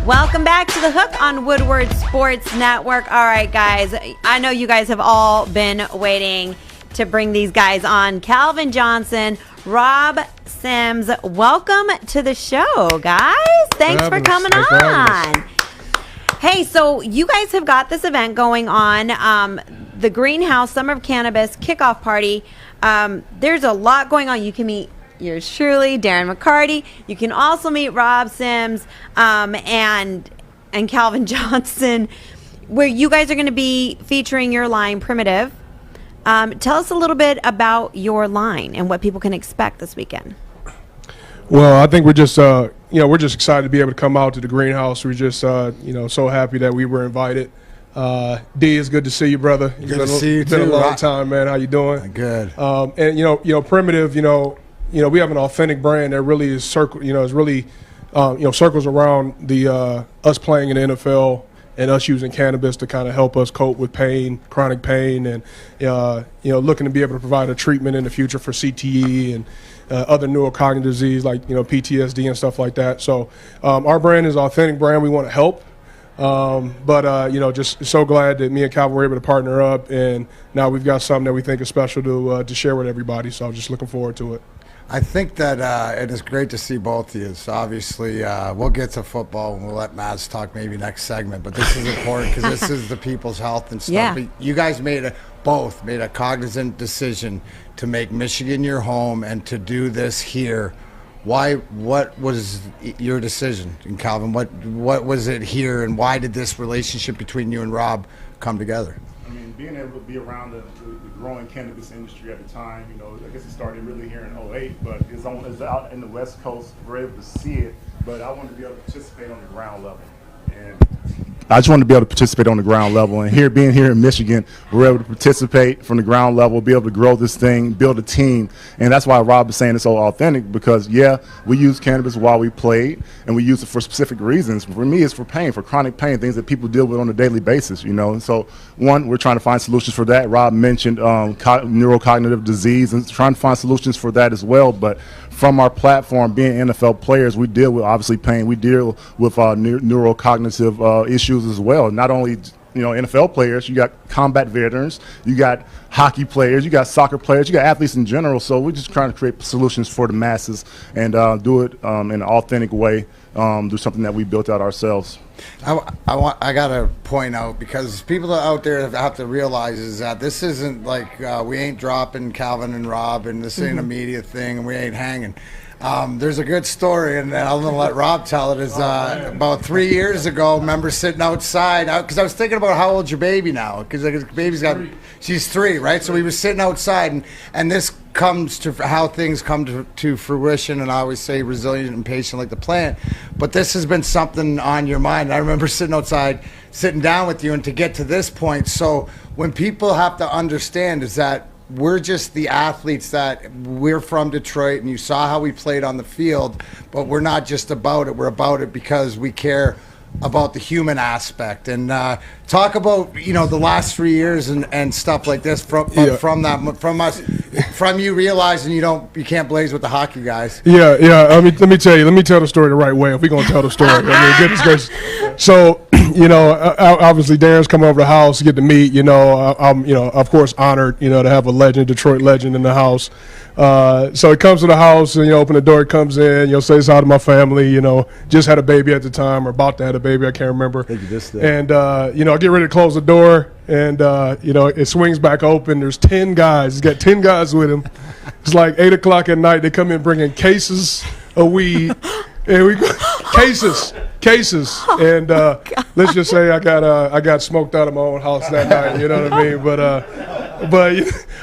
Welcome back to The Hook on Woodward Sports Network. All right, guys, I know you guys have all been waiting to bring these guys on. Calvin Johnson, Rob Sims, welcome to the show, guys. Thanks for coming on. Hey, so you guys have got this event going on, the Greenhouse Summer of Cannabis Kickoff Party. There's a lot going on. You can meet yours truly, Darren McCarty. You can also meet Rob Sims and Calvin Johnson, where you guys are going to be featuring your line, Primitive. Tell us a little bit about your line and what people can expect this weekend. Well, I think we're just, we're just excited to be able to come out to the greenhouse. We're just, so happy that we were invited. D, it's good to see you, brother. Good to see you It's been too. a long time, man. How you doing? Good. And Primitive, we have an authentic brand that really is circles around the us playing in the NFL and us using cannabis to kind of help us cope with pain, chronic pain, and looking to be able to provide a treatment in the future for CTE and other neurocognitive disease like PTSD and stuff like that. So our brand is an authentic brand. We want to help. Just so glad that me and Calvin were able to partner up, and now we've got something that we think is special to share with everybody. So I'm just looking forward to it. I think that it is great to see both of you. So obviously, we'll get to football and we'll let Mads talk maybe next segment. But this is important because this is the people's health and stuff. Yeah. But you guys both made a cognizant decision to make Michigan your home and to do this here. Why? What was your decision, and Calvin? What was it here, and why did this relationship between you and Rob come together? I mean, being able to be around the growing cannabis industry at the time, I guess it started really here in 2008, but it's out in the West Coast. We're able to see it, but I wanted to be able to participate on the ground level. And I just wanted to be able to participate on the ground level. And being here in Michigan, we're able to participate from the ground level, be able to grow this thing, build a team. And that's why Rob is saying it's so authentic because, we use cannabis while we played, and we use it for specific reasons. For me, it's for pain, for chronic pain, things that people deal with on a daily basis, And so, one, we're trying to find solutions for that. Rob mentioned neurocognitive disease and trying to find solutions for that as well. But from our platform, being NFL players, we deal with, obviously, pain. We deal with neurocognitive issues as well. Not only NFL players, you got combat veterans, you got hockey players, you got soccer players, you got athletes in general. So we're just trying to create solutions for the masses and do it in an authentic way, do something that we built out ourselves. I gotta point out, because people out there have to realize is that this isn't like we ain't dropping Calvin and Rob, and this ain't a media thing, and we ain't hanging. There's a good story, and I'm going to let Rob tell it. Is about 3 years ago, remember sitting outside, because I was thinking about how old's your baby now, because the baby's she's 3, right? So we were sitting outside, and this comes to how things come to fruition, and I always say resilient and patient like the plant, but this has been something on your mind. I remember sitting outside, sitting down with you, and to get to this point. So when people have to understand is that we're just the athletes, that we're from Detroit, and you saw how we played on the field, but we're not just about it. We're about it because we care about the human aspect. And talk about the last 3 years and stuff like this from you realizing you can't blaze with the hockey guys. Let me tell the story the right way if we're gonna tell the story. Goodness gracious. So obviously Darren's come over the house to get to meet. I'm of course honored to have a Detroit legend in the house. So he comes to the house and open the door, he comes in, says hi to my family. Just had a baby at the time, or about to have a baby, I can't remember. And I get ready to close the door, and it swings back open. There's 10 guys. He's got 10 guys with him. It's like 8 o'clock at night. They come in bringing cases of weed, and we cases. And let's just say I got smoked out of my own house that night. You know what I mean? But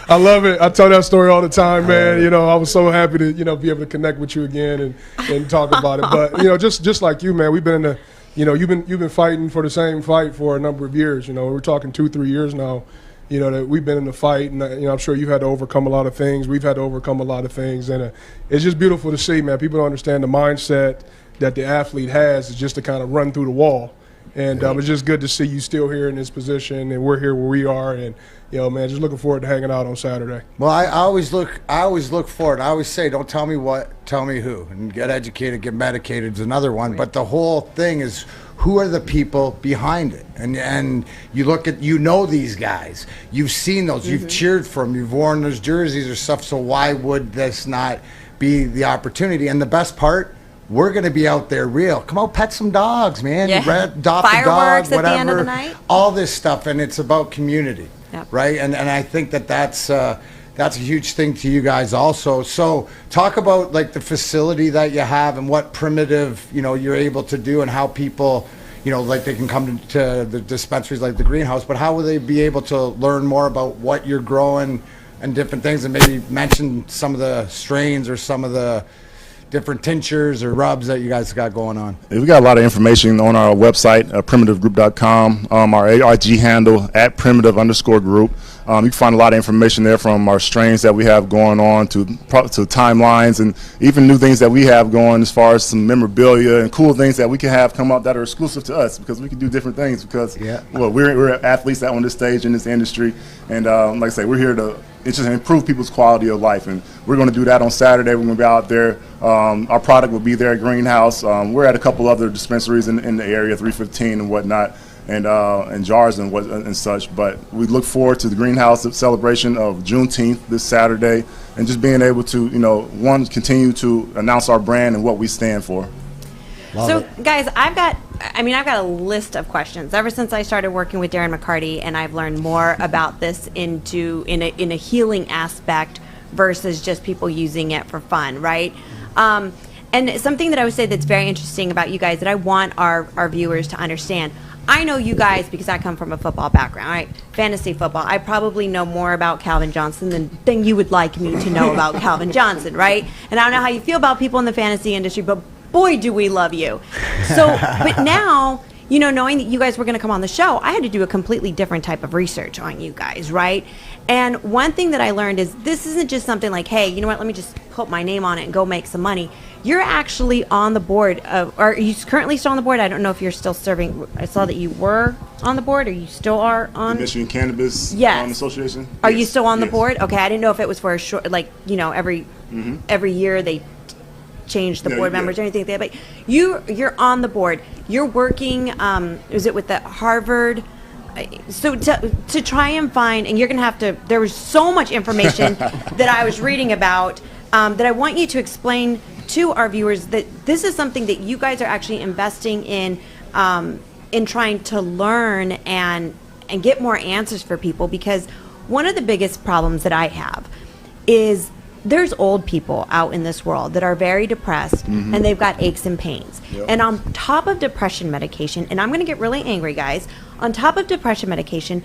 I love it. I tell that story all the time, man. I was so happy to be able to connect with you again and talk about it. But just like you, man, we've been in the you've been fighting for the same fight for a number of years. We're talking 2-3 years now. That we've been in the fight, and I'm sure you've had to overcome a lot of things. We've had to overcome a lot of things, and it's just beautiful to see, man. People don't understand the mindset that the athlete has is just to kind of run through the wall. And it's just good to see you still here in this position, and we're here where we are. And man, just looking forward to hanging out on Saturday. Well, I always look forward. I always say, don't tell me what, tell me who. And get educated, get medicated is another one. But the whole thing is, who are the people behind it? And you look at, these guys. You've seen those. You've cheered for them. You've worn those jerseys or stuff. So why would this not be the opportunity? And the best part, we're going to be out there real. Come out, pet some dogs, man. Yeah. Adopt a dog, Fireworks whatever. at the end of the night. All this stuff, and it's about community, Yep. right? And I think that's a huge thing to you guys also. So talk about like the facility that you have and what primitive, you're able to do, and how people, like they can come to the dispensaries like the greenhouse, but how will they be able to learn more about what you're growing and different things, and maybe mention some of the strains or some of the different tinctures or rubs that you guys got going on? We got a lot of information on our website, primitivegroup.com, our AIG handle @primitive_group. You can find a lot of information there, from our strains that we have going on to timelines, and even new things that we have going as far as some memorabilia and cool things that we can have come up that are exclusive to us, because we can do different things because we're athletes that on this stage in this industry, and like I say, we're here to just improve people's quality of life, and we're going to do that on Saturday. We're going to be out there. Our product will be there at Greenhouse. We're at a couple other dispensaries in the area, 315 and whatnot, and jars and such. But we look forward to the Greenhouse celebration of Juneteenth this Saturday, and just being able to, continue to announce our brand and what we stand for. Guys, I've got a list of questions ever since I started working with Darren McCarty, and I've learned more about this in a healing aspect versus just people using it for fun, right? And something that I would say that's very interesting about you guys that I want our viewers to understand. I know you guys because I come from a football background, right? Fantasy football. I probably know more about Calvin Johnson than you would like me to know about Calvin Johnson, right? And I don't know how you feel about people in the fantasy industry, but boy, do we love you. So, but now, knowing that you guys were going to come on the show, I had to do a completely different type of research on you guys, right? And one thing that I learned is this isn't just something like, hey, you know what, let me just put my name on it and go make some money. You're actually on the board are you currently still on the board? I don't know if you're still serving. I saw that you were on the board, or you still are on? The Michigan Cannabis Association. Are you still on the board? Okay, I didn't know if it was for a short, every year they change the board members or anything like that, but you're on the board. You're working, is it with the Harvard? So to try and find, and you're going to have to, there was so much information that I was reading about that I want you to explain to our viewers that this is something that you guys are actually investing in trying to learn and get more answers for people, because one of the biggest problems that I have is there's old people out in this world that are very depressed and they've got aches and pains. Yep. And on top of depression medication, and I'm going to get really angry, guys, on top of depression medication,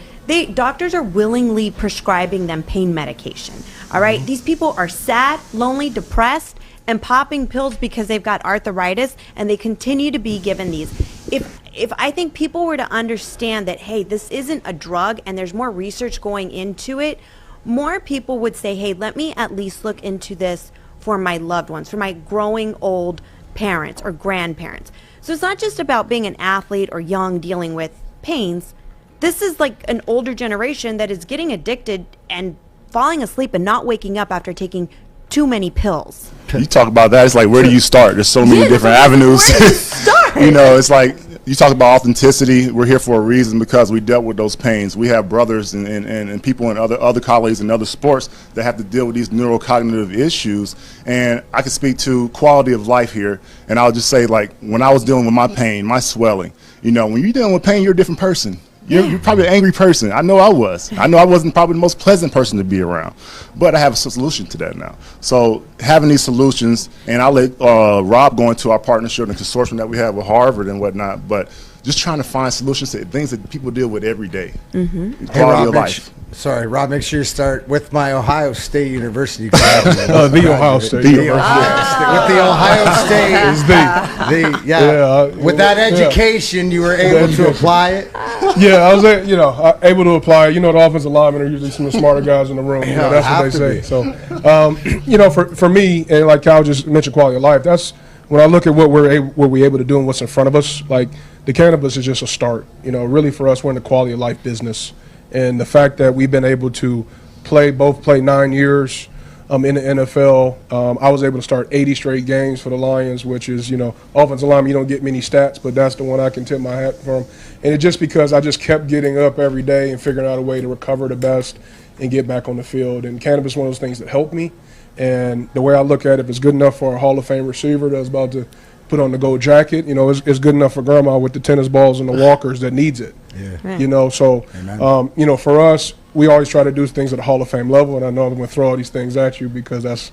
doctors are willingly prescribing them pain medication. All right? These people are sad, lonely, depressed, and popping pills because they've got arthritis, and they continue to be given these. If I think people were to understand that, hey, this isn't a drug and there's more research going into it, more people would say, hey, let me at least look into this for my loved ones, for my growing old parents or grandparents. So it's not just about being an athlete or young dealing with pains. This is like an older generation that is getting addicted and falling asleep and not waking up after taking too many pills. You talk about that, it's like, where do you start? There's so many different avenues. Where do you start? It's like, you talk about authenticity. We're here for a reason, because we dealt with those pains. We have brothers and people in other colleagues in other sports that have to deal with these neurocognitive issues. And I can speak to quality of life here. And I'll just say, like, when I was dealing with my pain, my swelling, when you're dealing with pain, you're a different person. You're probably an angry person. I know I was. I know I wasn't probably the most pleasant person to be around. But I have a solution to that now. So having these solutions, and I'll let Rob go into our partnership and consortium that we have with Harvard and whatnot, but just trying to find solutions to things that people deal with every day. Quality of life. Rob, make sure you start with my Ohio State University. The Ohio State University. With the Ohio State is with that education, you were able to apply it. Yeah, I was able to apply it. The offensive linemen are usually some of the smarter guys in the room. That's what they say. So, for me, and like Kyle just mentioned, quality of life. That's when I look at what we're able to do and what's in front of us, like the cannabis is just a start. You know, really for us, we're in the quality of life business, and the fact that we've been able to play 9 years in the NFL. I was able to start 80 straight games for the Lions, which is, you know, offensive lineman, you don't get many stats, but that's the one I can tip my hat from. And it's just because I just kept getting up every day and figuring out a way to recover the best and get back on the field. And cannabis is one of those things that helped me. And the way I look at it, if it's good enough for a Hall of Fame receiver that's about to put on the gold jacket, you know, it's good enough for grandma with the tennis balls and the walkers that needs it. Yeah. Right. You know, so, you know, for us, we always try to do things at a Hall of Fame level, and I know I'm going to throw all these things at you because that's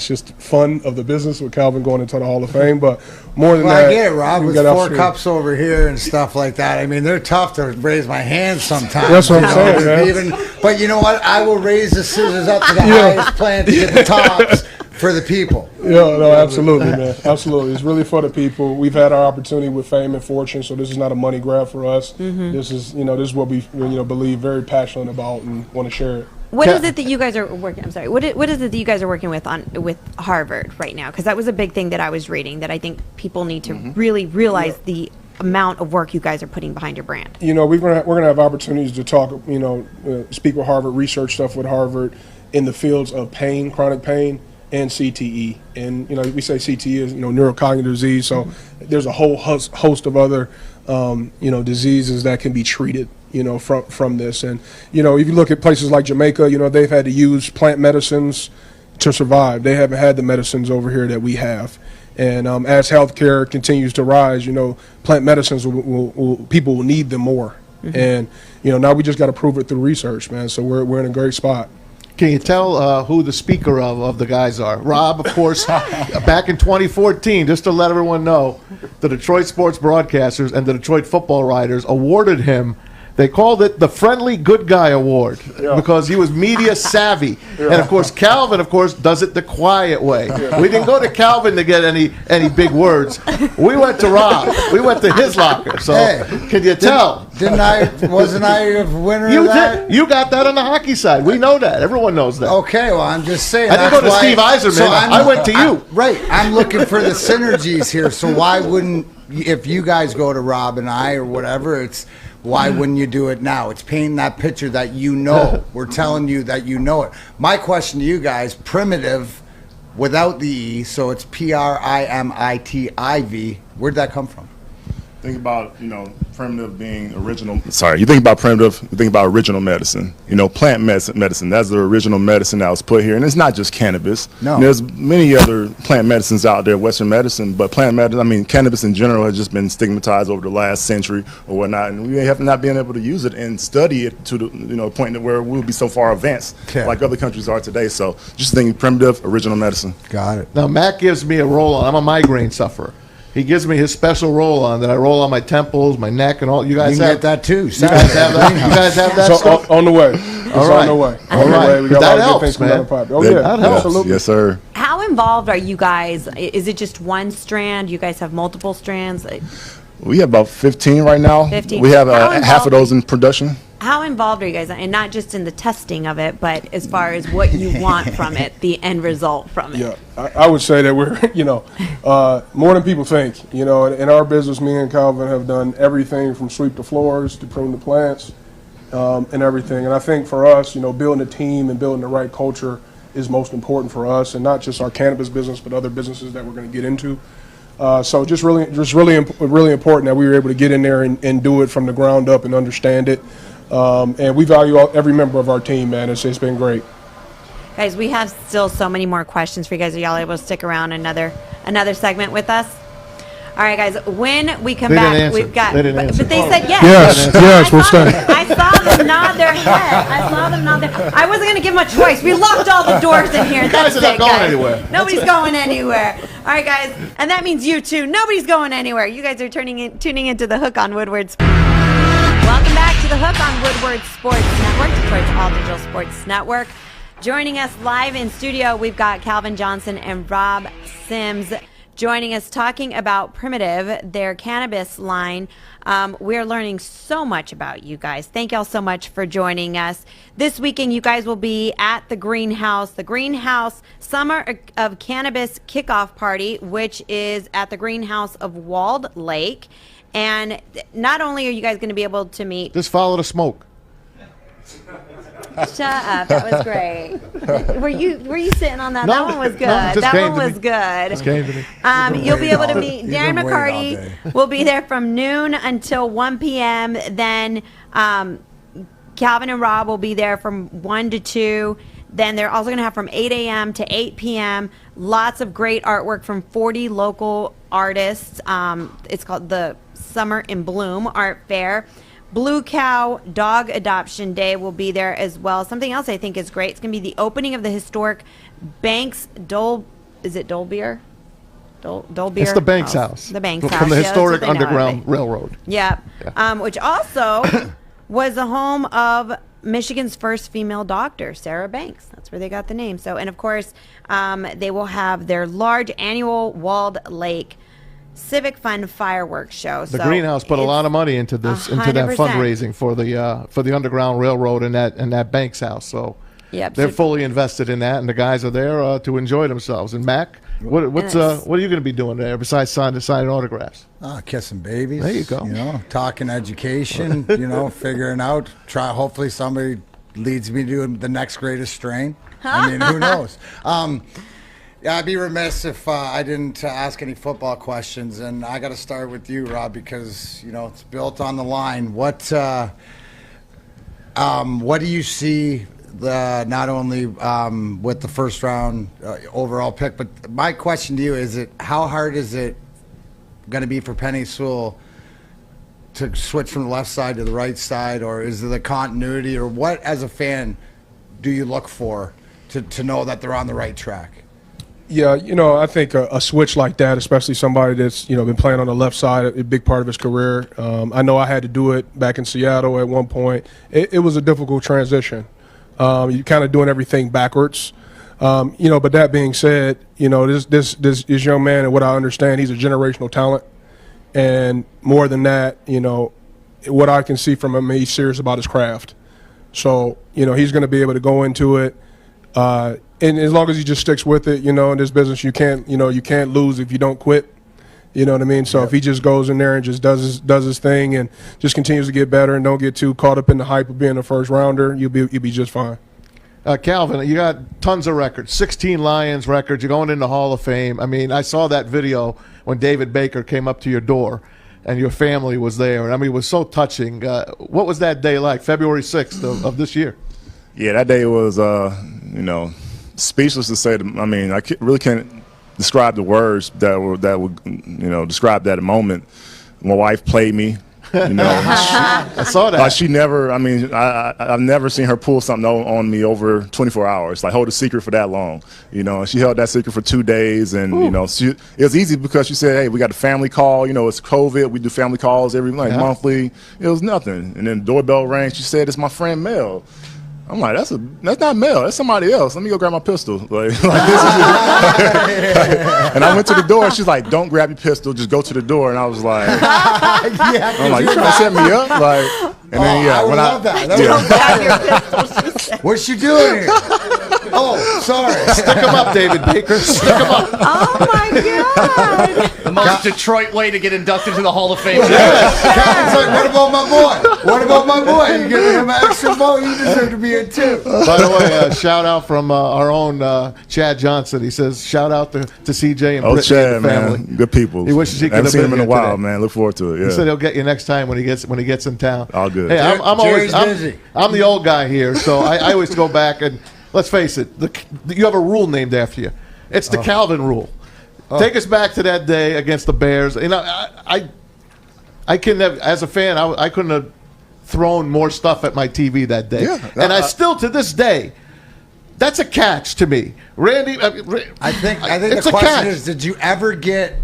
just fun of the business with Calvin going into the Hall of Fame. But more than that, I get it, Rob, with got 4 upstream. cups over here and stuff like that. I mean, they're tough to raise my hands sometimes. That's what I'm you saying, know, man. But you know what? I will raise the scissors up to the highest plant to get the tops for the people. Yeah, no, absolutely, man. Absolutely. It's really for the people. We've had our opportunity with fame and fortune, so this is not a money grab for us. This is, you know, this is what we, you know, believe very passionate about and want to share it. What is it that you guys are working? I'm sorry. What is it that you guys are working with Harvard right now? Because that was a big thing that I was reading that I think people need to really realize the amount of work you guys are putting behind your brand. You know, we're gonna have opportunities to talk. You know, speak with Harvard, research stuff with Harvard in the fields of pain, chronic pain, and CTE. And you know, we say CTE is, you know, neurocognitive disease. So there's a whole host of other you know, diseases that can be treated, you know, from this. And you know, if you look at places like Jamaica, you know, they've had to use plant medicines to survive. They haven't had the medicines over here that we have. And as healthcare continues to rise, you know, plant medicines people will need them more. And you know, now we just got to prove it through research, man. So we're in a great spot. Can you tell who the speaker of the guys are? Rob, of course, back in 2014, just to let everyone know, the Detroit Sports Broadcasters and the Detroit Football Writers awarded him, they called it the Friendly Good Guy Award because he was media savvy. And, of course, Calvin, of course, does it the quiet way. We didn't go to Calvin to get any big words. We went to Rob. We went to his locker. So can you tell? Wasn't I a winner You of that? did. You got that on the hockey side. We know that. Everyone knows that. Okay, well, I'm just saying. I didn't go to that's Steve why- Eiserman. I went to you. Right. I'm looking for the synergies here. So why wouldn't, if you guys go to Rob and I or whatever, why wouldn't you do it now? It's painting that picture that you know. We're telling you that you know it. My question to you guys, primitive without the E, so it's Primitiv. Where'd that come from? Think about, you know, primitive being original. Sorry, you think about primitive, you think about original medicine. You know, plant medicine. That's the original medicine that was put here, and it's not just cannabis. No. There's many other plant medicines out there, Western medicine, but plant medicine. I mean, cannabis in general has just been stigmatized over the last century or whatnot, and we have not been able to use it and study it to the, you know, point where we'll be so far advanced like other countries are today. So just think primitive, original medicine. Got it. Now, Matt gives me a roll-on. I'm a migraine sufferer. He gives me his special roll-on that I roll on my temples, my neck, and all. You guys You can have get that too. You guys have that. You guys have that So stuff. on the way. It's All right. on the way. All On the right. way. We got That a lot of good helps, things coming out of the man. pipe. Oh That- yeah, that helps. absolutely. Yes, sir. How involved are you guys? Is it just one strand? You guys have multiple strands? We have about 15 right now. 15. We have How half involved- of those in production. How involved are you guys? And not just in the testing of it, but as far as what you want from it, the end result from it. Yeah, I would say that we're, you know, more than people think. You know, in our business, me and Calvin have done everything from sweep the floors to prune the plants and everything. And I think for us, you know, building a team and building the right culture is most important for us, and not just our cannabis business, but other businesses that we're going to get into. So just really important that we were able to get in there and do it from the ground up and understand it. And we value every member of our team, man. It's been great. Guys, we have still so many more questions for you guys. Are y'all able to stick around another segment with us? All right, guys. When we come They didn't back, answer. we've got. They didn't answer. But they said yes. Yes, we'll stay. I saw them nod their head. I wasn't going to give them a choice. We locked all the doors in here. guys That's are not it, going guys. anywhere. Nobody's going anywhere. All right, guys. And that means you too. Nobody's going anywhere. You guys are tuning into The Hook on Woodward. Welcome back to The Hook on Woodward Sports Network, Detroit's all-digital sports network. Joining us live in studio, we've got Calvin Johnson and Rob Sims. joining us talking about Primitive, their cannabis line. We're learning so much about you guys. Thank y'all so much for joining us. This weekend, you guys will be at the Greenhouse Summer of Cannabis Kickoff Party, which is at the Greenhouse of Walled Lake. And not only are you guys going to be able to meet... Just follow the smoke. Shut up. That was great. Were you sitting on that? No, That one was good. no, just That came one to was me. good. Just came to me. You'll be able to all- meet he's Darren been waiting all McCarty. Will be there from noon until 1 p.m. Then Calvin and Rob will be there from 1 to 2. Then they're also going to have from 8 a.m. to 8 p.m. Lots of great artwork from 40 local artists. It's called the Summer in Bloom Art Fair. Blue Cow Dog Adoption Day will be there as well. Something else I think is great. It's going to be the opening of the historic Banks Is it Dolbeer? Dolbeer? It's the Banks Oh, House. The Banks House. From the Yeah, that's historic what they know Underground of it. Railroad. Yep. Yeah. Which also was the home of Michigan's first female doctor, Sarah Banks. That's where they got the name. So, and of course, they will have their large annual Walled Lake Civic Fund fireworks show. The Greenhouse put a lot of money into this, into that 100%. fundraising for the Underground Railroad and that Banks House. So Yep. they're So- fully invested in that, and the guys are there to enjoy themselves. And Mac, what are you going to be doing there besides signing autographs? Kissing babies. There you go. Talking education. Figuring out. Hopefully somebody leads me to the next greatest strain. I mean, who knows? Yeah, I'd be remiss if I didn't ask any football questions, and I got to start with you, Rob, because it's built on the line. What do you see? Not only with the first round overall pick, but my question to you is: how hard is it going to be for Penny Sewell to switch from the left side to the right side, or is it the continuity, or what as a fan do you look for to know that they're on the right track? Yeah, I think a switch like that, especially somebody that's been playing on the left side a big part of his career. I know I had to do it back in Seattle at one point. It was a difficult transition. You're kind of doing everything backwards. But that being said, this young man, and what I understand, he's a generational talent. And more than that, what I can see from him, he's serious about his craft. So, he's going to be able to go into it. And as long as he just sticks with it, in this business, you can't lose if you don't quit. You know what I mean? So if he just goes in there and just does his thing and just continues to get better and don't get too caught up in the hype of being a first rounder, you'll be just fine. Calvin, you got tons of records, 16 Lions records. You're going in the Hall of Fame. I mean, I saw that video when David Baker came up to your door and your family was there. And I mean, it was so touching. What was that day like, February 6th of this year? Yeah, that day was, speechless to say. I really can't describe the words that would describe that moment. My wife played me. I saw that. She never. I've never seen her pull something on me over 24 hours. Like hold a secret for that long. She held that secret for 2 days, and it was easy because she said, "Hey, we got a family call. It's COVID. We do family calls every monthly." It was nothing, and then the doorbell rang. She said, "It's my friend Mel." I'm like, that's not Mel. That's somebody else. Let me go grab my pistol. Like this is and I went to the door. She's like, don't grab your pistol. Just go to the door. And I was like, I'm like, you trying to set me up? Like, and then I would love that. What's she doing here? Oh, sorry. Stick him up, David Baker. Stick him up. Oh my God! The most Detroit way to get inducted to the Hall of Fame. Captain's like, what about my boy? What about my boy? You giving him an extra vote? You deserve to be in too. By the way, shout out from our own Chad Johnson. He says, shout out to CJ and Brittany Chad, and the family. man, good people. He wishes he could haven't have seen been him in a here while, today. man. Look forward to it. Yeah. He said he'll get you next time when he gets in town. All good. Hey, I'm Jerry's busy. I'm the old guy here, so I always go back and let's face it. You have a rule named after you. It's the Calvin rule. Take us back to that day against the Bears. I couldn't have, as a fan, I couldn't have thrown more stuff at my TV that day. Yeah, and I still, to this day, that's a catch to me. Randy, I think it's the a question catch. is,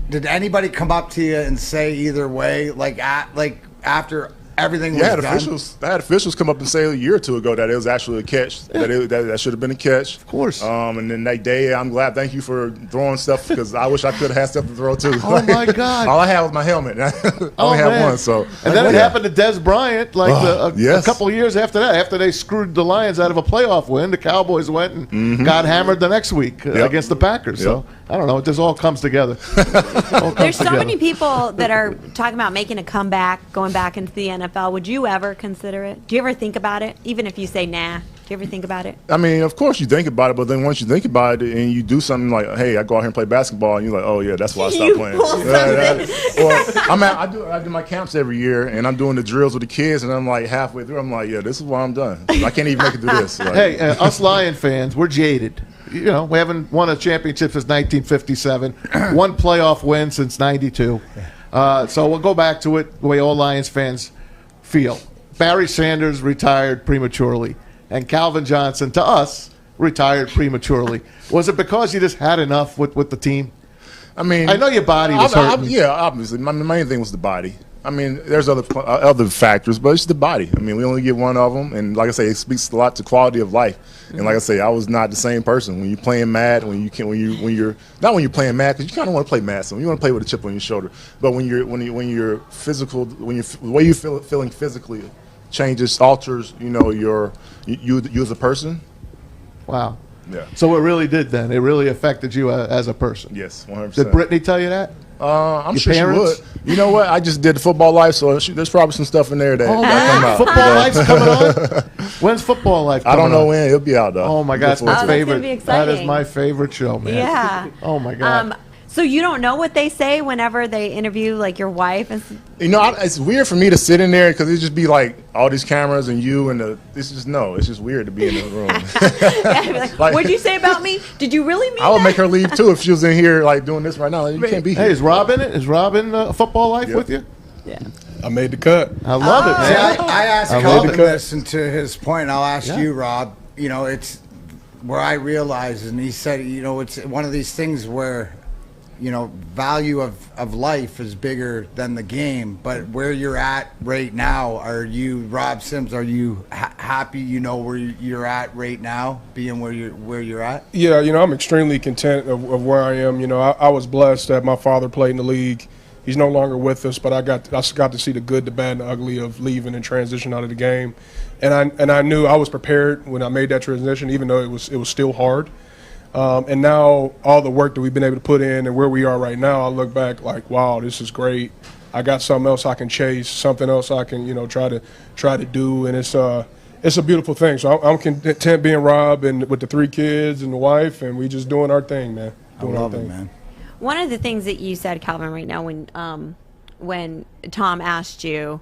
did anybody come up to you and say either way, like after everything was Yeah, done. I had officials come up and say a year or two ago that it was actually a catch, that should have been a catch. Of course. And then that day, I'm glad. Thank you for throwing stuff because I wish I could have had stuff to throw too. Oh my God! All I had was my helmet. I only had one. So and then it happened to Des Bryant a yes. couple of years after that. After they screwed the Lions out of a playoff win, the Cowboys went and got hammered the next week against the Packers. So I don't know. It just all comes together. There's so many people that are talking about making a comeback, going back into the NFL. Would you ever consider it? Do you ever think about it? Even if you say nah, do you ever think about it? I mean, of course you think about it, but then once you think about it and you do something like, hey, I go out here and play basketball, and you're like, oh yeah, that's why I stopped playing. Or I do my camps every year, and I'm doing the drills with the kids, and I'm like halfway through, I'm like, yeah, this is why I'm done. I can't even make it through this. Like, hey, us Lion fans, we're jaded. You know, we haven't won a championship since 1957, one playoff win since '92. So we'll go back to it the way all Lions fans feel. Barry Sanders retired prematurely, and Calvin Johnson, to us, retired prematurely. Was it because you just had enough with the team? I mean, I know your body was hurting. Yeah, obviously. My main thing was the body. I mean, there's other factors, but it's the body. I mean, we only get one of them, and like I say, it speaks a lot to quality of life. And like I say, I was not the same person when you're playing mad. When you're not when you're playing mad, because you kind of want to play mad. So you want to play with a chip on your shoulder. But when you're physical, the way you feeling physically changes, alters. You know, you as a person. Wow. Yeah. So it really did then. It really affected you as a person. Yes, 100%. Did Brittany tell you that? I'm Your sure parents? she would. You know what? I just did the football life, so there's probably some stuff in there that come out. Football Life's coming on? When's Football Life coming I don't know on? when. It'll be out, though. Oh, my God. That's my that's favorite. gonna be That is exciting. my favorite show, man. Yeah. Oh, my God. So you don't know what they say whenever they interview like your wife and You know, it's weird for me to sit in there because it just be like all these cameras and you and it's just weird to be in the room. yeah, be like, Like- what'd you say about me? Did you really mean I would that? make her leave too if she was in here like doing this right now. You can't be here. Hey, is Rob in it? Is Rob in Football Life Yep. with you? Yeah. I made the cut. I love it, See, man. I asked I made Calvin the cut. this, and to his point, I'll ask you, Rob. You know, it's where I realized, and he said, you know, it's one of these things where, you know, value of life is bigger than the game. But where you're at right now, are you, Rob Sims? Are you happy? You know where you're at right now, being where you're at. Yeah, you know, I'm extremely content of where I am. You know, I was blessed that my father played in the league. He's no longer with us, but I got to see the good, the bad, and the ugly of leaving and transition out of the game. And I knew I was prepared when I made that transition, even though it was still hard. And now all the work that we've been able to put in and where we are right now, I look back like, wow, this is great. I got something else I can chase, something else I can, you know, try to do, and it's a beautiful thing. So I'm content being Rob and with the 3 kids and the wife, and we just doing our thing, man. Doing I love our it, thing. man. One of the things that you said, Calvin, right now when Tom asked you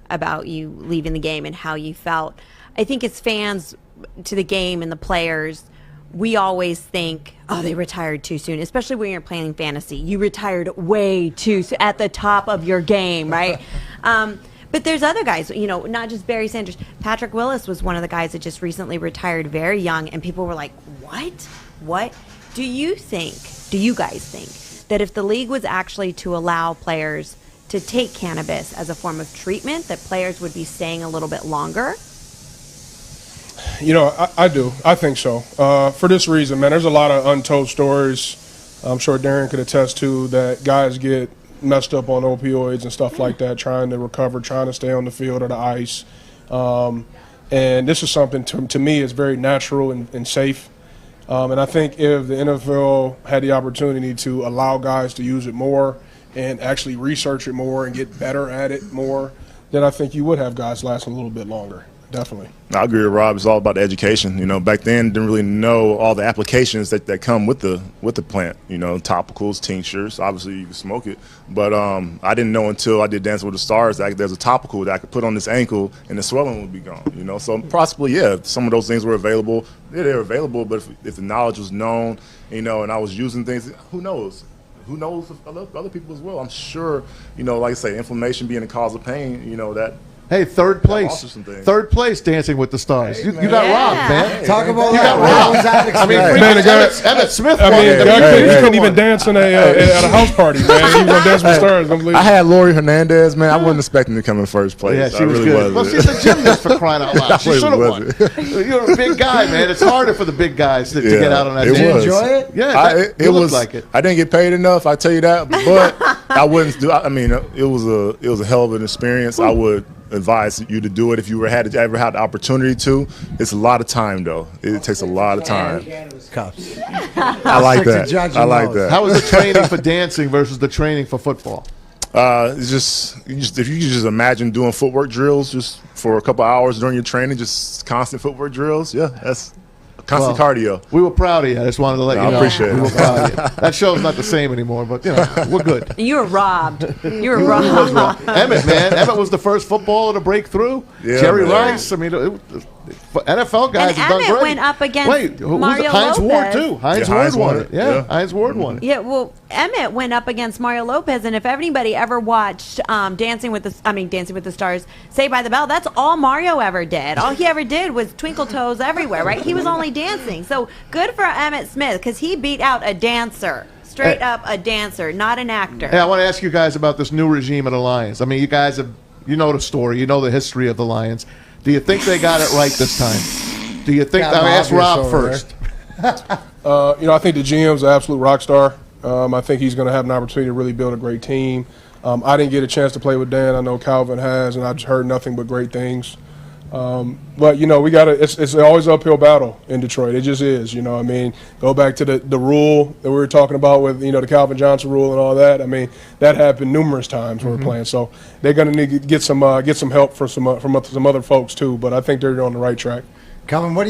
about you leaving the game and how you felt, I think as fans to the game and the players, we always think, oh, they retired too soon, especially when you're playing fantasy. You retired way too soon, at the top of your game, right? But there's other guys, you know, not just Barry Sanders. Patrick Willis was one of the guys that just recently retired very young, and people were like, what? Do you guys think that if the league was actually to allow players to take cannabis as a form of treatment, that players would be staying a little bit longer? You know, I do. I think so. For this reason, man, there's a lot of untold stories I'm sure Darren could attest to that guys get messed up on opioids and stuff like that, trying to recover, trying to stay on the field or the ice. And this is something, to me, is very natural and safe. And I think if the NFL had the opportunity to allow guys to use it more and actually research it more and get better at it more, then I think you would have guys lasting a little bit longer. Definitely. I agree with Rob. It's all about the education. You know, back then didn't really know all the applications that come with the plant. You know, topicals, tinctures. Obviously, you can smoke it, but I didn't know until I did Dancing with the Stars that there's a topical that I could put on this ankle and the swelling would be gone. You know, so possibly, yeah, if some of those things were available. Yeah, they're available, but if the knowledge was known, you know, and I was using things, who knows? Who knows if other people as well? I'm sure, you know, like I say, inflammation being a cause of pain, you know, that Hey, third place. lost some things. Third place, Dancing with the Stars. You got robbed, man. Talk about You that. got How robbed. was that I mean, experience? Man, Emmett Smith I won mean, it. he couldn't even dance at a house party, man. He was gonna dance with stars. Don't believe I it. had Lori Hernandez, man. I wasn't expecting to come in first place. Yeah, she I was really good. Well, wasn't. she's a gymnast for crying out loud. She really should have won. wasn't. You're a big guy, man. It's harder for the big guys to get out on that it stage. was. Enjoy it? Yeah, It looked was like it. I didn't get paid enough. I tell you that, but I wouldn't do. I mean, it was a hell of an experience. I would advise you to do it if you ever had the opportunity to. It's a lot of time, though. It takes a lot of time. Cups. I like Stick to that. judging I like those. that. How was the training for dancing versus the training for football? It's just if you could just imagine doing footwork drills just for a couple hours during your training, just constant footwork drills. Yeah, that's constant cardio. We were proud of you. I just wanted to let No, you I know. appreciate we it. were proud of you. That show's not the same anymore, but we're good. You were robbed. You were Who was robbed. wrong? Emmett, man. Emmett was the first footballer to break through. Yeah, Jerry man. Rice. I mean, NFL guys And have done Emmett great. went up against Wait, who was Mario it? Heinz Ward Lopez. too. Heinz Yeah, Ward Heinz won won it. it. Yeah, Yeah. Heinz Ward won it. Yeah, well, Emmett went up against Mario Lopez, and if anybody ever watched Dancing with the Stars, Saved by the Bell, that's all Mario ever did. All he ever did was twinkle toes everywhere, right? He was only dancing. So good for Emmett Smith because he beat out a dancer, straight up a dancer, not an actor. Hey, I want to ask you guys about this new regime of the Lions. I mean, you guys have, the story, the history of the Lions. Do you think they got it right this time? Do you think? Got I asked obvious Rob over first. I think the GM's an absolute rock star. I think he's going to have an opportunity to really build a great team. I didn't get a chance to play with Dan. I know Calvin has, and I've heard nothing but great things. But we got to. It's always an uphill battle in Detroit. It just is. Go back to the rule that we were talking about with the Calvin Johnson rule and all that. I mean, that happened numerous times when we're playing. So they're going to need to get some help from some other folks too. But I think they're on the right track. Calvin, what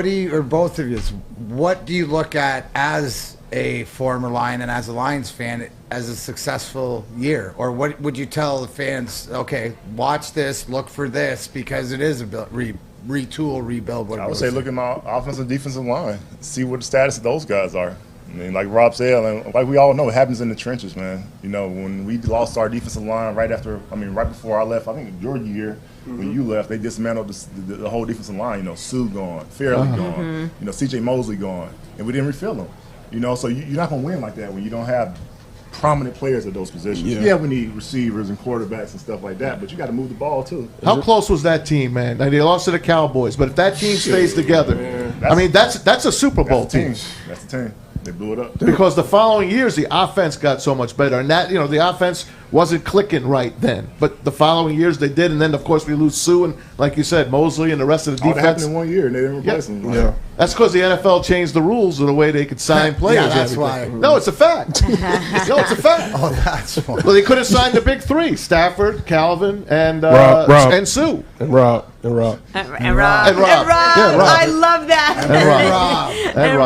do you, or both of you, what do you look at as a former Lion and as a Lions fan as a successful year? Or what would you tell the fans, okay, watch this, look for this, because it is a retool, rebuild, whatever. I would say look at my offensive and defensive line, see what the status of those guys are. I mean, like Rob said, and like we all know, it happens in the trenches, man. When we lost our defensive line right before I left, I think your year, when you left, they dismantled the whole defensive line. Sue gone, Fairley gone, C.J. Mosley gone, and we didn't refill them. So you're not going to win like that when you don't have prominent players at those positions. Yeah, we need receivers and quarterbacks and stuff like that, but you got to move the ball too. How close was that team, man? They lost to the Cowboys, but if that team stays together, that's a Super Bowl team. That's the team. They blew it up. Because the following years, the offense got so much better. And that, the offense wasn't clicking right then. But the following years, they did. And then, of course, we lose Sue and, like you said, Mosley and the rest of the All that defense. happened in 1 year, and they didn't replace them. Yeah. That's because the NFL changed the rules of the way they could sign players. Yeah, that's and everything. why. No, it's a fact. No, it's a fact. Oh, that's why. Well, they could have signed the big three: Stafford, Calvin, and Rob. and Sue. And Rob. And Rob. And Rob. Yeah, Rob. I love that. And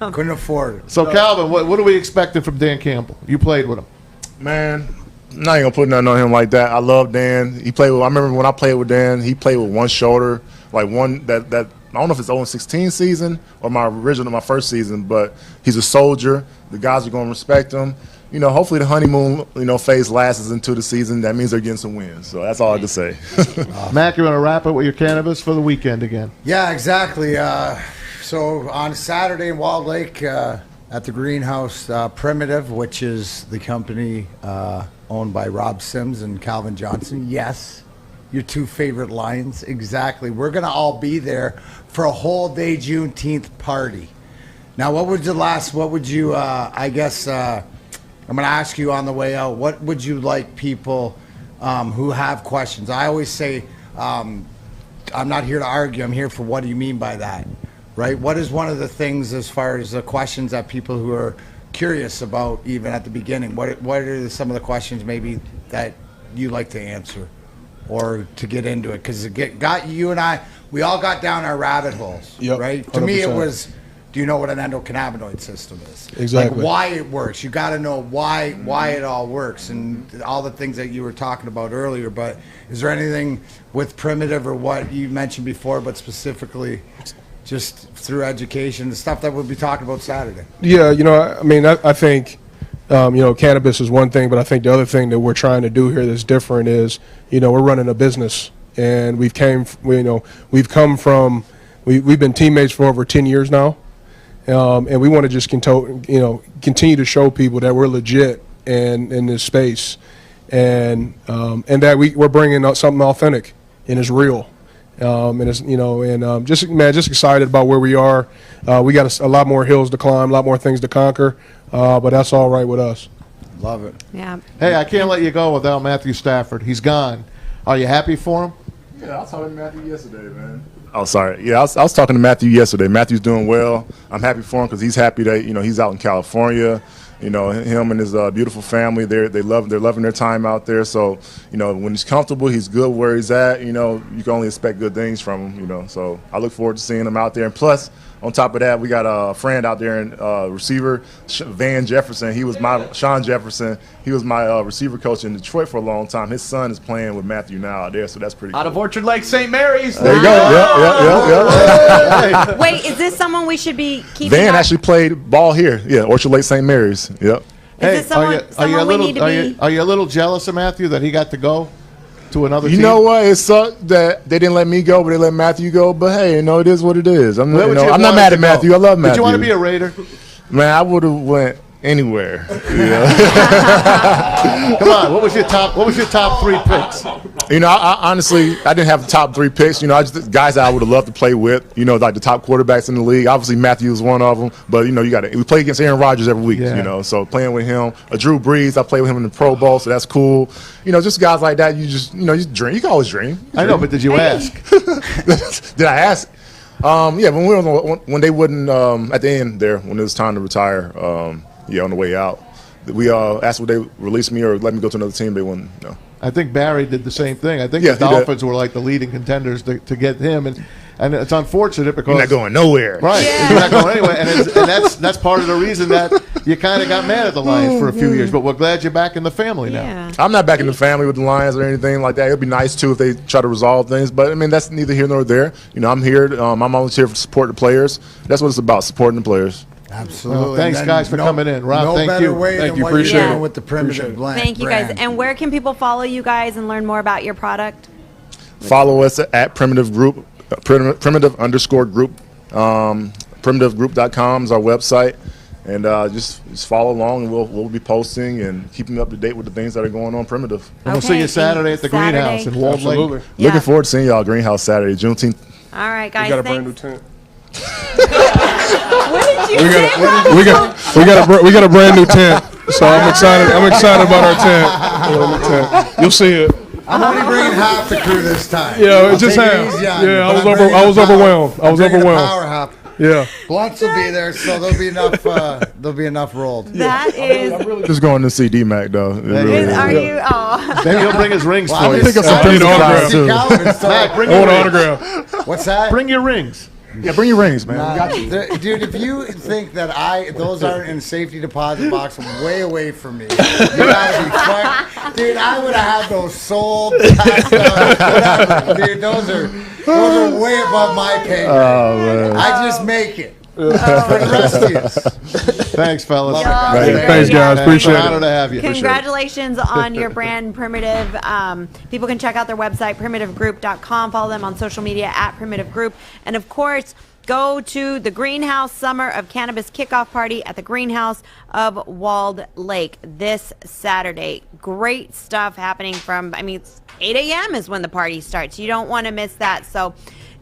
Rob. Couldn't afford it. So, Calvin, what are we expecting from Dan Campbell? You played with him. Man, I'm not even gonna put nothing on him like that. I love Dan. I remember when I played with Dan, he played with one shoulder, like one that I don't know if it's 0-16 season or my first season, but he's a soldier. The guys are gonna respect him. Hopefully the honeymoon, phase lasts into the season. That means they're getting some wins. So that's all I can say. Mac, you want to wrap it with your cannabis for the weekend again? Yeah, exactly. So on Saturday in Walled Lake at the greenhouse, Primitive, which is the company owned by Rob Sims and Calvin Johnson. Yes, your two favorite Lions. Exactly. We're going to all be there for a whole day Juneteenth party. Now, what would you, I'm going to ask you on the way out, what would you like people who have questions? I always say, I'm not here to argue. I'm here for what do you mean by that, right? What is one of the things as far as the questions that people who are curious about even at the beginning? What are some of the questions maybe that you like to answer or to get into it? Because it got you and I, we all got down our rabbit holes, Yep, right? To me, it 100%. was, do you know what an endocannabinoid system is? Exactly. Like why it works. You got to know why it all works and all the things that you were talking about earlier. But is there anything with Primitive or what you mentioned before, but specifically just through education, the stuff that we'll be talking about Saturday? Yeah, I think Cannabis is one thing, but I think the other thing that we're trying to do here that's different is, we're running a business, and we've been teammates for over 10 years now, and we want to just continue to show people that we're legit in this space, and that we're bringing out something authentic and it's real. And it's just excited about where we are. We got a lot more hills to climb, a lot more things to conquer, but that's all right with us. Love it. Yeah. Hey, I can't let you go without Matthew Stafford. He's gone. Are you happy for him? Yeah, I was talking to Matthew yesterday, man. Oh, sorry. Yeah, I was talking to Matthew yesterday. Matthew's doing well. I'm happy for him because he's happy that he's out in California. Him and his beautiful family, they're loving their time out there. So, when he's comfortable, he's good where he's at. You can only expect good things from him. So I look forward to seeing him out there. And plus, on top of that, we got a friend out there in receiver, Van Jefferson. Sean Jefferson. He was my receiver coach in Detroit for a long time. His son is playing with Matthew now out there, so that's pretty cool. Out of Orchard Lake, St. Mary's. There you go. Yep. Wait, is this someone we should be keeping? Van actually played ball here. Yeah, Orchard Lake, St. Mary's. Yep. Is this someone we need to be? Are you a little jealous of Matthew that he got to go to another team? You know what? It sucked that they didn't let me go, but they let Matthew go. But hey, it is what it is. I'm not mad at Matthew. I love Matthew. Did you want to be a Raider? Man, I would have went anywhere. Come on, what was your top 3 picks? I honestly, I didn't have the top 3 picks. Just guys that I would have loved to play with. Like the top quarterbacks in the league. Obviously, Matthew was one of them. But we play against Aaron Rodgers every week. Yeah. So playing with him, Drew Brees, I played with him in the Pro Bowl, so that's cool. Just guys like that. You just you dream. You can always dream. I know, but did you ask? Did I ask? Yeah, when they wouldn't at the end there when it was time to retire. On the way out, we asked would they release me or let me go to another team. They wouldn't. No. I think Barry did the same thing. I think the Dolphins were like the leading contenders to get him, and it's unfortunate because you're not going nowhere. Right, you're not going anywhere, and that's part of the reason that you kind of got mad at the Lions for a few years. But we're glad you're back in the family now. Yeah. I'm not back in the family with the Lions or anything like that. It'd be nice too if they try to resolve things, but that's neither here nor there. I'm here. I'm always here to support the players. That's what it's about, supporting the players. Absolutely. Well, thanks, guys, for coming in. Rob, thank you. Thank you. Appreciate it. With the primitive brand. Thank you, guys. And where can people follow you guys and learn more about your product? Follow us at Primitive Group, primitive_group. Primitivegroup.com is our website. And just follow along, and we'll be posting and keeping up to date with the things that are going on Primitive. And we'll see you Saturday at the Greenhouse in Walled Lake. Absolutely. Yeah. Looking forward to seeing y'all Greenhouse Saturday, Juneteenth. All right, guys. We got a brand new tent. What did you say? We got a brand new tent. So I'm excited about our tent. You'll see it. I'm only bringing half the crew this time. Yeah, it just half. Yeah, I was overwhelmed. Power half. Yeah. Blunts will be there, so there'll be enough. There'll be enough rolled. That is. I'm really just going to see D-Mac, though. Are you? Oh. Maybe he'll bring his rings for I you. think it's some autograph, too. Mac, bring I want your an rings. autograph. What's that? Bring your rings. Yeah, bring your rings, man. We got you. Dude, if you think that those aren't in safety deposit box way away from me, you gotta be fucked. Dude, I would have had those sold, passed out, whatever. Dude, those are way above my pay grade. Oh, man. I just make it. For the rest of you. Thanks, fellas. Thanks, guys. Appreciate It's an honor it. to have you. Congratulations on your brand, Primitive. People can check out their website, primitivegroup.com. Follow them on social media at Primitive Group. And, of course, go to the Greenhouse Summer of Cannabis Kickoff Party at the Greenhouse of Walled Lake this Saturday. Great stuff happening it's 8 a.m. is when the party starts. You don't want to miss that. So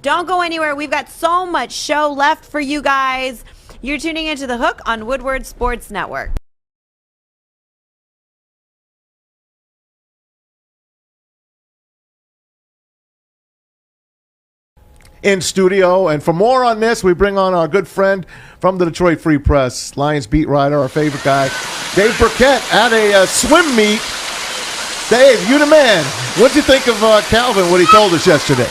don't go anywhere. We've got so much show left for you guys. You're tuning into The Hook on Woodward Sports Network. In studio, and for more on this, we bring on our good friend from the Detroit Free Press, Lions beat writer, our favorite guy, Dave Birkett, at a swim meet. Dave, you the man. What'd you think of Calvin, what he told us yesterday?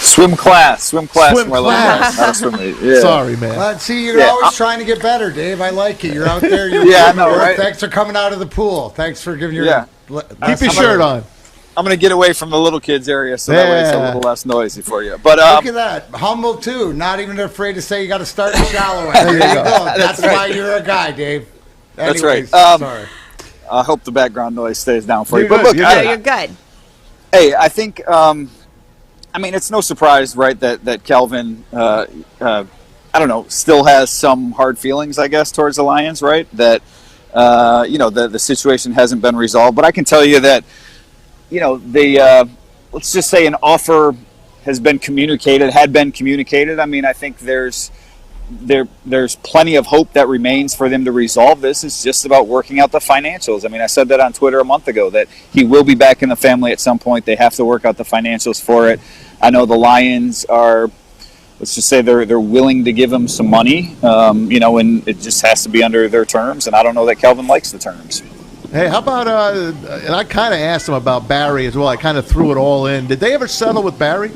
Swim class. Swim Not class. a swim meet. Yeah. Sorry, man. See, you're always trying to get better, Dave. I like it. You're out there. Yeah, I know, right? Thanks for coming out of the pool. Thanks for giving your... Yeah. Keep your shirt on. I'm going to get away from the little kids area so that way it's a little less noisy for you. But look at that. Humble, too. Not even afraid to say you got to start in shallow end. There you go. That's why you're a guy, Dave. That's right. Sorry. I hope the background noise stays down for you. You're But good, look, No, you're good. hey, I think, I mean, it's no surprise, right, that Calvin, I don't know, still has some hard feelings, I guess, towards the Lions, right? That, the situation hasn't been resolved. But I can tell you that, let's just say an offer had been communicated. I mean, I think there's plenty of hope that remains for them to resolve this. It's just about working out the financials. I mean, I said that on Twitter a month ago, that he will be back in the family at some point. They have to work out the financials for it. I know the Lions are, let's just say they're willing to give him some money, and it just has to be under their terms. And I don't know that Calvin likes the terms. Hey, how about, and I kind of asked him about Barry as well. I kind of threw it all in. Did they ever settle with Barry?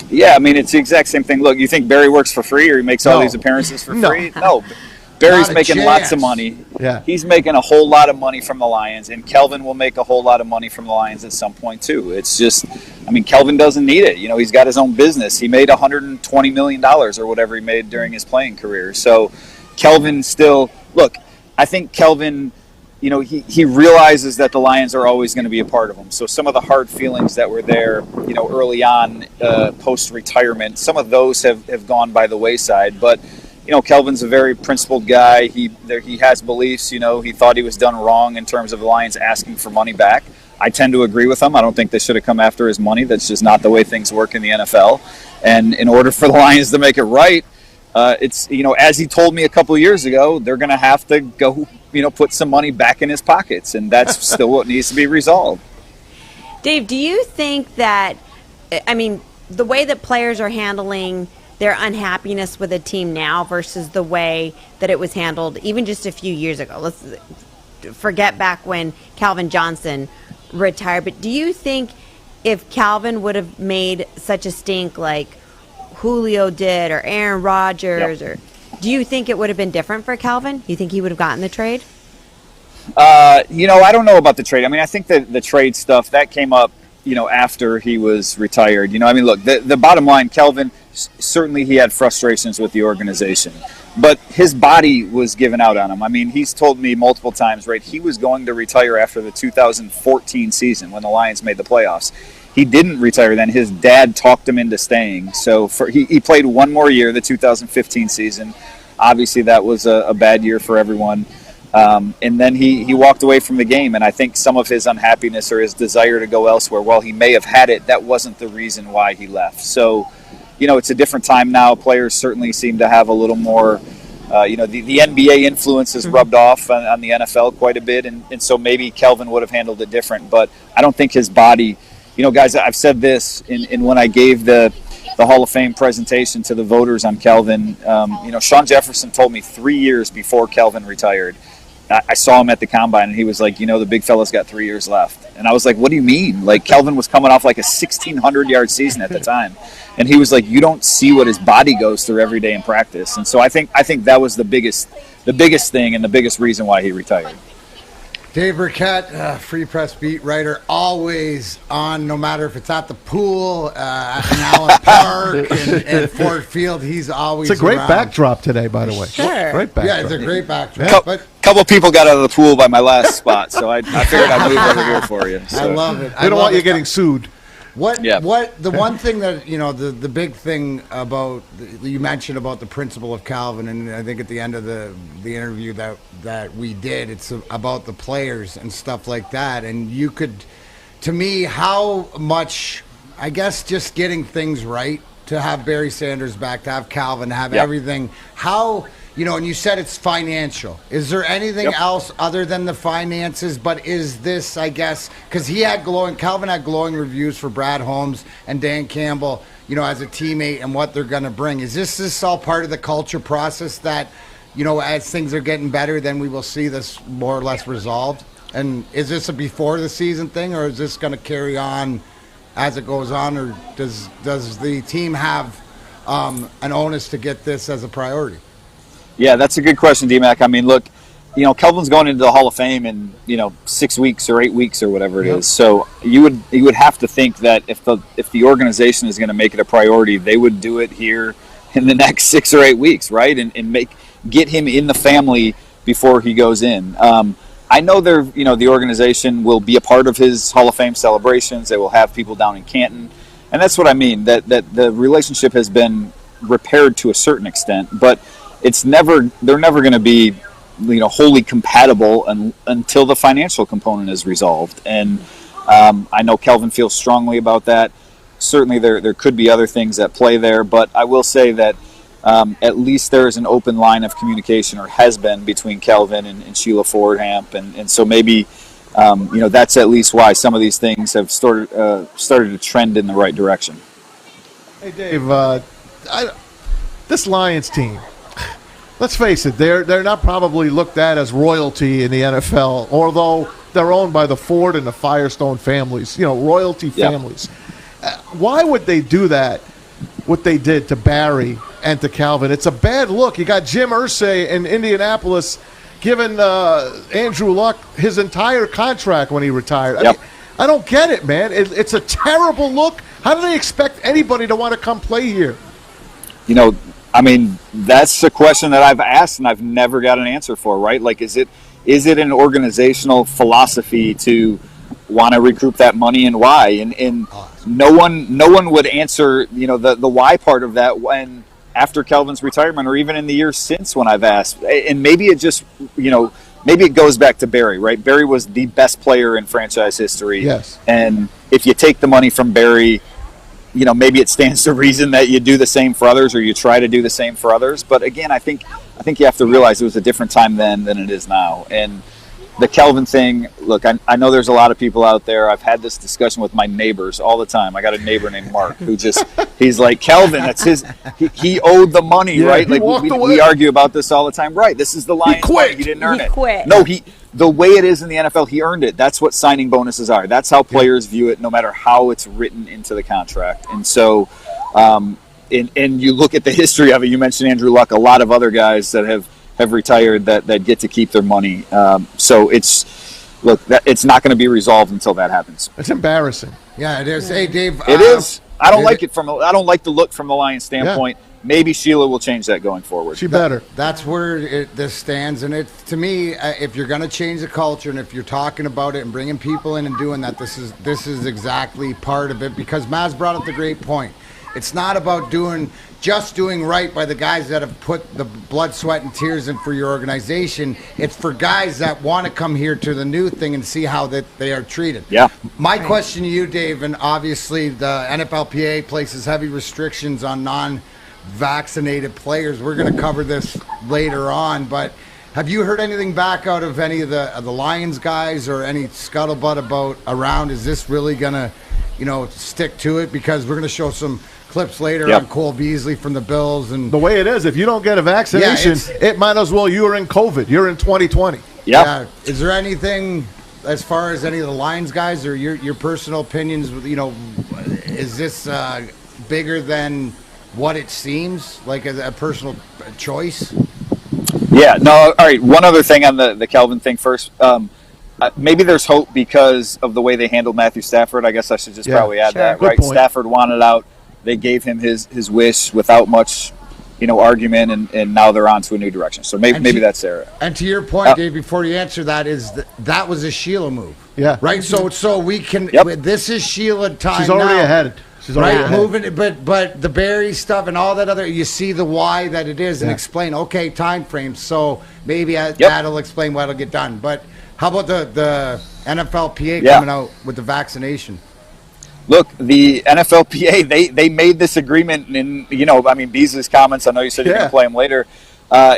Yeah, I mean, it's the exact same thing. Look, you think Barry works for free or he makes all these appearances for free? No. Barry's making lots of money. Yeah. He's making a whole lot of money from the Lions, and Kelvin will make a whole lot of money from the Lions at some point, too. It's just, I mean, Kelvin doesn't need it. He's got his own business. He made $120 million or whatever he made during his playing career. So Kelvin still, look, I think Kelvin, he realizes that the Lions are always going to be a part of him. So some of the hard feelings that were there, early on, post-retirement, some of those have gone by the wayside. But, Kelvin's a very principled guy. He has beliefs. He thought he was done wrong in terms of the Lions asking for money back. I tend to agree with him. I don't think they should have come after his money. That's just not the way things work in the NFL. And in order for the Lions to make it right, it's, as he told me a couple of years ago, they're going to have to go, put some money back in his pockets. And that's still what needs to be resolved. Dave, do you think that, I mean, the way that players are handling their unhappiness with a team now versus the way that it was handled even just a few years ago? Let's forget back when Calvin Johnson retired. But do you think if Calvin would have made such a stink like Julio did or Aaron Rodgers, or do you think it would have been different for Calvin? You think he would have gotten the trade? I don't know about the trade. I mean, I think that the trade stuff that came up, after he was retired. Look, the bottom line, Calvin, certainly he had frustrations with the organization, but his body was given out on him. I mean, he's told me multiple times, right, he was going to retire after the 2014 season when the Lions made the playoffs. He didn't retire then. His dad talked him into staying. So he played one more year, the 2015 season. Obviously, that was a bad year for everyone. And then he walked away from the game, and I think some of his unhappiness or his desire to go elsewhere, while he may have had it, that wasn't the reason why he left. So, it's a different time now. Players certainly seem to have a little more, the NBA influence has rubbed off on the NFL quite a bit, and so maybe Kelvin would have handled it different. But I don't think his body, guys, I've said this in when I gave the Hall of Fame presentation to the voters on Kelvin. Sean Jefferson told me 3 years before Kelvin retired, I saw him at the combine, and he was like, the big fella's got 3 years left. And I was like, what do you mean? Like, Kelvin was coming off like a 1,600-yard season at the time. And he was like, you don't see what his body goes through every day in practice. And so I think that was the biggest thing and the biggest reason why he retired. Dave Birkett, Free Press beat writer, always on, no matter if it's at the pool, at Allen Park, and Ford Field, he's always It's a great around. backdrop today, by the way. Sure. Great backdrop. Yeah, it's a great backdrop. But Couple people got out of the pool by my last spot, so I figured I'd move over here for you. I love it. We don't want you getting sued. The one thing that, the big thing about, you mentioned about the principle of Calvin, and I think at the end of the interview that we did, it's about the players and stuff like that. And you could, to me, how much, I guess, just getting things right, to have Barry Sanders back, to have Calvin, to have everything, how, and you said it's financial. Is there anything else other than the finances? But is this, I guess, because Calvin had glowing reviews for Brad Holmes and Dan Campbell, as a teammate and what they're going to bring. Is this all part of the culture process that, as things are getting better, then we will see this more or less resolved? And is this a before the season thing, or is this going to carry on as it goes on, or does the team have an onus to get this as a priority? Yeah, that's a good question, D-Mac. I mean, look, Kelvin's going into the Hall of Fame in 6 weeks or 8 weeks or whatever it is. So you would have to think that if the organization is going to make it a priority, they would do it here in the next 6 or 8 weeks, right? And get him in the family before he goes in. I know the organization will be a part of his Hall of Fame celebrations. They will have people down in Canton, and that's what I mean. That the relationship has been repaired to a certain extent, but they're never going to be wholly compatible until the financial component is resolved. And I know Kelvin feels strongly about that. Certainly, there could be other things at play there, but I will say that. At least there is an open line of communication, or has been, between Kelvin and Sheila Fordhamp, and so maybe that's at least why some of these things have started to trend in the right direction. Hey Dave, this Lions team, let's face it, they're not probably looked at as royalty in the NFL, although they're owned by the Ford and the Firestone families, royalty families. Why would they do that? What they did to Barry and to Calvin, it's a bad look. You got Jim Irsay in Indianapolis giving Andrew Luck his entire contract when he retired. I don't get it, man. It's a terrible look. How do they expect anybody to want to come play here? That's the question that I've asked and I've never got an answer for, right? Like, is it an organizational philosophy to want to recoup that money, and why? And no one would answer, the why part of that when after Kelvin's retirement, or even in the years since when I've asked. And maybe it just, maybe it goes back to Barry, right? Barry was the best player in franchise history. Yes. And if you take the money from Barry, maybe it stands to reason that you do the same for others, or you try to do the same for others. But again, I think you have to realize it was a different time then than it is now. And the Kelvin thing, look, I know there's a lot of people out there. I've had this discussion with my neighbors all the time. I got a neighbor named Mark who he's like, Kelvin, that's he owed the money, right? Like we argue about this all the time. Right, this is the Lions money. He didn't earn it. Quit. No, the way it is in the NFL, he earned it. That's what signing bonuses are. That's how players view it, no matter how it's written into the contract. And so, and you look at the history of it. You mentioned Andrew Luck, a lot of other guys that have retired that get to keep their money. So it's not going to be resolved until that happens. It's embarrassing. Yeah, it is. Hey, Dave. It is. I don't like it I don't like the look from the Lions standpoint. Yeah. Maybe Sheila will change that going forward. She better. That's where this stands. And to me, if you're going to change the culture, and if you're talking about it and bringing people in and doing that, this is exactly part of it. Because Maz brought up the great point. It's not about just doing right by the guys that have put the blood, sweat, and tears in for your organization. It's for guys that want to come here to the new thing and see how they are treated. Yeah. My question to you, Dave, and obviously the NFLPA places heavy restrictions on non-vaccinated players. We're going to cover this later on, but have you heard anything back out of any of the Lions guys, or any scuttlebutt about around? Is this really going to, stick to it? Because we're going to show some clips later on Cole Beasley from the Bills. And the way it is, if you don't get a vaccination, it might as well you're in COVID. You're in 2020. Yeah. Is there anything as far as any of the Lions guys, or your personal opinions, is this bigger than what it seems like, a personal choice? Yeah, no, all right. One other thing on the Kelvin thing first. Maybe there's hope because of the way they handled Matthew Stafford. I guess I should just probably add that, Good right? point. Stafford wanted out. They gave him his wish without much, argument, and now they're on to a new direction. So maybe that's there. And to your point, Dave, before you answer that, that was a Sheila move. Yeah. Right? So we can this is Sheila time. She's already now. ahead. She's already ahead. Moving, but the Barry stuff and all that other, you see the why that it is, and explain, okay, time frames. So maybe that'll explain what'll get done. But how about the NFLPA coming out with the vaccination? Look, the NFLPA, they made this agreement, and Beasley's comments, I know you said you're going to play him later.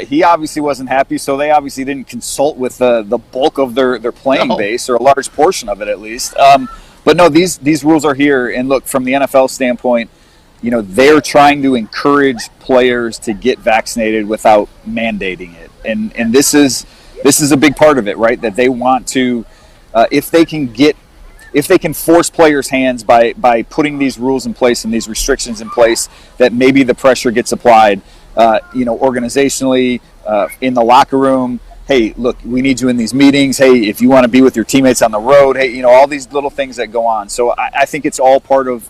He obviously wasn't happy, so they obviously didn't consult with the bulk of their playing base, or a large portion of it at least. But no, these rules are here, and look, from the NFL standpoint, they're trying to encourage players to get vaccinated without mandating it, and this is a big part of it, right? That they want to, if they can force players' hands by putting these rules in place and these restrictions in place, that maybe the pressure gets applied, organizationally, in the locker room. Hey, look, we need you in these meetings. Hey, if you want to be with your teammates on the road, hey, all these little things that go on. So I think it's all part of,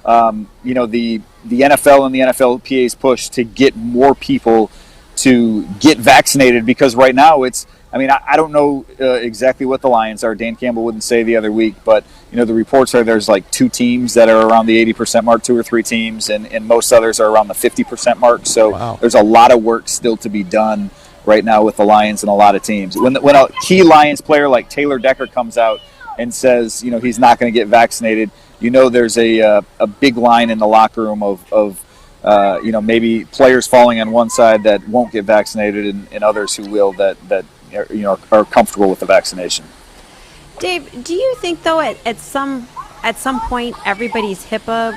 the NFL and the NFLPA's push to get more people to get vaccinated, because right now I don't know exactly what the Lions are. Dan Campbell wouldn't say the other week, but the reports are there's like 2 teams that are around the 80% mark, 2 or 3 teams, and most others are around the 50% mark. So There's a lot of work still to be done right now with the Lions and a lot of teams. When a key Lions player like Taylor Decker comes out and says he's not going to get vaccinated, there's a big line in the locker room of maybe players falling on one side that won't get vaccinated and others who will that are comfortable with the vaccination. Dave, do you think though at some point everybody's HIPAA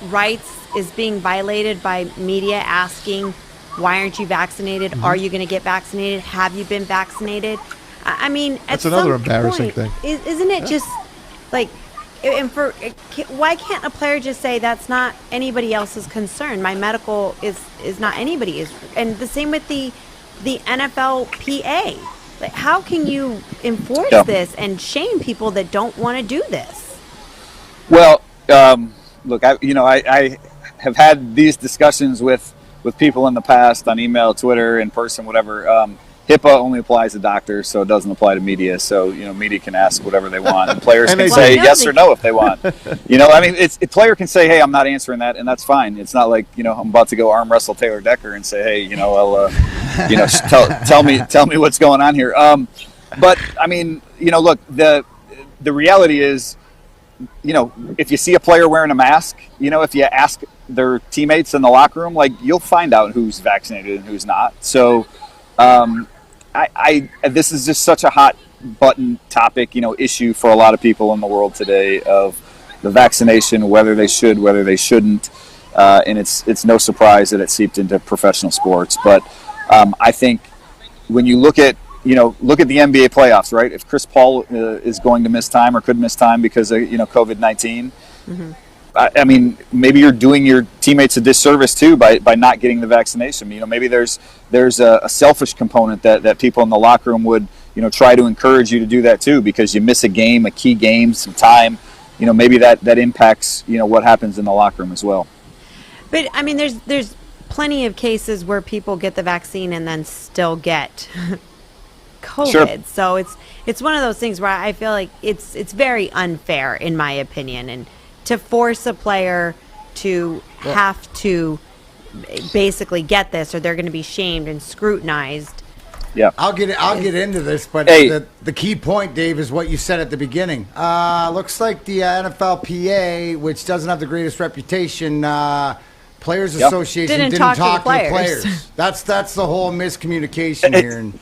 rights is being violated by media asking, why aren't you vaccinated? Mm-hmm. Are you going to get vaccinated? Have you been vaccinated? I mean, that's another embarrassing thing. Isn't it just like? And why can't a player just say that's not anybody else's concern? My medical is not anybody's. And the same with the NFLPA. Like, how can you enforce this and shame people that don't want to do this? Well, look, I have had these discussions with people in the past on email, Twitter, in person, whatever. HIPAA only applies to doctors, so it doesn't apply to media. So, media can ask whatever they want, and players can say yes or no if they want. A player can say, hey, I'm not answering that, and that's fine. It's not like, I'm about to go arm wrestle Taylor Decker and say, hey, tell me what's going on here. But, look, the reality is, if you see a player wearing a mask, if you ask their teammates in the locker room, you'll find out who's vaccinated and who's not. So, this is just such a hot button topic, issue for a lot of people in the world today of the vaccination, whether they should, whether they shouldn't, and it's no surprise that it seeped into professional sports. But I think when you look at the NBA playoffs, right? If Chris Paul is going to miss time or could miss time because of COVID-19. Mm-hmm. I mean, maybe you're doing your teammates a disservice too by not getting the vaccination. Maybe there's a selfish component that people in the locker room would try to encourage you to do that too, because you miss a game, a key game, some time. Maybe that impacts what happens in the locker room as well. But I mean, there's plenty of cases where people get the vaccine and then still get COVID. Sure. So it's one of those things where I feel like it's very unfair in my opinion, and to force a player to have to basically get this, or they're going to be shamed and scrutinized. Yeah, I'll get into this, but the key point, Dave, is what you said at the beginning. Looks like the NFLPA, which doesn't have the greatest reputation, Players Association didn't talk to the players. That's the whole miscommunication here. And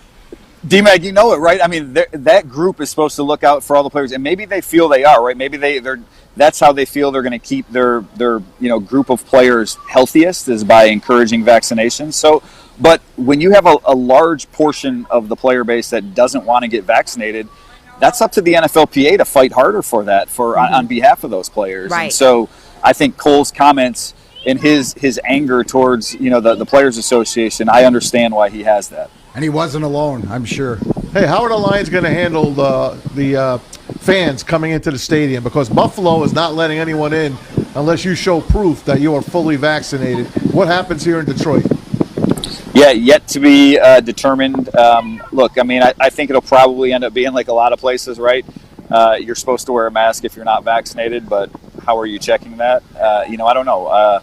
D-Mag, it, right? I mean, that group is supposed to look out for all the players, and maybe they feel they are, right? Maybe they're. That's how they feel they're going to keep their group of players healthiest, is by encouraging vaccinations. So, but when you have a large portion of the player base that doesn't want to get vaccinated, that's up to the NFLPA to fight harder for that on behalf of those players. Right. And so I think Cole's comments and his anger towards the Players Association, I understand why he has that. And he wasn't alone, I'm sure. Hey, how are the Lions going to handle the fans coming into the stadium? Because Buffalo is not letting anyone in unless you show proof that you are fully vaccinated. What happens here in Detroit? Yeah, yet to be determined. Look, I mean, I think it'll probably end up being like a lot of places, right? You're supposed to wear a mask if you're not vaccinated, but how are you checking that? I don't know.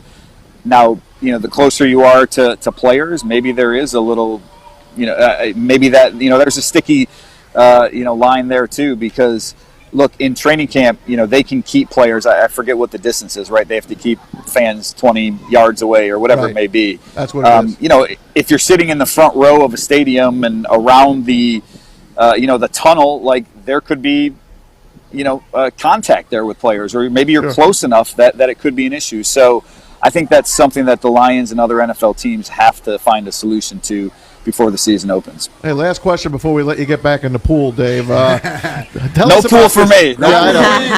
Now, the closer you are to players, maybe there is a little... maybe that, there's a sticky, line there too, because look, in training camp, they can keep players. I forget what the distance is, right? They have to keep fans 20 yards away or whatever it may be. That's what it is. If you're sitting in the front row of a stadium and around the, the tunnel, like there could be, contact there with players, or maybe you're close enough that it could be an issue. So I think that's something that the Lions and other NFL teams have to find a solution to before the season opens. Hey, last question before we let you get back in the pool, Dave. No pool for me. No, I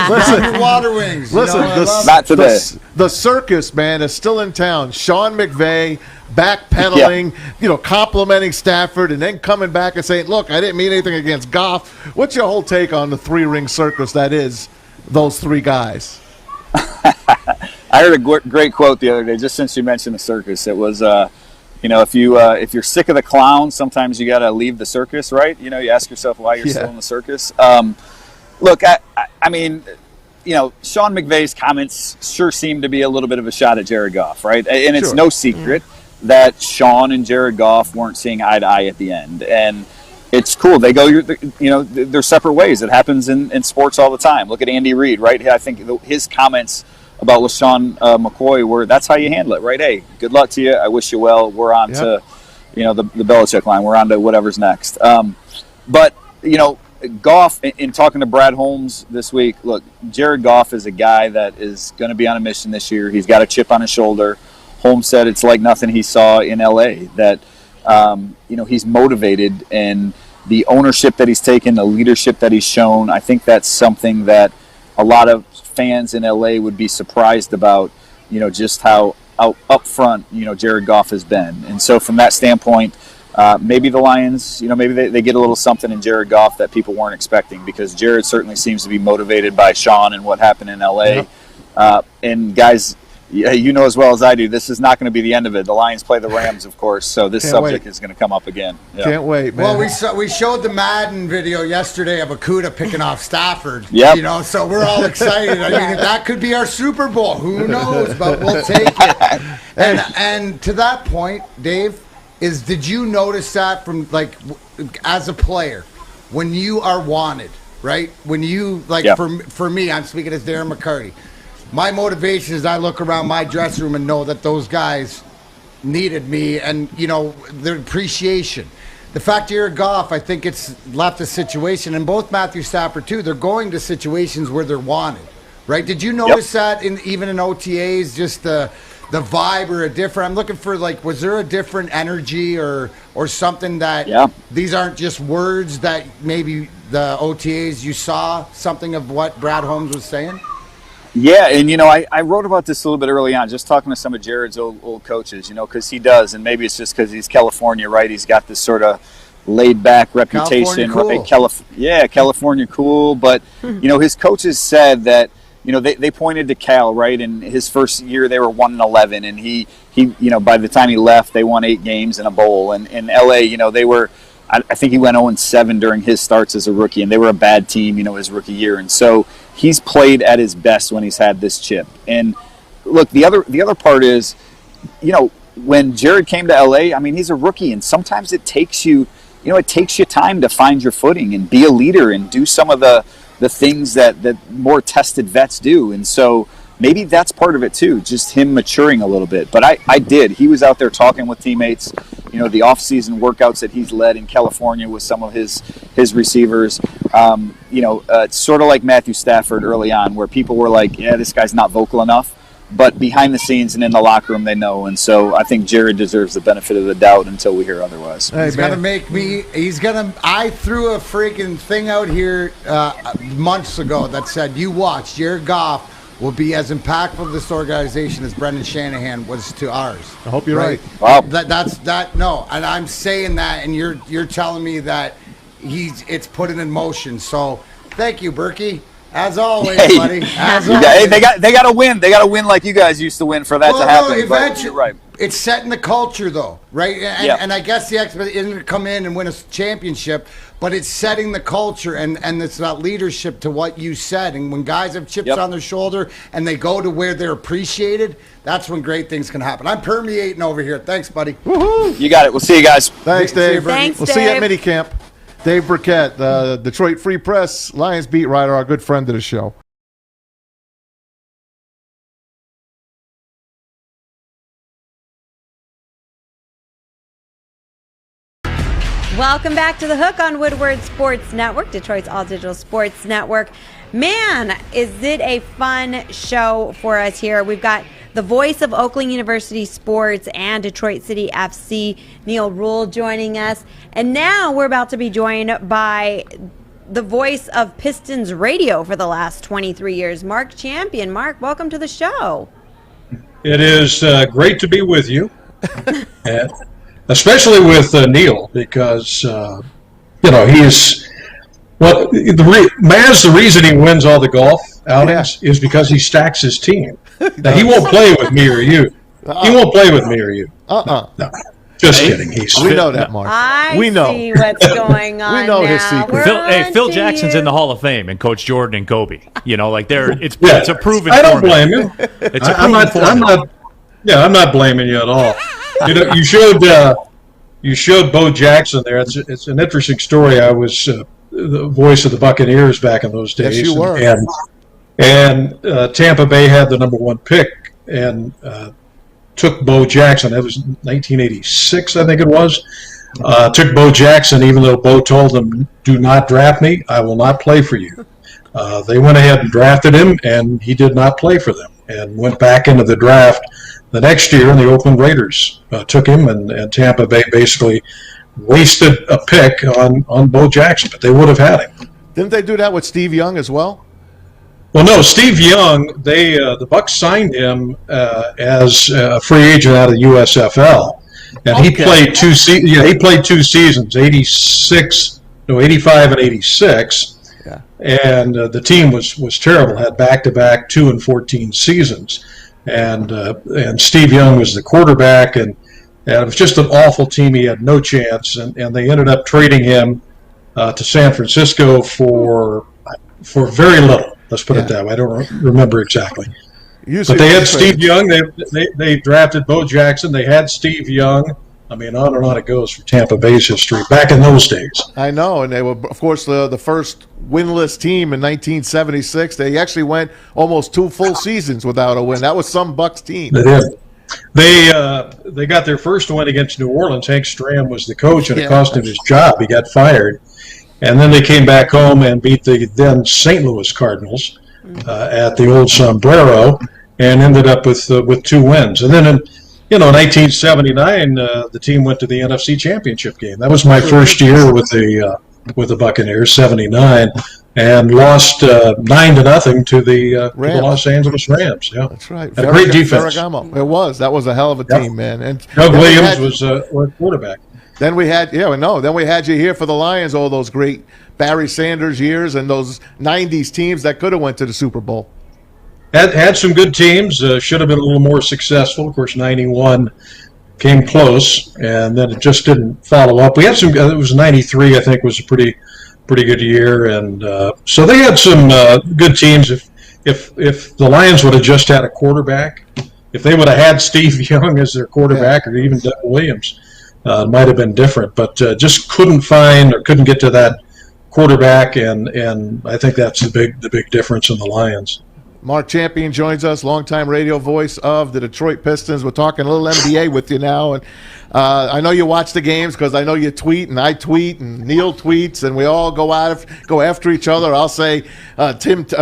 know. Listen, water wings. Listen, not today. The circus, man, is still in town. Sean McVay backpedaling, complimenting Stafford, and then coming back and saying, look, I didn't mean anything against Goff. What's your whole take on the three-ring circus that is those three guys? I heard a great quote the other day, just since you mentioned the circus. It was... You know, if you're sick of the clown, sometimes you got to leave the circus, right? You know, you ask yourself why you're still in the circus. Look, I mean, you know, Sean McVay's comments sure seem to be a little bit of a shot at Jared Goff, right? And it's no secret that Sean and Jared Goff weren't seeing eye to eye at the end. And it's cool. They go, they're separate ways. It happens in sports all the time. Look at Andy Reid, right? I think his comments about LaShawn McCoy were, that's how you handle it, right? Hey, good luck to you. I wish you well. We're on to, you know, the Belichick line. We're on to whatever's next. But, you know, Goff, in talking to Brad Holmes this week, look, Jared Goff is a guy that is going to be on a mission this year. He's got a chip on his shoulder. Holmes said it's like nothing he saw in L.A., that, you know, he's motivated, and the ownership that he's taken, the leadership that he's shown, I think that's something that a lot of fans in L.A. would be surprised about, you know, just how up front, you know, Jared Goff has been. And so from that standpoint, maybe the Lions, you know, maybe they get a little something in Jared Goff that people weren't expecting, because Jared certainly seems to be motivated by Sean and what happened in L.A. And guys, you know as well as I do, this is not going to be the end of it. The Lions play the Rams, of course, so this subject is going to come up again. Yeah. Can't wait, man. Well, we showed the Madden video yesterday of Akuda picking off Stafford. Yep. You know, so we're all excited. I mean, that could be our Super Bowl. Who knows? But we'll take it. And to that point, Dave, did you notice that from, like, as a player, when you are wanted, right? When you, like, for me, I'm speaking as Darren McCarty. My motivation is I look around my dressing room and know that those guys needed me, and, you know, their appreciation. The fact Jared Goff, I think it's left a situation, and both Matthew Stafford too, they're going to situations where they're wanted, right? Did you notice that even in OTAs, just the vibe or a different, I'm looking for, like, was there a different energy or something that these aren't just words that maybe the OTAs, you saw something of what Brad Holmes was saying? Yeah, and, you know, I wrote about this a little bit early on, just talking to some of Jared's old coaches, you know, because he does, and maybe it's just because he's California, right? He's got this sort of laid-back reputation. California cool. Right? California cool. But, you know, his coaches said that, you know, they pointed to Cal, right? In his first year, they were 1-11, and he, you know, by the time he left, they won 8 games in a bowl. And in LA, you know, they were, I think he went 0-7 during his starts as a rookie, and they were a bad team, you know, his rookie year. And so he's played at his best when he's had this chip. And look, the other part is, you know, when Jared came to LA, I mean, he's a rookie, and sometimes it takes you time to find your footing and be a leader and do some of the things that more tested vets do. And so maybe that's part of it too, just him maturing a little bit. But I did. He was out there talking with teammates, you know, the off-season workouts that he's led in California with some of his receivers. You know, it's sort of like Matthew Stafford early on, where people were like, yeah, this guy's not vocal enough. But behind the scenes and in the locker room, they know. And so I think Jared deserves the benefit of the doubt until we hear otherwise. Hey, he's going to make me – I threw a freaking thing out here months ago that said, you watch, Jared Goff will be as impactful to this organization as Brendan Shanahan was to ours. I hope you're right. Wow. No, and I'm saying that, and you're telling me that it's put it in motion. So thank you, Berkey. As always, buddy. As always. Hey, they got to win. They got to win like you guys used to win for that to happen. No, but you're right. It's setting the culture, though, right? And I guess the expectation isn't to come in and win a championship, but it's setting the culture, and it's that leadership to what you said. And when guys have chips on their shoulder and they go to where they're appreciated, that's when great things can happen. I'm permeating over here. Thanks, buddy. Woohoo! You got it. We'll see you guys. Thanks, Dave. Thanks, we'll Dave. see you at minicamp. Dave Birkett, the Detroit Free Press Lions beat writer, our good friend of the show. Welcome back to The Hook on Woodward Sports Network, Detroit's all-digital sports network. Man, is it a fun show for us here. We've got the voice of Oakland University sports and Detroit City FC, Neil Rule, joining us. And now we're about to be joined by the voice of Pistons radio for the last 23 years, Mark Champion. Mark, welcome to the show. It is great to be with you. And especially with Neil, because you know, he's the reason he wins all the golf outings is because he stacks his team. Now, he won't play with me or you. He won't play with me or you. No. Just kidding. We know that, Mark. We know. See what's going on. We know now. his secret. We're Phil on to Jackson's you. in the Hall of Fame, and Coach Jordan and Kobe. Like it's Yeah. a proven. I don't formula. blame you. It's a I'm proven not. formula. I'm not blaming you at all. You showed Bo Jackson there. It's an interesting story. I was the voice of the Buccaneers back in those days. Yes, you were. And Tampa Bay had the number 1 pick and took Bo Jackson. That was 1986, I think it was. Took Bo Jackson, even though Bo told them, "Do not draft me. I will not play for you." They went ahead and drafted him, and he did not play for them, and went back into the draft the next year, and the Oakland Raiders took him, and Tampa Bay basically wasted a pick on Bo Jackson, but they would have had him. Didn't they do that with Steve Young as well? Well, no, Steve Young, the Bucs signed him as a free agent out of the USFL, and he played two seasons, 85 and 86. Yeah. And the team was terrible, had back-to-back 2 and 14 seasons. And Steve Young was the quarterback, and it was just an awful team. He had no chance, and they ended up trading him to San Francisco for very little. Let's put it that way. I don't remember exactly. But they had Steve Young. They drafted Bo Jackson. They had Steve Young. I mean, on and on it goes for Tampa Bay's history back in those days. I know, and they were, of course, the first winless team in 1976. They actually went almost 2 full seasons without a win. That was some Bucs team. They did. They got their first win against New Orleans. Hank Stram was the coach, and it cost him his job. He got fired. And then they came back home and beat the then St. Louis Cardinals at the old Sombrero, and ended up with 2 wins. And then in 1979, the team went to the NFC Championship game. That was my first year with the Buccaneers, 79, and lost 9-0 to the Los Angeles Rams. Yeah, that's right. Had a great defense. Ferragamo. That was a hell of a team, man. And Doug Williams was quarterback. Then we had, Then we had you here for the Lions, all those great Barry Sanders years and those 90s teams that could have went to the Super Bowl. Had some good teams. Should have been a little more successful. Of course, 91 came close, and then it just didn't follow up. We had some. It was 93, I think, was a pretty good year, and so they had some good teams. If the Lions would have just had a quarterback, if they would have had Steve Young as their quarterback, or even Doug Williams, it might have been different. But just couldn't get to that quarterback, and I think that's the big difference in the Lions. Mark Champion joins us, longtime radio voice of the Detroit Pistons. We're talking a little NBA with you now, and I know you watch the games because I know you tweet and I tweet and Neil tweets, and we all go after each other. I'll say Tibbs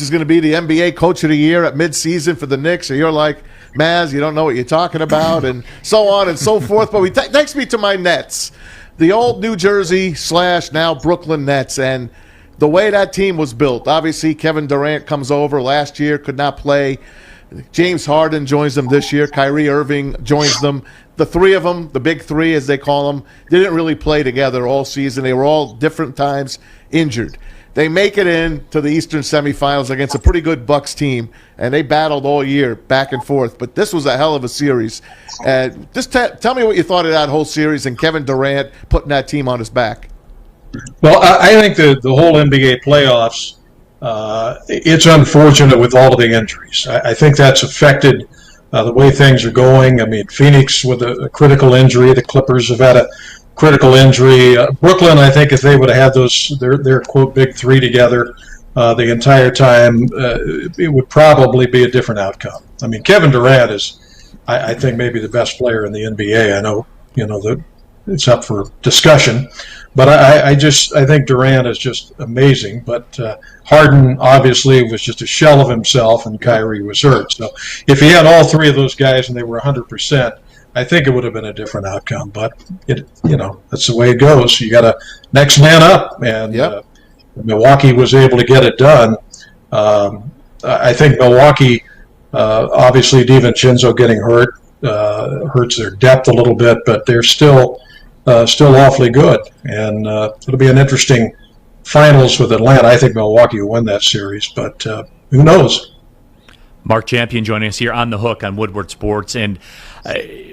is going to be the NBA Coach of the Year at midseason for the Knicks, and you're like, Maz, you don't know what you're talking about, and so on and so forth. But takes me to my Nets, the old New Jersey / now Brooklyn Nets, and the way that team was built. Obviously, Kevin Durant comes over last year, could not play. James Harden joins them this year. Kyrie Irving joins them. The three of them, the big three as they call them, didn't really play together all season. They were all different times injured. They make it in to the Eastern semifinals against a pretty good Bucks team, and they battled all year back and forth. But this was a hell of a series. Just tell me what you thought of that whole series and Kevin Durant putting that team on his back. Well, I think the whole NBA playoffs, it's unfortunate with all of the injuries. I think that's affected the way things are going. I mean, Phoenix with a critical injury. The Clippers have had a critical injury. Brooklyn, I think if they would have had their quote big three together the entire time, it would probably be a different outcome. I mean, Kevin Durant is, I think, maybe the best player in the NBA. I know, that it's up for discussion, but I think Durant is just amazing. But Harden obviously was just a shell of himself, and Kyrie was hurt. So if he had all three of those guys and they were 100%, I think it would have been a different outcome. But that's the way it goes. You got a next man up, and Milwaukee was able to get it done. I think Milwaukee, obviously DiVincenzo getting hurt hurts their depth a little bit, but they're still awfully good, and it'll be an interesting finals with Atlanta. I think Milwaukee will win that series, but who knows? Mark Champion joining us here on the Hook on Woodward Sports. And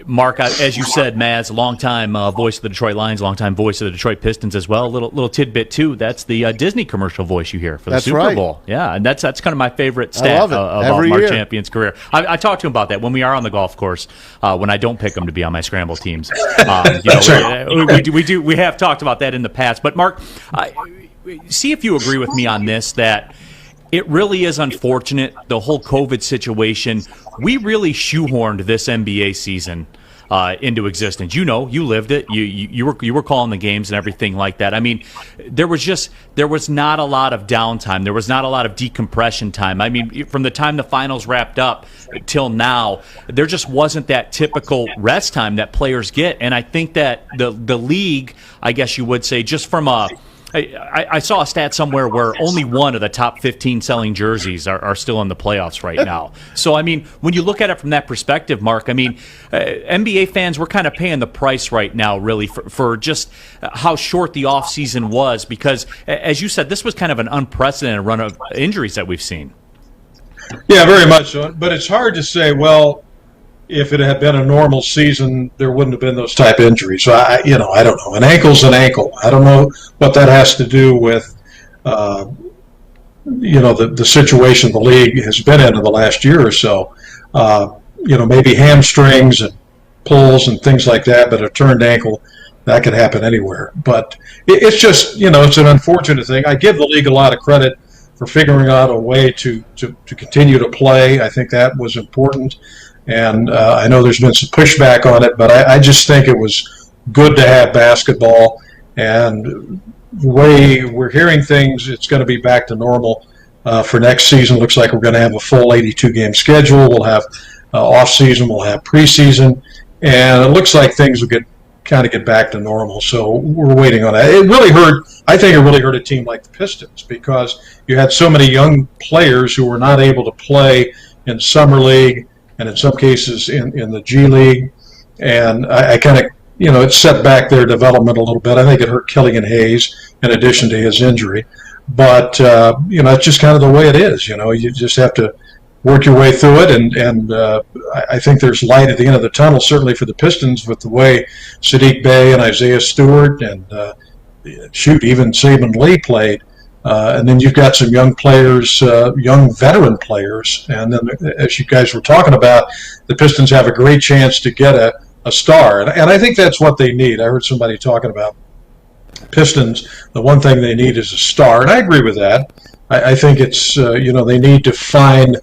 Mark, as you said, Maz, longtime voice of the Detroit Lions, longtime voice of the Detroit Pistons as well. A little tidbit too. That's the Disney commercial voice you hear for the Super Bowl. Yeah, and that's kind of my favorite stat about Mark Champion's career. I talk to him about that when we are on the golf course. When I don't pick him to be on my scramble teams, we have talked about that in the past. But Mark, see if you agree with me on this, that it really is unfortunate, the whole COVID situation. We really shoehorned this NBA season into existence. You lived it. You were calling the games and everything like that. I mean, there was not a lot of downtime. There was not a lot of decompression time. I mean, from the time the finals wrapped up till now, there just wasn't that typical rest time that players get. And I think that the league, I guess you would say, just from I saw a stat somewhere where only one of the top 15 selling jerseys are still in the playoffs right now. So, I mean, when you look at it from that perspective, Mark, I mean, NBA fans, we're kind of paying the price right now, really, for just how short the offseason was, because, as you said, this was kind of an unprecedented run of injuries that we've seen. Yeah, very much so. But it's hard to say, well, if it had been a normal season, there wouldn't have been those type of injuries. So I don't know. An ankle's an ankle. I don't know what that has to do with, the situation the league has been in the last year or so. Maybe hamstrings and pulls and things like that, but a turned ankle, that could happen anywhere. But it's just, it's an unfortunate thing. I give the league a lot of credit for figuring out a way to continue to play. I think that was important. And I know there's been some pushback on it, but I just think it was good to have basketball. And the way we're hearing things, it's going to be back to normal for next season. Looks like we're going to have a full 82-game schedule. We'll have off-season. We'll have preseason. And it looks like things will get back to normal. So we're waiting on that. It really hurt. I think it really hurt a team like the Pistons because you had so many young players who were not able to play in Summer League and in some cases in the G League. And I kind of, it set back their development a little bit. I think it hurt Killian Hayes in addition to his injury. But, it's just kind of the way it is. You just have to work your way through it. And I think there's light at the end of the tunnel, certainly for the Pistons, with the way Sadiq Bey and Isaiah Stewart and, even Saban Lee played. And then you've got some young players, young veteran players. And then, as you guys were talking about, the Pistons have a great chance to get a star. And I think that's what they need. I heard somebody talking about Pistons. The one thing they need is a star. And I agree with that. I think it's, they need to find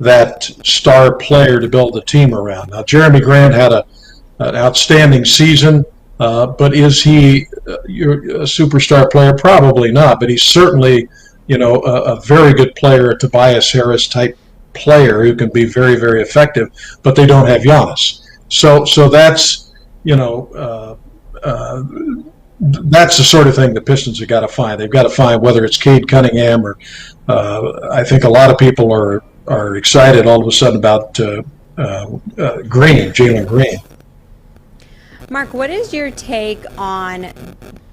that star player to build the team around. Now, Jeremy Grant had an outstanding season. But is he a superstar player? Probably not. But he's certainly, a very good player, a Tobias Harris type player who can be very, very effective. But they don't have Giannis. So that's, that's the sort of thing the Pistons have got to find. They've got to find whether it's Cade Cunningham or I think a lot of people are excited all of a sudden about Jalen Green. Mark, what is your take on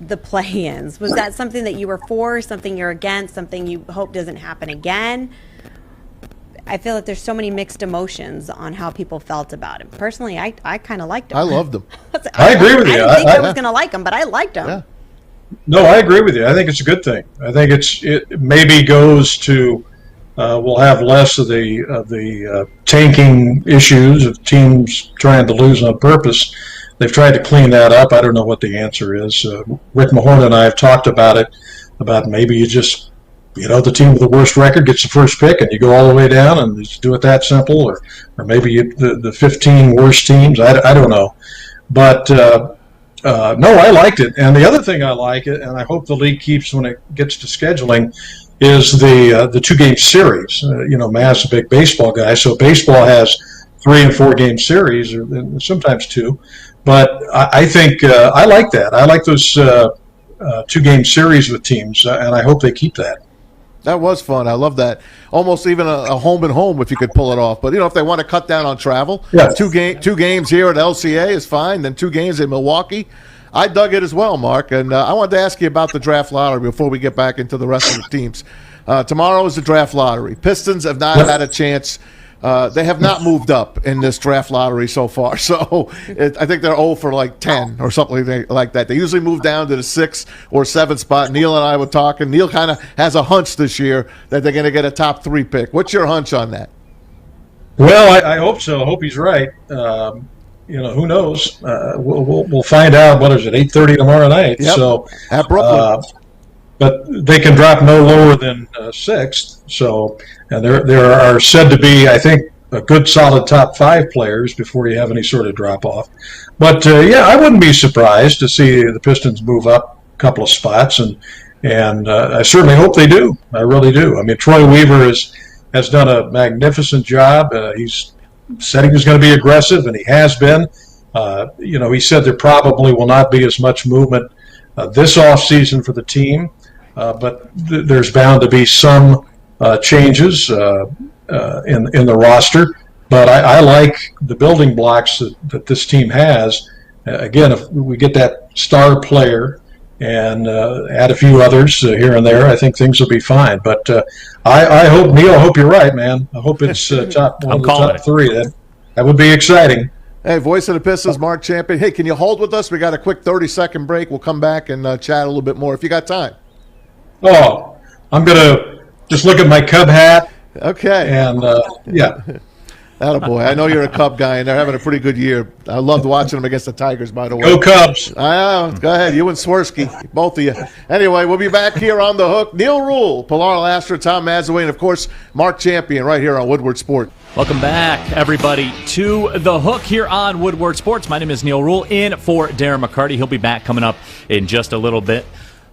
the play-ins? Was that something that you were for, something you're against, something you hope doesn't happen again? I feel like there's so many mixed emotions on how people felt about it. Personally, I kind of liked them. I loved them. I agree with you. I didn't think I was going to like them, but I liked them. Yeah. No, I agree with you. I think it's a good thing. I think it maybe goes to we'll have less of the tanking issues of teams trying to lose on purpose. They've tried to clean that up. I don't know what the answer is. Rick Mahorn and I have talked about it, about maybe you just, the team with the worst record gets the first pick and you go all the way down and just do it that simple, or maybe the 15 worst teams. I don't know. But, no, I liked it. And the other thing I like it, and I hope the league keeps when it gets to scheduling, is the two-game series. Matt's a big baseball guy, so baseball has 3 and 4 game series, or sometimes 2. But I think I like that. I like those 2-game series with teams, and I hope they keep that. That was fun. I love that. Almost even a home and home if you could pull it off. But if they want to cut down on travel, yeah. 2 games here at LCA is fine. Then 2 games in Milwaukee. I dug it as well, Mark. And I wanted to ask you about the draft lottery before we get back into the rest of the teams. Tomorrow is the draft lottery. Pistons have not had a chance They have not moved up in this draft lottery so far. So I think they're 0 for like 10 or something like that. They usually move down to the 6th or 7th spot. Neil and I were talking. Neil kind of has a hunch this year that they're going to get a top 3 pick. What's your hunch on that? Well, I hope so. I hope he's right. Who knows? We'll find out. What is it? 8:30 tomorrow night. Yep. So at Brooklyn. But they can drop no lower than 6th. So, and there are said to be, I think, a good solid top 5 players before you have any sort of drop off. But I wouldn't be surprised to see the Pistons move up a couple of spots, and I certainly hope they do. I really do. I mean, Troy Weaver has done a magnificent job. He's said he was going to be aggressive, and he has been. He said there probably will not be as much movement this offseason for the team, but there's bound to be some changes in the roster. But I like the building blocks that this team has. Again, if we get that star player and add a few others here and there, I think things will be fine. But I hope, Neil, I hope you're right, man. I hope it's top 3. That would be exciting. Hey, voice of the Pistons, Mark Champion. Hey, can you hold with us? We got a quick 30-second break. We'll come back and chat a little bit more if you got time. Oh, I'm going to just look at my Cub hat. Okay. And, Attaboy. I know you're a Cub guy, and they're having a pretty good year. I loved watching them against the Tigers, by the way. Go Cubs. Go ahead. You and Swirsky, both of you. Anyway, we'll be back here on The Hook. Neil Rule, Pilar Lastra, Tom Mazaway, and, of course, Mark Champion right here on Woodward Sport. Welcome back, everybody, to The Hook here on Woodward Sports. My name is Neil Rule, in for Darren McCarty. He'll be back coming up in just a little bit.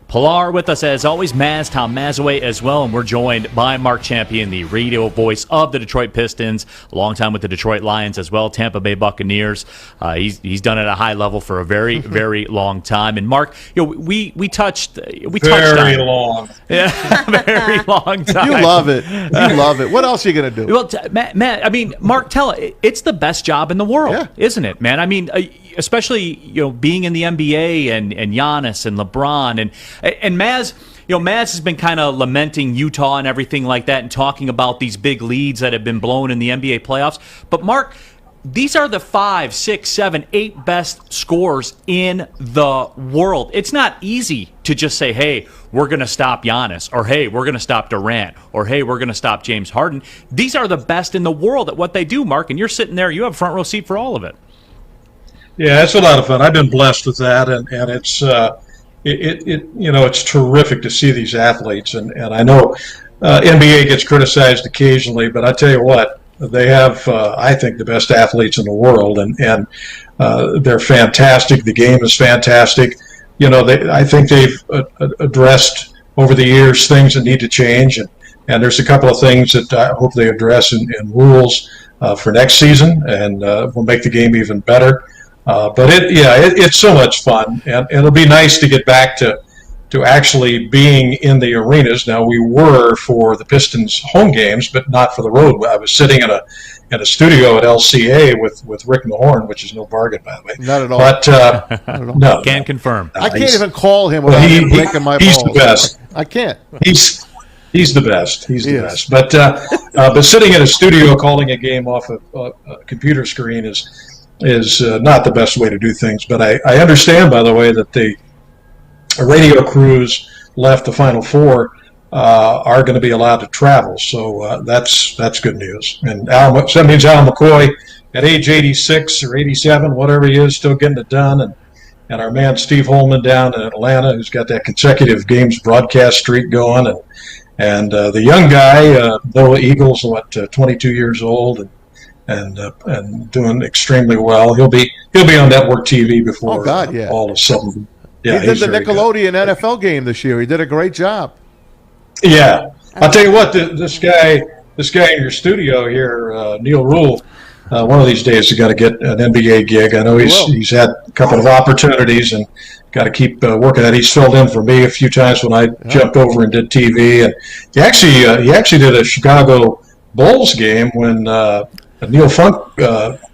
Pilar with us, as always, Tom Mazaway as well, and we're joined by Mark Champion, the radio voice of the Detroit Pistons, a long time with the Detroit Lions as well, Tampa Bay Buccaneers. He's done it at a high level for a very, very long time. And Mark, we touched very on long, very long time. You love it. You love it. What else are you gonna do? Well, Matt, I mean, Mark, it's the best job in the world, isn't it, man? I mean, especially being in the NBA and Giannis and LeBron and Maz. Maz has been kind of lamenting Utah and everything like that, and talking about these big leads that have been blown in the NBA playoffs. But Mark, these are the 5, 6, 7, 8 best scorers in the world. It's not easy to just say, hey, we're going to stop Giannis, or hey, we're going to stop Durant, or hey, we're going to stop James Harden. These are the best in the world at what they do, Mark, and you're sitting there, you have a front row seat for all of it. Yeah, it's a lot of fun. I've been blessed with that, and it's it's terrific to see these athletes, and I know NBA gets criticized occasionally, but I tell you what, they have I think the best athletes in the world, and they're fantastic. The game is fantastic. I think they've addressed over the years things that need to change, and there's a couple of things that I hope they address in rules for next season, and will make the game even better. But it's so much fun, and it'll be nice to get back to actually being in the arenas. Now, we were for the Pistons home games, but not for the road. I was sitting in a studio at LCA with Rick Mahorn, which is no bargain, by the way. Not at all. But Not at all. no, Can't confirm. I can't even call him without him breaking my balls. He's the best. I can't. He's the best. He's the best. But sitting in a studio calling a game off a computer screen is not the best way to do things. But I understand, by the way, that the radio crews left the Final Four are going to be allowed to travel. So that's good news. And that means Al McCoy, at age 86 or 87, whatever he is, still getting it done. And our man Steve Holman down in Atlanta, who's got that consecutive games broadcast streak going. And the young guy, Noah Eagles, 22 years old, and doing extremely well. He'll be on network TV before all of a sudden. Yeah, he did the Nickelodeon NFL game this year. He did a great job. Yeah, I'll tell you what. This guy in your studio here, Neil Rule. One of these days, you got to get an NBA gig. I know he's had a couple of opportunities and got to keep working at it. He's filled in for me a few times when I jumped over and did TV. And he actually did a Chicago Bulls game when Neil Funk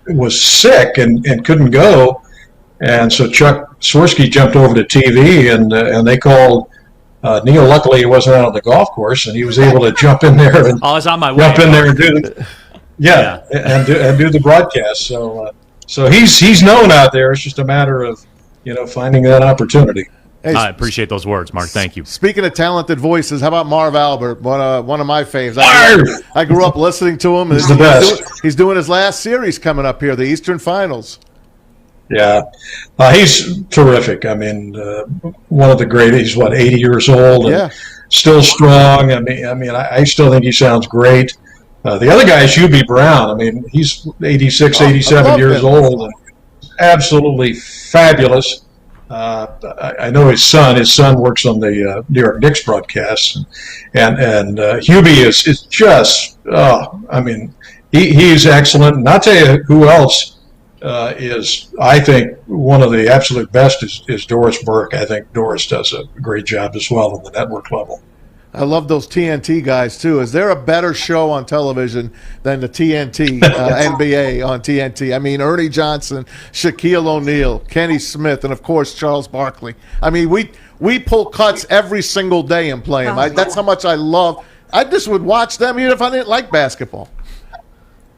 was sick and couldn't go. And so Chuck Swirsky jumped over to TV, and they called Neil. Luckily, he wasn't out on the golf course, and he was able to jump in there and I was on my way. jump in there and do Yeah, and do the broadcast. So he's known out there. It's just a matter of finding that opportunity. Hey, I appreciate those words, Mark. Thank you. Speaking of talented voices, how about Marv Albert? One of my faves. I grew up listening to him. He's the best. He's doing his last series coming up here, the Eastern Finals. Yeah, he's terrific. I mean, one of the great. He's 80 years old and still strong. I still think he sounds great. The other guy is Hubie Brown. I mean, he's 86, 87 years old and absolutely fabulous. I know his son. His son works on the New York Knicks broadcast, and Hubie is just. He's excellent. And I'll tell you who else is. I think one of the absolute best is Doris Burke. I think Doris does a great job as well on the network level. I love those TNT guys, too. Is there a better show on television than the TNT NBA on TNT? I mean, Ernie Johnson, Shaquille O'Neal, Kenny Smith, and, of course, Charles Barkley. I mean, we pull cuts every single day and play them. That's how much I love. I just would watch them even if I didn't like basketball.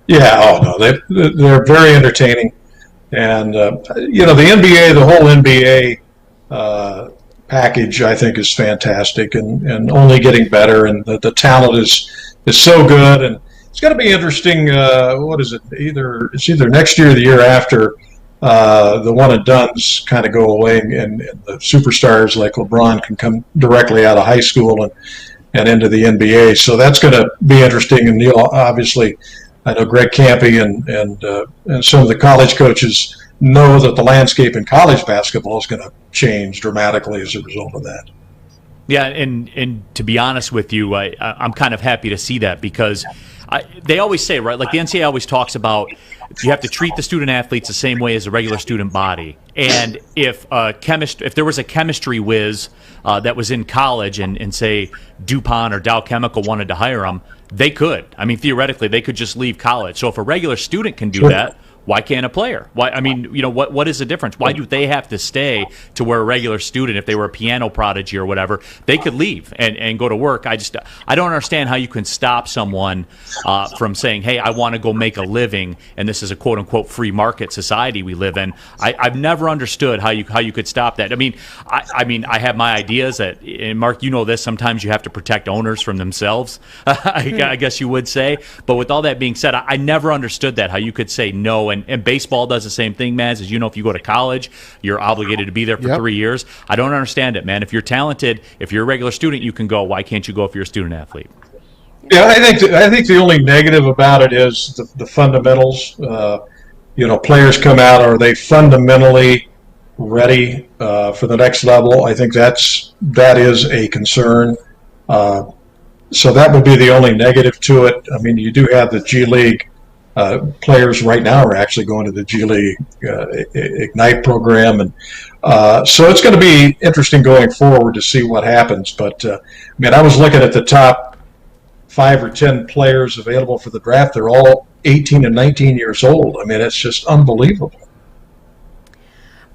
Yeah, they're very entertaining. And, the NBA, the whole NBA package, I think, is fantastic and only getting better, and the talent is so good, and it's going to be interesting. What is it? It's either next year or the year after the one and dones kind of go away, and the superstars like LeBron can come directly out of high school and into the NBA. So that's going to be interesting. And obviously, I know Greg Campy and some of the college coaches know that the landscape in college basketball is going to change dramatically as a result of that. Yeah, and to be honest with you, I'm kind of happy to see that because they always say, right, like the NCAA always talks about you have to treat the student athletes the same way as a regular student body. And if there was a chemistry whiz that was in college and say DuPont or Dow Chemical wanted to hire them, they could. I mean, theoretically, they could just leave college. So if a regular student can do that, why can't a player? Why? I mean, what is the difference? Why do they have to stay to where a regular student, if they were a piano prodigy or whatever, they could leave and go to work? I don't understand how you can stop someone from saying, hey, I want to go make a living, and this is a quote-unquote free market society we live in. I've never understood how you could stop that. I mean, I have my ideas that, and Mark, you know this, sometimes you have to protect owners from themselves, I guess you would say. But with all that being said, I never understood that, how you could say no. And baseball does the same thing, Maz. As you know, if you go to college, you're obligated to be there for 3 years. I don't understand it, man. If you're talented, if you're a regular student, you can go. Why can't you go if you're a student athlete? Yeah, I think the only negative about it is the fundamentals. Players come out, are they fundamentally ready for the next level? I think that is a concern. So that would be the only negative to it. I mean, you do have the G League. Players right now are actually going to the G League Ignite program, and so it's going to be interesting going forward to see what happens. But I was looking at the top 5 or 10 players available for the draft. They're all 18 and 19 years old. I mean, it's just unbelievable.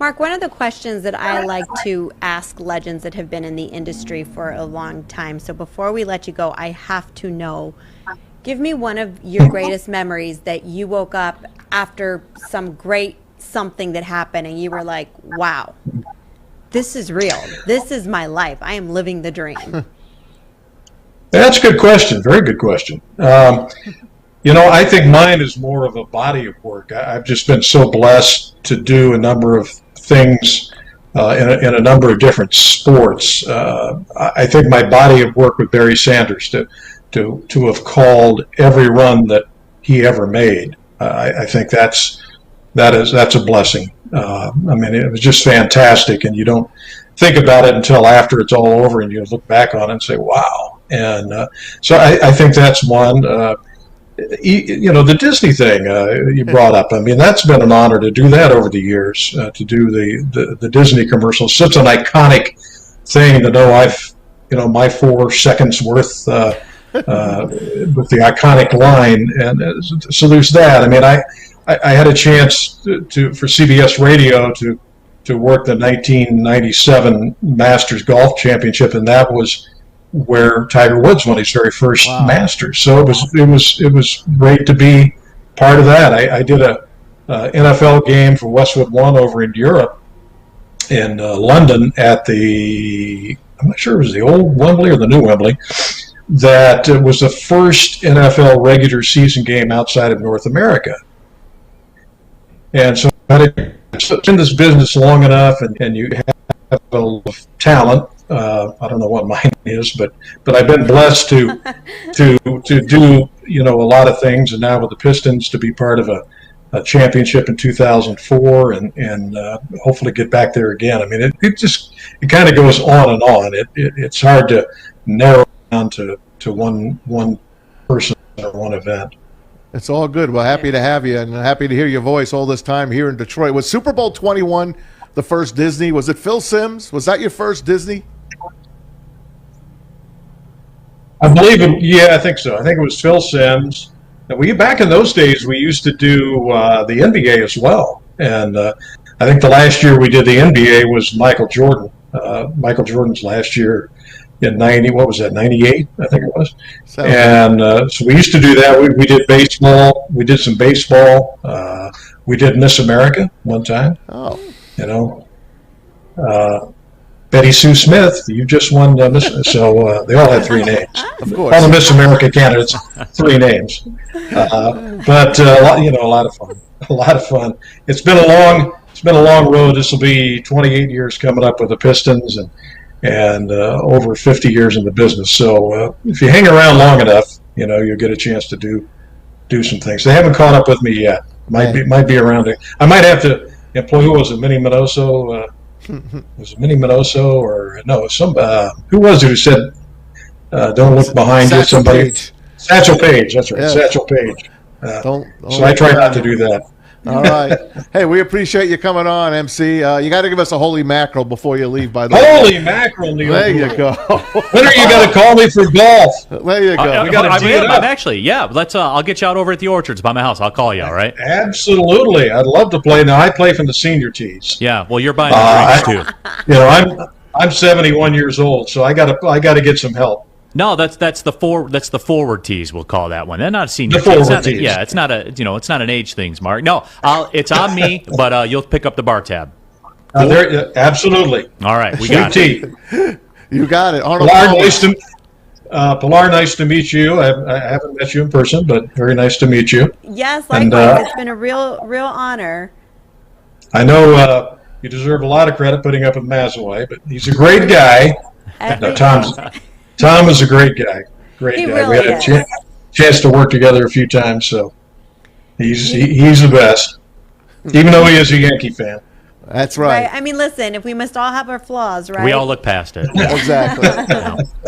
Mark, one of the questions that I like to ask legends that have been in the industry for a long time. So before we let you go, I have to know. Give me one of your greatest memories that you woke up after some great something that happened and you were like, wow, this is real. This is my life. I am living the dream. That's a good question. Very good question. I think mine is more of a body of work. I've just been so blessed to do a number of things in a number of different sports. I think my body of work with Barry Sanders to have called every run that he ever made. I think that's a blessing. It was just fantastic, and you don't think about it until after it's all over, and you look back on it and say, "Wow!" And so I think that's one. The Disney thing you brought up. I mean, that's been an honor to do that over the years. To do the Disney commercials, such an iconic thing to know I've my 4 seconds worth. With the iconic line, and so there's that. I mean, I had a chance for CBS Radio to work the 1997 Masters Golf Championship, and that was where Tiger Woods won his very first Masters. So it was great to be part of that. I did a NFL game for Westwood One over in Europe, in London, at I'm not sure it was the old Wembley or the new Wembley. That was the first NFL regular season game outside of North America. And so I in this business long enough, and you have a lot of talent. I don't know what mine is, but I've been blessed to do a lot of things, and now with the Pistons to be part of a championship in 2004, and hopefully get back there again. I mean, it kind of goes on and on. It's hard to narrow down to one person or one event. It's all good. Well, happy to have you, and happy to hear your voice all this time here in Detroit. Was Super Bowl 21 the first Disney? Was it Phil Simms? Was that your first Disney? I believe it. Yeah, I think so. I think it was Phil Simms. And back in those days, we used to do the NBA as well. And I think the last year we did the NBA was Michael Jordan. Michael Jordan's last year in 98, I think it was. And so we used to do that. We did baseball. We did some baseball. We did Miss America one time. Oh. Betty Sue Smith, you just won Miss. So they all had three names. Of course. All the Miss America candidates, three names. But a lot of fun. A lot of fun. It's been a long road. This will be 28 years coming up with the Pistons, and over 50 years in the business. So if you hang around long enough, you'll get a chance to do some things. They haven't caught up with me yet. Might be around it. I might have to employ. Who was it? Minnie Minoso. Was it Minnie Minoso or no? Who was it who said, "Don't look behind you"? Somebody. Page. Satchel Paige. That's right. Yeah. Satchel Paige. Don't so I try not to do that. All right. Hey, we appreciate you coming on, MC. You got to give us a holy mackerel before you leave, by the way. Holy mackerel, Neil. There you go. When are you going to call me for golf? There you go. We got to tee it up. I'm actually, let's. I'll get you out over at the Orchards by my house. I'll call you, all right? Absolutely. I'd love to play. Now, I play from the senior tees. Yeah, well, you're buying the drinks, too. I'm 71 years old, so I got to get some help. No, that's the forward tees. We'll call that one. They're not senior. The forward tees. Yeah, it's not an age thing, Mark. No, it's on me, but you'll pick up the bar tab. Cool? Absolutely. All right, we got it. You got it. Pilar, nice to meet you. I haven't met you in person, but very nice to meet you. Yes, likewise. It's been a real honor. I know you deserve a lot of credit putting up with Mazawai, but he's a great guy. Tom is a great guy. Great guy. Really we had a chance to work together a few times, so he's the best. Even though he is a Yankee fan. That's right. I mean, listen, if we must all have our flaws, right? We all look past it. Exactly.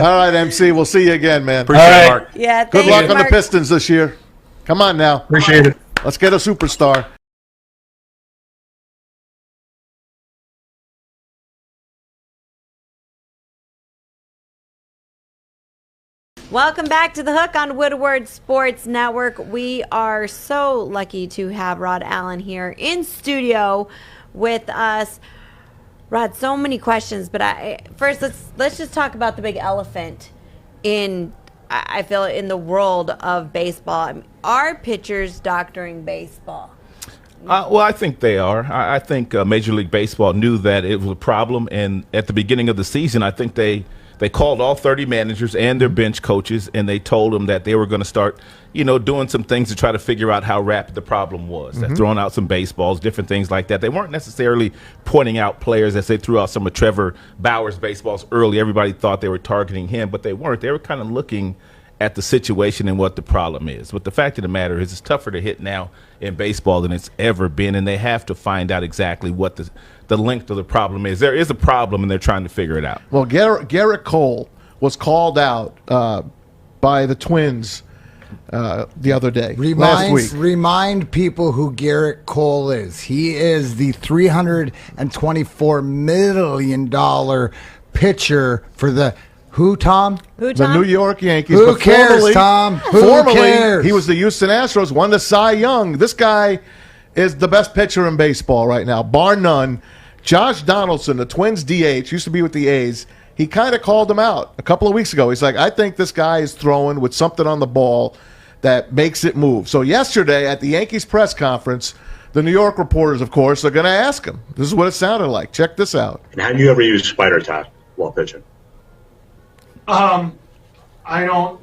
All right, MC. We'll see you again, man. Appreciate it, Mark. Yeah. Good luck on the Pistons this year. Come on now. Appreciate it. Let's get a superstar. Welcome back to The Hook on Woodward Sports Network. We are so lucky to have Rod Allen here in studio with us. Rod, so many questions, but first let's just talk about the big elephant I feel in the world of baseball. I mean, are pitchers doctoring baseball? Well, I think they are. I think Major League Baseball knew that it was a problem, and at the beginning of the season, I think they called all 30 managers and their bench coaches, and they told them that they were going to start, doing some things to try to figure out how rapid the problem was. Mm-hmm. Throwing out some baseballs, different things like that. They weren't necessarily pointing out players as they threw out some of Trevor Bauer's baseballs early. Everybody thought they were targeting him, but they weren't. They were kind of looking at the situation and what the problem is. But the fact of the matter is it's tougher to hit now in baseball than it's ever been, and they have to find out exactly what the length of the problem is. There is a problem, and they're trying to figure it out. Well, Garrett Cole was called out by the Twins the other day, last week. Remind people who Garrett Cole is. He is the $324 million pitcher for the who, Tom? The New York Yankees. Who cares, Tom? Who cares? He was the Houston Astros, won the Cy Young. This guy is the best pitcher in baseball right now, bar none. Josh Donaldson, the Twins DH, used to be with the A's. he kind of called him out a couple of weeks ago. He's like, I think this guy is throwing with something on the ball that makes it move. So yesterday at the Yankees press conference, the New York reporters, of course, are going to ask him. This is what it sounded like. Check this out. And have you ever used spider tap while pitching? I don't.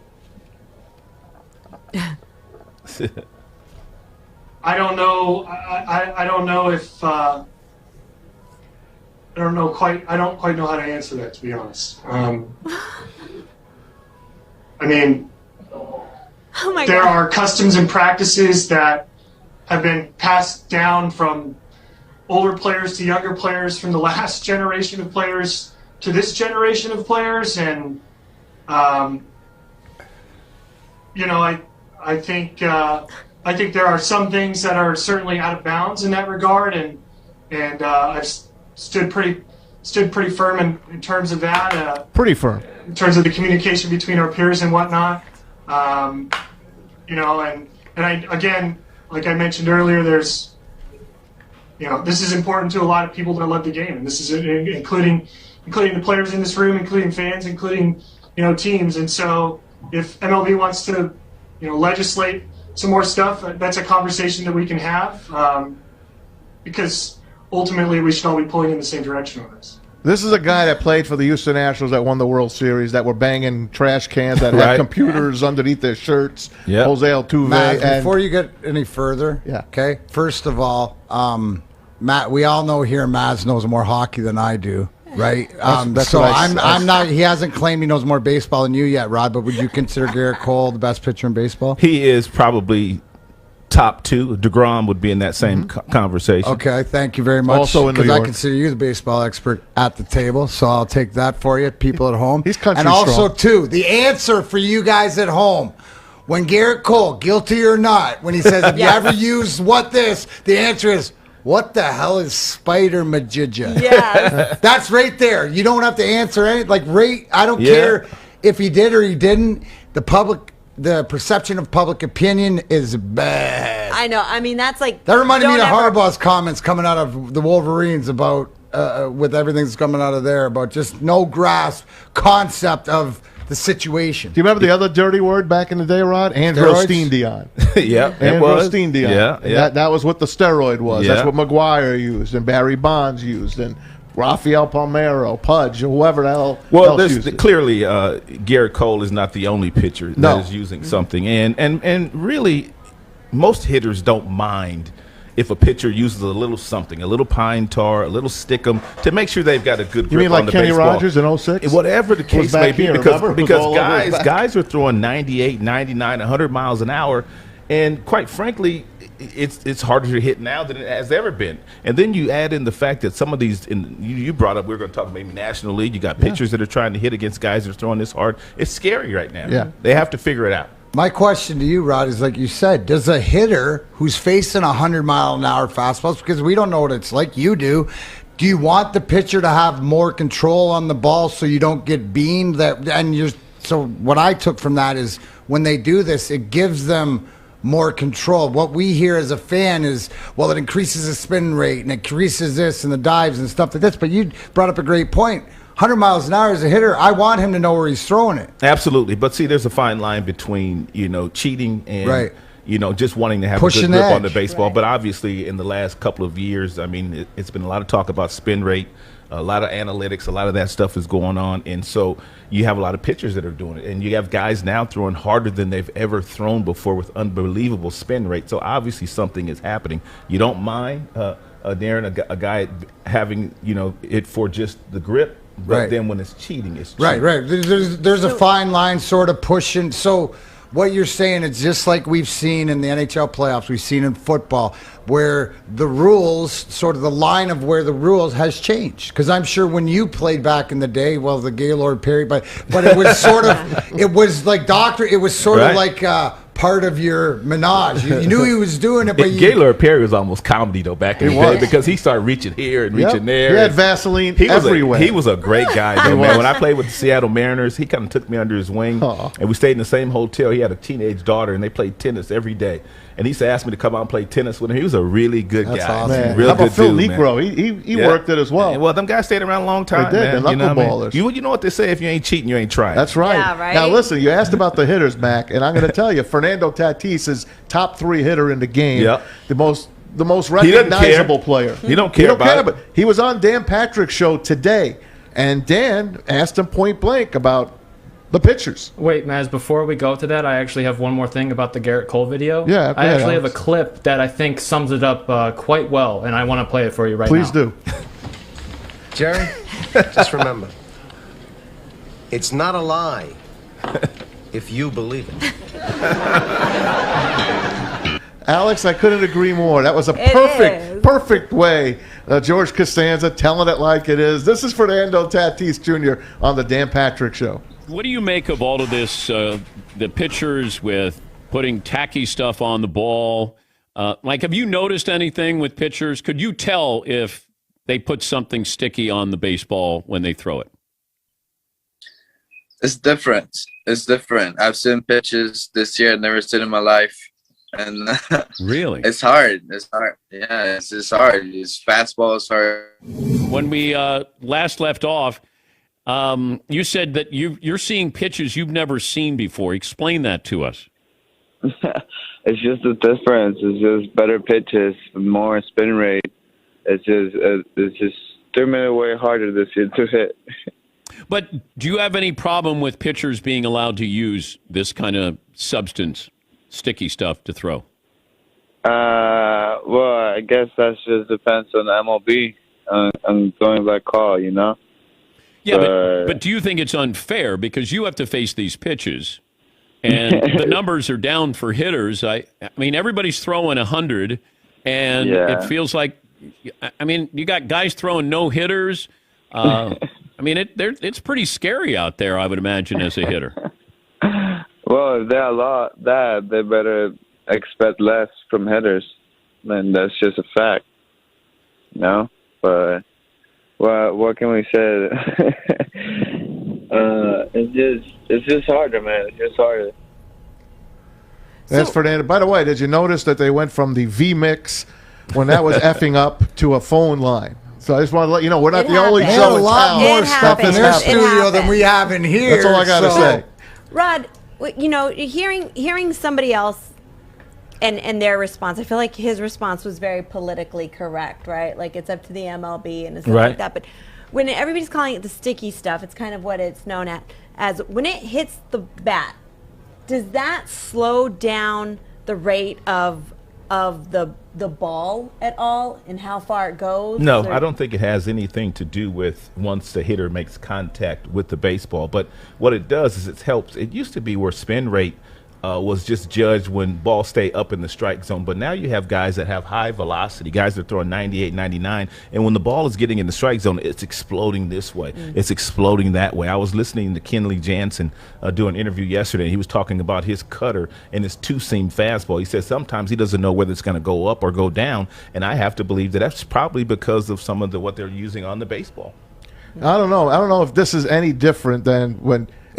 I don't know. I don't know if. I don't quite know how to answer that, to be honest. I mean, there are customs and practices that have been passed down from older players to younger players, from the last generation of players to this generation of players, and I think there are some things that are certainly out of bounds in that regard, and I've stood pretty firm in terms of that. Pretty firm in terms of the communication between our peers and whatnot. And I, again, like I mentioned earlier, there's, this is important to a lot of people that love the game, and this is including the players in this room, including fans, including teams. And so, if MLB wants to, legislate some more stuff, that's a conversation that we can have, because ultimately we should all be pulling in the same direction on this. This is a guy that played for the Houston Nationals that won the World Series, that were banging trash cans, that had computers underneath their shirts. Yep. Jose Altuve. Matt, before you get any further, Yeah. okay, first of all, Matt, we all know here Maz knows more hockey than I do, right? That's so what I I'm not, he hasn't claimed he knows more baseball than you yet, Rod, but would you consider Garrett Cole the best pitcher in baseball? He is probably top two. DeGrom would be in that same conversation. Okay, thank you very much. Also in New because I York. consider you the baseball expert at the table, so I'll take that for you, people at home. He's country And also, strong. too, the answer for you guys at home, when Garrett Cole, guilty or not, when he says, have you ever used the answer is, what the hell is spider majigga? Yes. That's right there. You don't have to answer anything. I don't care if he did or he didn't. The perception of public opinion is bad. I know. I mean, that's like... That reminded me of don't ever- Harbaugh's comments coming out of the Wolverines about, with everything that's coming out of there, about just no grasp concept of the situation. Do you remember the other dirty word back in the day, Rod? Androstenedion. Yeah, it was. Androstenedion. Yeah, yeah. That was what the steroid was. Yeah. That's what McGuire used, and Barry Bonds used, and Rafael Palmeiro, Pudge, or whoever the hell else used it. Clearly, Garrett Cole is not the only pitcher that is using something. And really, most hitters don't mind if a pitcher uses a little something, a little pine tar, a little stickum, to make sure they've got a good grip You mean like on the Kenny baseball. Rogers in 06? Whatever the case may back be, here, because remember? It was all over his back. guys are throwing 98, 99, 100 miles an hour, and quite frankly, it's harder to hit now than it has ever been. And then you add in the fact that some of these, you brought up, we're going to talk maybe National League, you got pitchers that are trying to hit against guys that are throwing this hard. It's scary right now. Yeah. They have to figure it out. My question to you, Rod, is like you said, does a hitter who's facing 100-mile-an-hour fastballs, because we don't know what it's like, you do you want the pitcher to have more control on the ball so you don't get beamed? So what I took from that is when they do this, it gives them more control. What we hear as a fan is, well, it increases the spin rate and it increases this and the dives and stuff like this. But you brought up a great point. 100 miles an hour as a hitter, I want him to know where he's throwing it. Absolutely. But see, there's a fine line between, cheating and, just wanting to have Pushing a good grip the on the edge. baseball. But obviously, in the last couple of years, I mean, it's been a lot of talk about spin rate, a lot of analytics, a lot of that stuff is going on. And so you have a lot of pitchers that are doing it. And you have guys now throwing harder than they've ever thrown before with unbelievable spin rate. So obviously something is happening. You don't mind, Darren, a guy having, it for just the grip. But then when it's cheating, it's cheating. Right. There's a fine line sort of pushing. So what you're saying is just like we've seen in the NHL playoffs, we've seen in football, where the rules, sort of the line of where the rules has changed. Because I'm sure when you played back in the day, well, the Gaylord Perry, but it was sort of, it was like of like part of your menage. You knew he was doing it, but Gaylord Perry was almost comedy though back in the day because he started reaching here and reaching there. He had Vaseline everywhere. He was a great guy though, man. When I played with the Seattle Mariners, he kind of took me under his wing, and we stayed in the same hotel. He had a teenage daughter, and they played tennis every day. And he asked me to come out and play tennis with him. He was a really good guy. Awesome. Man. Real How about good Phil dude, Negro? He worked it as well. Yeah, well, them guys stayed around a long time. They did. Man. They're You know what I mean? knuckleballers. You know what they say? If you ain't cheating, you ain't trying. That's right. Yeah, right. Now listen, you asked about the hitters, Mac, and I'm going to tell you, Fernando Tatis is top 3 hitter in the game. Yep. The most recognizable player. He don't care about it. But he was on Dan Patrick's show today, and Dan asked him point blank about the pitchers. Wait, Maz, before we go to that, I actually have one more thing about the Garrett Cole video. Yeah, I actually have a clip that I think sums it up quite well, and I want to play it for you right now. Please do. Jerry, just remember, it's not a lie if you believe it. Alex, I couldn't agree more. That was a perfect way. George Costanza telling it like it is. This is Fernando Tatis Jr. on the Dan Patrick Show. What do you make of all of this, the pitchers with putting tacky stuff on the ball? Have you noticed anything with pitchers? Could you tell if they put something sticky on the baseball when they throw it? It's different. It's different. I've seen pitches this year I've never seen in my life. And really? It's hard. It's hard. Yeah, it's hard. It's fastball is hard. When we last left off, you said that you're seeing pitches you've never seen before. Explain that to us. It's just the difference. It's just better pitches, more spin rate. It's just 3 minutes way harder this year to hit. But do you have any problem with pitchers being allowed to use this kind of substance, sticky stuff, to throw? Well, I guess that just depends on the MLB. I'm going by call, you know? Yeah, but do you think it's unfair because you have to face these pitches and the numbers are down for hitters? I mean, everybody's throwing 100 and it feels like, I mean, you got guys throwing no hitters. I mean, it's pretty scary out there, I would imagine, as a hitter. Well, if they allow that, they better expect less from hitters. And that's just a fact. You know? But what can we say? It's just harder, man. It's just harder. That's Fernando. By the way, did you notice that they went from the V-Mix when that was effing up to a phone line? So I just want to let you know, we're not the only show in town. A lot more stuff in their studio than we have in here. That's all I got to say. Rod, you know, hearing somebody else and their response, I feel like his response was very politically correct, right? Like it's up to the MLB and stuff like that. But when everybody's calling it the sticky stuff, it's kind of what it's known as. When it hits the bat, does that slow down the rate of the ball at all and how far it goes? No, I don't think it has anything to do with once the hitter makes contact with the baseball. But what it does is it helps. It used to be where spin rate was just judged when balls stay up in the strike zone. But now you have guys that have high velocity, guys that are throwing 98, 99. And when the ball is getting in the strike zone, it's exploding this way. It's exploding that way. I was listening to Kenley Jansen do an interview yesterday. He was talking about his cutter and his two-seam fastball. He said sometimes he doesn't know whether it's going to go up or go down. And I have to believe that that's probably because of some of what they're using on the baseball. I don't know. I don't know if this is any different than when –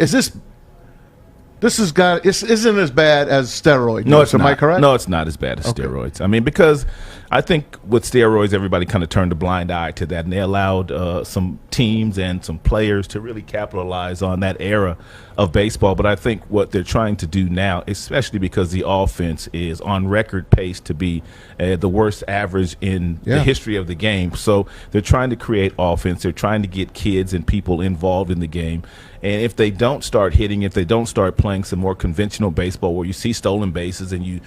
isn't as bad as steroids. No, it's not. Am I correct? No, it's not as bad as steroids. I mean, because I think with steroids, everybody kind of turned a blind eye to that, and they allowed some teams and some players to really capitalize on that era of baseball. But I think what they're trying to do now, especially because the offense is on record pace to be the worst average in the history of the game. So they're trying to create offense. They're trying to get kids and people involved in the game. And if they don't start hitting, if they don't start playing some more conventional baseball where you see stolen bases and you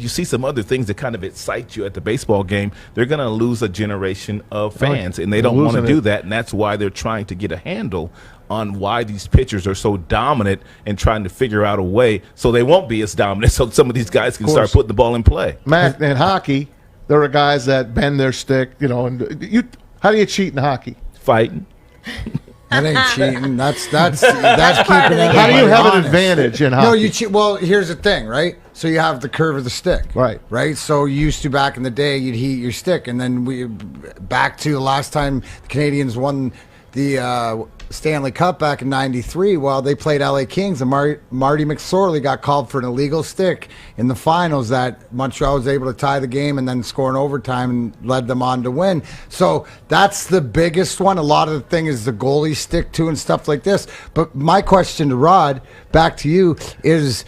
see some other things that kind of excite you at the baseball game, they're going to lose a generation of fans. And they don't want to do that. And that's why they're trying to get a handle on why these pitchers are so dominant and trying to figure out a way so they won't be as dominant so some of these guys can start putting the ball in play. Matt, in hockey, there are guys that bend their stick, and how do you cheat in hockey? Fighting. That ain't cheating. That's keeping it. How do you have an advantage in hockey? No, you cheat. Well, here's the thing, right? So you have the curve of the stick, right. So you used to back in the day, you'd heat your stick, and then we back to the last time the Canadians won the Stanley Cup back in '93. Well, they played LA Kings, and Marty McSorley got called for an illegal stick in the finals. That Montreal was able to tie the game and then score in overtime and led them on to win. So that's the biggest one. A lot of the thing is the goalie stick too and stuff like this. But my question to Rod, back to you, is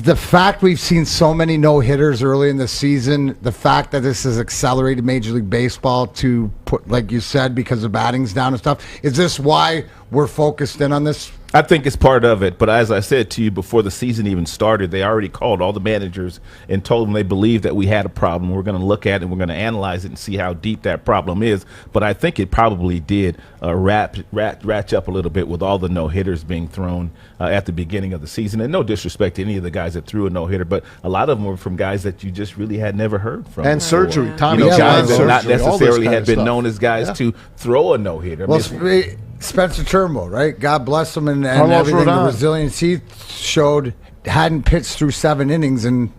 the fact we've seen so many no-hitters early in the season, the fact that this has accelerated Major League Baseball to put, like you said, because the batting's down and stuff, is this why we're focused in on this? I think it's part of it, but as I said to you before the season even started, they already called all the managers and told them they believed that we had a problem. We're going to look at it and we're going to analyze it and see how deep that problem is. But I think it probably did ratch up a little bit with all the no-hitters being thrown at the beginning of the season. And no disrespect to any of the guys that threw a no-hitter, but a lot of them were from guys that you just really had never heard from. And surgery. Tommy guys that surgery, not necessarily had been stuff. known as guys to throw a no-hitter. Well, Spencer Turnbull, right? God bless him and Carlos everything. Rodon. The resilience he showed, hadn't pitched through 7 innings and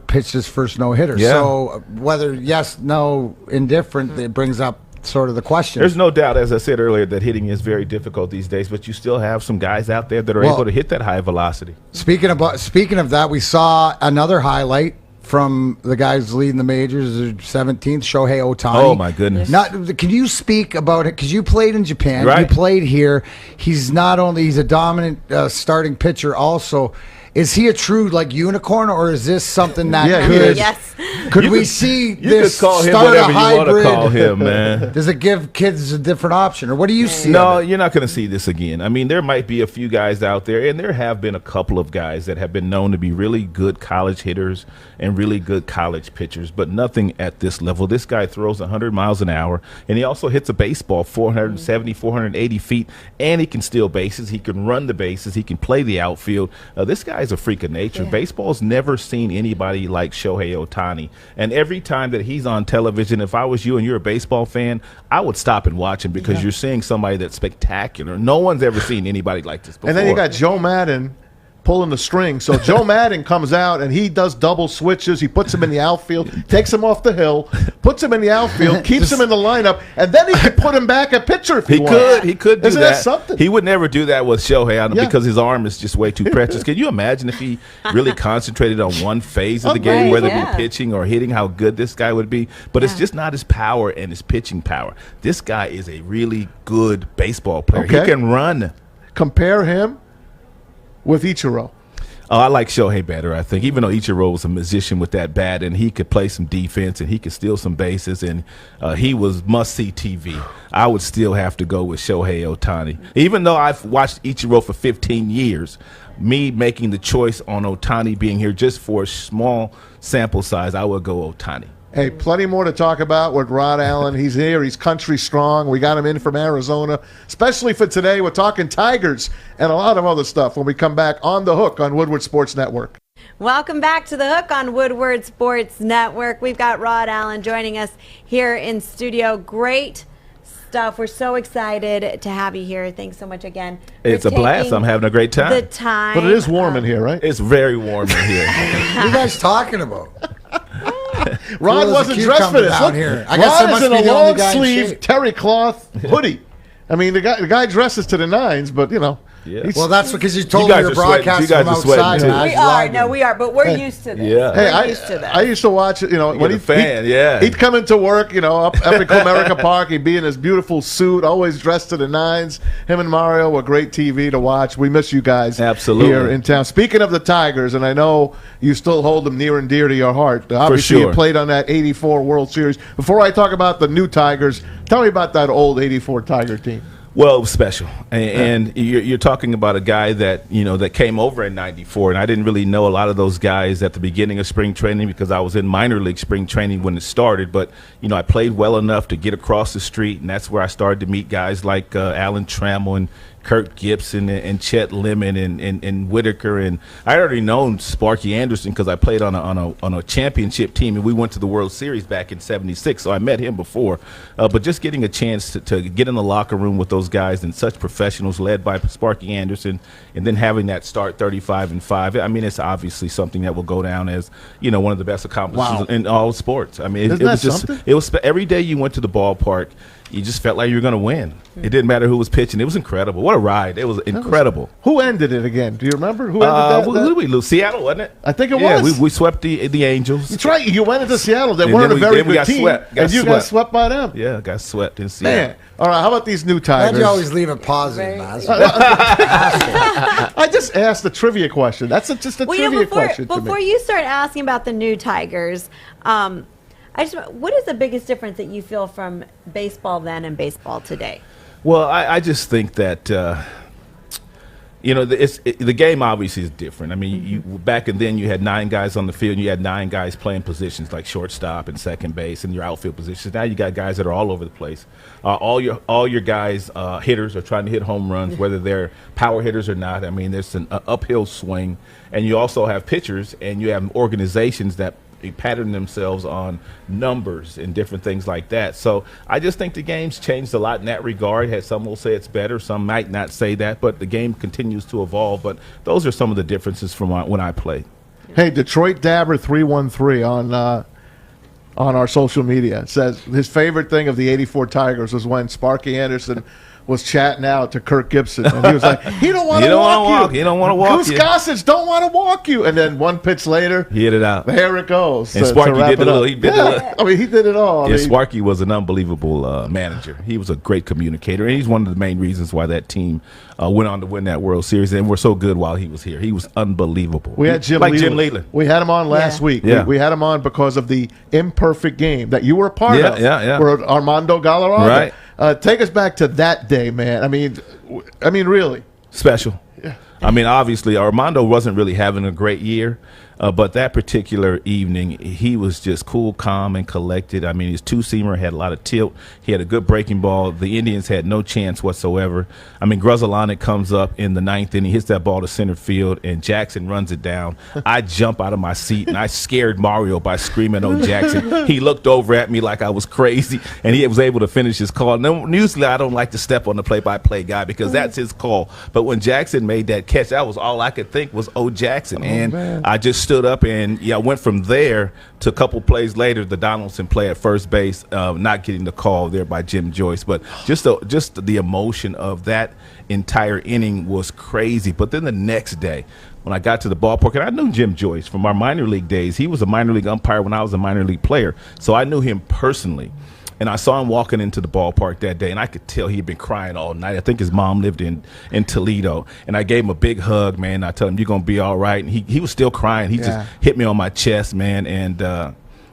pitched his first no-hitter. Yeah. So whether yes, no, indifferent, it brings up sort of the question. There's no doubt, as I said earlier, that hitting is very difficult these days, but you still have some guys out there that are able to hit that high velocity. Speaking of that, we saw another highlight from the guys leading the majors, 17th, Shohei Ohtani. Oh, my goodness. Can you speak about it? Because you played in Japan. Right. You played here. He's a dominant starting pitcher also. Is he a true unicorn, or is this something that could we see this could call him start whatever a hybrid? you want to call him, man. Does it give kids a different option, or what do you see? No, you're not going to see this again. I mean, there might be a few guys out there, and there have been a couple of guys that have been known to be really good college hitters and really good college pitchers, but nothing at this level. This guy throws 100 miles an hour, and he also hits a baseball 470, 480 feet, and he can steal bases. He can run the bases. He can play the outfield. This guy's a freak of nature. Baseball's never seen anybody like Shohei Ohtani, and every time that he's on television, if I was you and you're a baseball fan, I would stop and watch him because you're seeing somebody that's spectacular. No one's ever seen anybody like this before. And then you got Joe Madden pulling the string. So Joe Madden comes out and he does double switches. He puts him in the outfield, takes him off the hill, puts him in the outfield, keeps him in the lineup, and then he could put him back at pitcher if he wants. He could do Isn't that. Something? He would never do that with Shohei because his arm is just way too precious. Can you imagine if he really concentrated on one phase of the game, whether it be pitching or hitting, how good this guy would be? But it's just not his power and his pitching power. This guy is a really good baseball player. He can run. Compare him with Ichiro. Oh, I like Shohei better, I think, even though Ichiro was a musician with that bat and he could play some defense and he could steal some bases and he was must-see TV. I would still have to go with Shohei Ohtani. Even though I've watched Ichiro for 15 years, me making the choice on Ohtani being here just for a small sample size, I would go Ohtani. Hey, plenty more to talk about with Rod Allen. He's here. He's country strong. We got him in from Arizona, especially for today. We're talking Tigers and a lot of other stuff when we come back on The Hook on Woodward Sports Network. Welcome back to The Hook on Woodward Sports Network. We've got Rod Allen joining us here in studio. Great stuff. We're so excited to have you here. Thanks so much again. It's a blast. I'm having a great time. The time. But it is warm in here, right? It's very warm in here. What are you guys talking about? Rod wasn't dressed for this. Look, here. Rod is in a long sleeve terry cloth hoodie. I mean, the guy dresses to the nines, but you know. Yeah. Well, that's because you told me you're broadcasting from outside. We are, but we're used to this. Yeah. Hey, we're used to this. I used to watch it, when he'd come into work, up at Comerica Park, he'd be in his beautiful suit, always dressed to the nines. Him and Mario were great TV to watch. We miss you guys here in town. Speaking of the Tigers, and I know you still hold them near and dear to your heart. Obviously, you played on that 84 World Series. Before I talk about the new Tigers, tell me about that old 84 Tiger team. Well, it was special, and you're talking about a guy that that came over in '94, and I didn't really know a lot of those guys at the beginning of spring training because I was in minor league spring training when it started. But I played well enough to get across the street, and that's where I started to meet guys like Alan Trammell and Kirk Gibson and Chet Lemon and Whitaker, and I already known Sparky Anderson because I played on a championship team, and we went to the World Series back in '76. So I met him before, but just getting a chance to get in the locker room with those guys and such professionals, led by Sparky Anderson, and then having that start 35-5. I mean, it's obviously something that will go down as one of the best accomplishments in all sports. I mean, it was just something? It was every day you went to the ballpark, you just felt like you were going to win. It didn't matter who was pitching. It was incredible. What a ride. It was incredible. Who ended it again? Do you remember? Who ended Who did we lose? Seattle, wasn't it? I think it was. was. We swept the Angels. That's right. You went into Seattle. They weren't a very good team. And you got swept by them. Yeah, got swept in Seattle. Man. All right, how about these new Tigers? Glad you always leave it positive, man. I just asked a trivia question. That's just a trivia question to me. Before you start asking about the new Tigers, what is the biggest difference that you feel from baseball then and baseball today? Well, I just think that the game obviously is different. I mean, you back then you had 9 guys on the field, and you had 9 guys playing positions like shortstop and second base and your outfield positions. Now you got guys that are all over the place. All your guys, hitters, are trying to hit home runs, whether they're power hitters or not. I mean, there's an uphill swing, and you also have pitchers, and you have organizations that pattern themselves on numbers and different things like that. So I just think the game's changed a lot in that regard. Some will say it's better, some might not say that, but the game continues to evolve. But those are some of the differences from when I played. Hey, Detroit Dabber 313 on our social media says his favorite thing of the '84 Tigers was when Sparky Anderson was chatting out to Kirk Gibson, and he was like, "He don't want to walk you. He don't want to walk you. Goose Gossage don't want to walk you." And then one pitch later, he hit it out. There it goes. And Sparky did it all. I mean, he did it all. Yeah, Sparky was an unbelievable manager. He was a great communicator, and he's one of the main reasons why that team went on to win that World Series and were so good while he was here. He was unbelievable. We had Jim Leland. We had him on last week. Yeah. We had him on because of the imperfect game that you were a part of. Yeah. For Armando Galarraga. Right. Take us back to that day, man. I mean, really special. Yeah. I mean, obviously, Armando wasn't really having a great year, but that particular evening, he was just cool, calm, and collected. I mean, his two-seamer had a lot of tilt. He had a good breaking ball. The Indians had no chance whatsoever. I mean, Gruzzalonic comes up in the 9th inning, hits that ball to center field, and Jackson runs it down. I jump out of my seat, and I scared Mario by screaming, "Oh, Jackson." He looked over at me like I was crazy, and he was able to finish his call. Now, usually, I don't like to step on the play-by-play guy because that's his call. But when Jackson made that catch, that was all I could think was, "Oh, Jackson." And I just stood up and went from there to a couple plays later, the Donaldson play at first base, not getting the call there by Jim Joyce. But just the emotion of that entire inning was crazy. But then the next day, when I got to the ballpark, and I knew Jim Joyce from our minor league days. He was a minor league umpire when I was a minor league player, so I knew him personally. And I saw him walking into the ballpark that day, and I could tell he had been crying all night. I think his mom lived in Toledo. And I gave him a big hug, man. I told him, "You're going to be all right." And he was still crying. He just hit me on my chest, man. And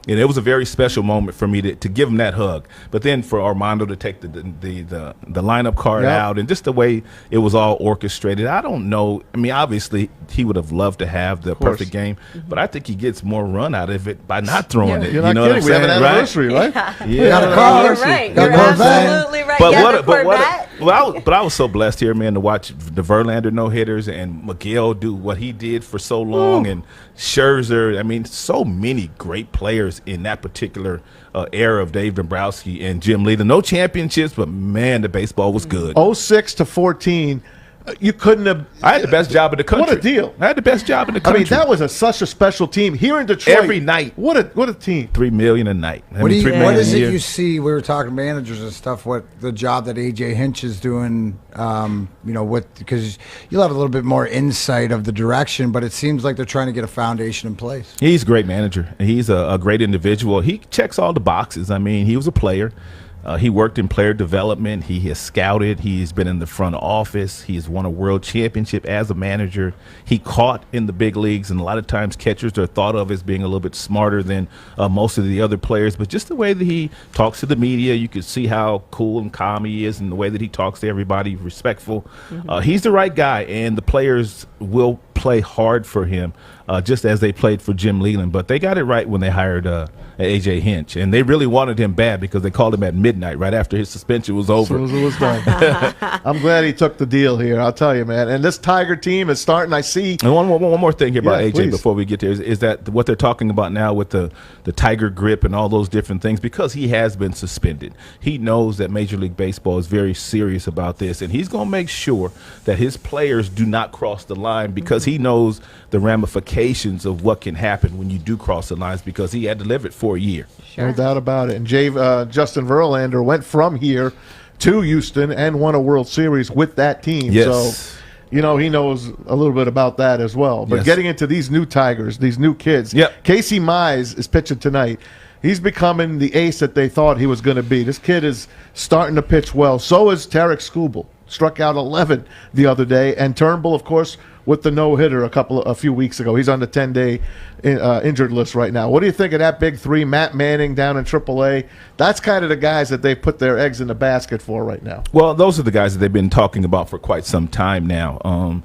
it was a very special moment for me to give him that hug. But then for Armando to take the lineup card out, and just the way it was all orchestrated, I don't know. I mean, obviously, he would have loved to have the perfect game, but I think he gets more run out of it by not throwing it. You're not kidding. We have an anniversary, right? Yeah. You're right. You're absolutely right. But I was so blessed here, man, to watch the Verlander no-hitters and Miguel do what he did for so long, and Scherzer. I mean, so many great players in that particular era of Dave Dombrowski and Jim Leland. No championships, but, man, the baseball was good. 06 to 14. You couldn't have. I had the best job in the country. What a deal! I had the best job in the country. I mean, that was such a special team here in Detroit. Every night. What a team! $3 million a night. What is it you see? We were talking managers and stuff. What the job that AJ Hinch is doing? Because you'll have a little bit more insight of the direction, but it seems like they're trying to get a foundation in place. He's a great manager. He's a great individual. He checks all the boxes. I mean, he was a player. He worked in player development. He has scouted. He's been in the front office. He's won a world championship as a manager. He caught in the big leagues, and a lot of times catchers are thought of as being a little bit smarter than most of the other players. But just the way that he talks to the media, you can see how cool and calm he is, and the way that he talks to everybody, respectful. He's the right guy, and the players will play hard for him, just as they played for Jim Leland. But they got it right when they hired A.J. Hinch, and they really wanted him bad because they called him at midnight right after his suspension was over. As soon as it was done. I'm glad he took the deal here, I'll tell you, man. And this Tiger team is starting, I see. And one more thing here about A.J. please. before we get there is that what they're talking about now with the Tiger grip and all those different things, because he has been suspended. He knows that Major League Baseball is very serious about this, and he's going to make sure that his players do not cross the line, because he knows the ramifications of what can happen when you do cross the lines, because he had to live it for a year. No doubt about it. And Justin Verlander went from here to Houston and won a World Series with that team. Yes. So, he knows a little bit about that as well. But getting into these new Tigers, these new kids, Casey Mize is pitching tonight. He's becoming the ace that they thought he was going to be. This kid is starting to pitch well. So is Tarek Skubal. Struck out 11 the other day. And Turnbull, of course, with the no-hitter a few weeks ago. He's on the 10-day injured list right now. What do you think of that big three? Matt Manning down in AAA. That's kind of the guys that they put their eggs in the basket for right now. Well, those are the guys that they've been talking about for quite some time now.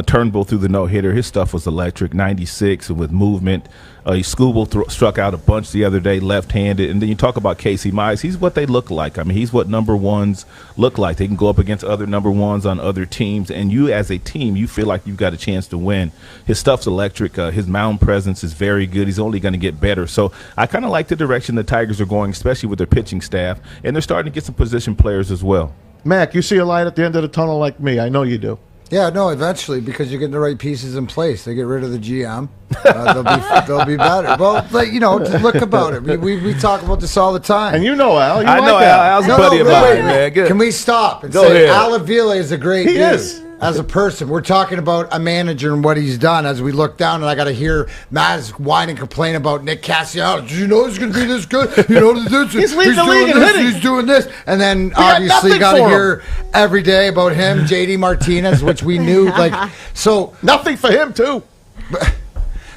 Turnbull through the no-hitter. His stuff was electric, 96 with movement. Skubal struck out a bunch the other day, left-handed. And then you talk about Casey Mize. He's what they look like. I mean, he's what number ones look like. They can go up against other number ones on other teams. And you, as a team, you feel like you've got a chance to win. His stuff's electric. His mound presence is very good. He's only going to get better. So I kind of like the direction the Tigers are going, especially with their pitching staff. And they're starting to get some position players as well. Mac, you see a light at the end of the tunnel like me. I know you do. Yeah, no, eventually, because you're getting the right pieces in place. They get rid of the GM. They'll be better. Well, just look about it. We talk about this all the time. And you know Al. I know Al. Al's a buddy of mine, man. Good. Can we stop and Go say ahead. Al Avila is a great dude? He is. As a person, we're talking about a manager and what he's done. As we look down, and I got to hear Maz whine and complain about Nick Castellanos. Did you know he's going to be this good? He's leading the league in hitting. He's doing this, and then obviously got to hear every day about him, JD Martinez, which we knew. So nothing for him too.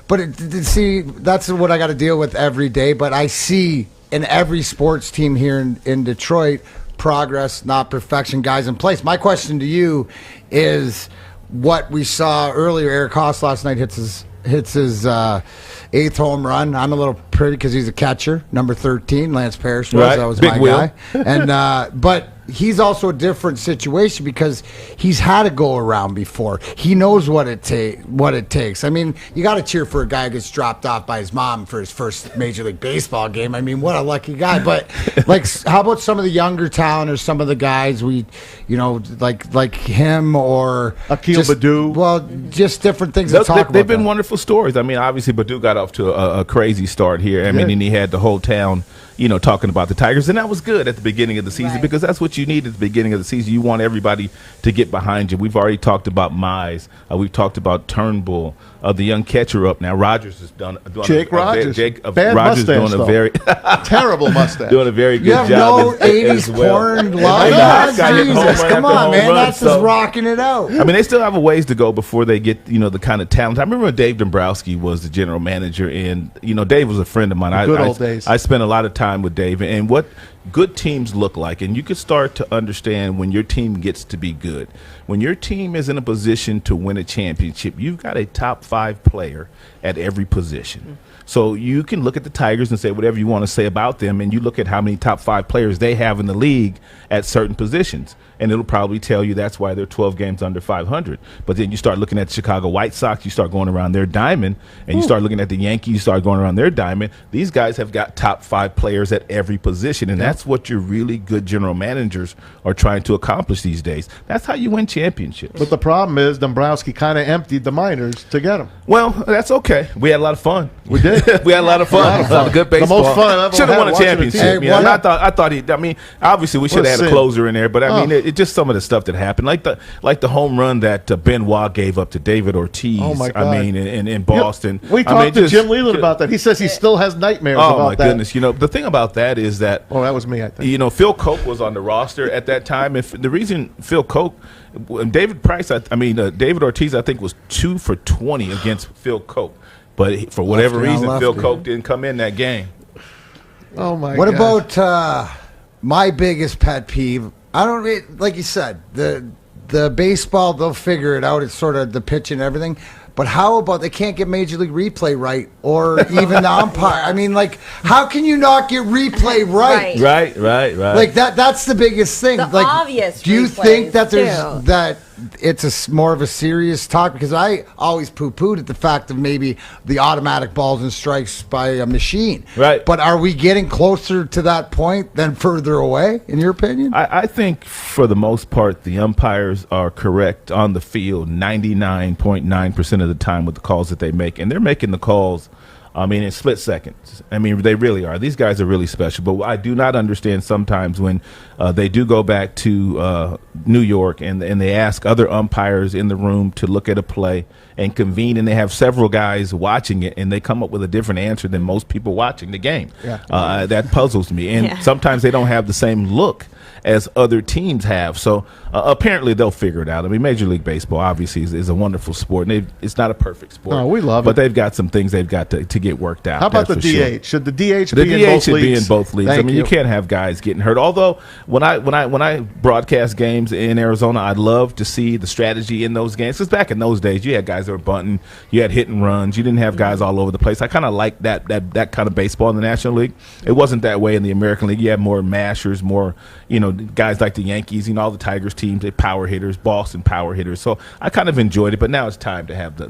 But see, that's what I got to deal with every day. But I see in every sports team here in Detroit, progress, not perfection, guys in place. My question to you is what we saw earlier. Eric Haas last night hits his 8th home run. I'm a little pretty because he's a catcher, number 13. Lance Parrish was. Right. That was Big my wheel. guy. And but he's also a different situation because he's had to go around before. He knows what it takes. I mean, you got to cheer for a guy who gets dropped off by his mom for his first Major League Baseball game. I mean, what a lucky guy. But how about some of the younger talent or some of the guys like him or Akil Baddoo? Well, just different things to talk about. They've been wonderful stories. I mean, obviously Baddoo got off to a crazy start here. I mean, and he had the whole town, talking about the Tigers, and that was good at the beginning of the season because that's what you need at the beginning of the season. You want everybody to get behind you. We've already talked about Mize. We've talked about Turnbull. The young catcher up now, Rogers is done. Jake Rogers. Bad Rogers doing a very terrible mustache. Doing a very good you have job. No 80s porn love. Jesus, come on, man. That's just rocking it out. I mean, they still have a ways to go before they get the kind of talent. I remember when Dave Dombrowski was the general manager, and Dave was a friend of mine. Good old days. I spent a lot of time with Dave, and what good teams look like, and you can start to understand when your team gets to be good. When your team is in a position to win a championship, you've got a top 5 player at every position. So you can look at the Tigers and say whatever you want to say about them, and you look at how many top 5 players they have in the league at certain positions, and it'll probably tell you that's why they're 12 games under 500. But then you start looking at the Chicago White Sox, you start going around their diamond, and you start looking at the Yankees, you start going around their diamond. These guys have got top 5 players at every position, and that's what your really good general managers are trying to accomplish these days. That's how you win championships. But the problem is Dombrowski kind of emptied the minors to get him. Well, that's okay. We had a lot of fun. We did. We had a lot of fun. A lot of good baseball. The most fun I've ever should have won a watching championship. team. I thought he. I mean, obviously we should have had a closer in there, but I mean, it just some of the stuff that happened, like the home run that Benoit gave up to David Ortiz. Oh my God. I mean, in Boston. We talked to Jim Leland about that. He says he still has nightmares about that. Oh my goodness! The thing about that is that that was me. I think Phil Koch was on the roster at that time, and the reason Phil Koch. David Ortiz, I think, was 2 for 20 against Phil Koch. But for whatever reason, Phil Koch didn't come in that game. Oh, my God. What about my biggest pet peeve? Like you said, the baseball, they'll figure it out. It's sort of the pitch and everything. But how about they can't get Major League Replay right, or even the umpire? I mean, like, how can you not get replay right? Right. Like that's the biggest thing. The like, obvious do you replays, think that there's too. that it's more of a serious talk? Because I always poo-pooed at the fact of maybe the automatic balls and strikes by a machine. Right. But are we getting closer to that point than further away, in your opinion? I think for the most part, the umpires are correct on the field 99.9% of the time with the calls that they make. And they're making the calls, in split seconds. They really are. These guys are really special. But I do not understand sometimes when they do go back to New York and they ask other umpires in the room to look at a play and convene, and they have several guys watching it, and they come up with a different answer than most people watching the game. Yeah. That puzzles me. And sometimes they don't have the same look as other teams have. So apparently they'll figure it out. Major League Baseball obviously is a wonderful sport, and it's not a perfect sport. No, we love it. But they've got some things they've got to get worked out. How about the that's DH? for sure. Should the DH The be in DH both should leagues? be in both leagues. Thank You can't have guys getting hurt. Although when I broadcast games in Arizona, I love to see the strategy in those games. Because back in those days, you had guys that were bunting, you had hit and runs, you didn't have guys all over the place. I kind of like that kind of baseball in the National League. It wasn't that way in the American League. You had more mashers, more guys like the Yankees, all the Tigers teams, they power hitters, Boston power hitters. So I kind of enjoyed it, but now it's time to have the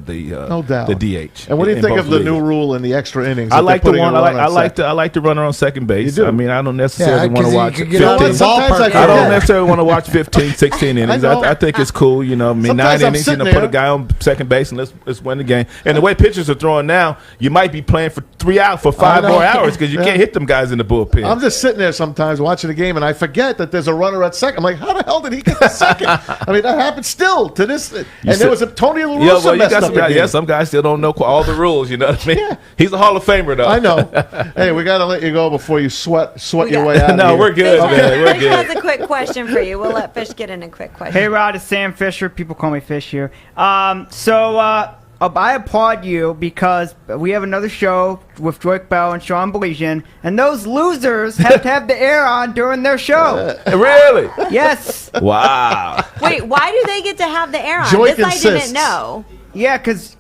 no doubt. the DH. And what do you in think both of the leagues. new rule in the extra innings? I that like they're the putting one. a runner I on like second? I like the runner on second base. You do. I don't necessarily want to 'cause you watch. could get out 15. the Sometimes ballpark. I I don't forget. necessarily want to watch 15, 16 innings. know. I think it's cool. Sometimes 9 I'm innings. sitting Put a there. guy on second base and let's win the game. And the way pitchers are throwing now, you might be playing for 3 hours for 5 know. more hours because you Yeah. can't hit them guys in the bullpen. I'm just sitting there sometimes watching a game, and I forget that there's a runner at second. I'm like, how the hell did he get the second? That happens still to this. And there was a Tony La Russa messed up again. some guys still don't know all the rules. You know what I mean? He's a Hall of Famer, though. I know. Hey, we got to let you go before you sweat your way out. No, of here. we're good, man. We're Fish good. has a quick question for you. We'll let Fish get in a quick question. Hey, Rod, it's Sam Fisher. People call me Fish here. I applaud you because we have another show with Drake Bell and Sean Baligian, and those losers have to have the air on during their show. Really? Yes. Wow. Wait, why do they get to have the air on? Joyce This I insists. didn't know. Yeah, because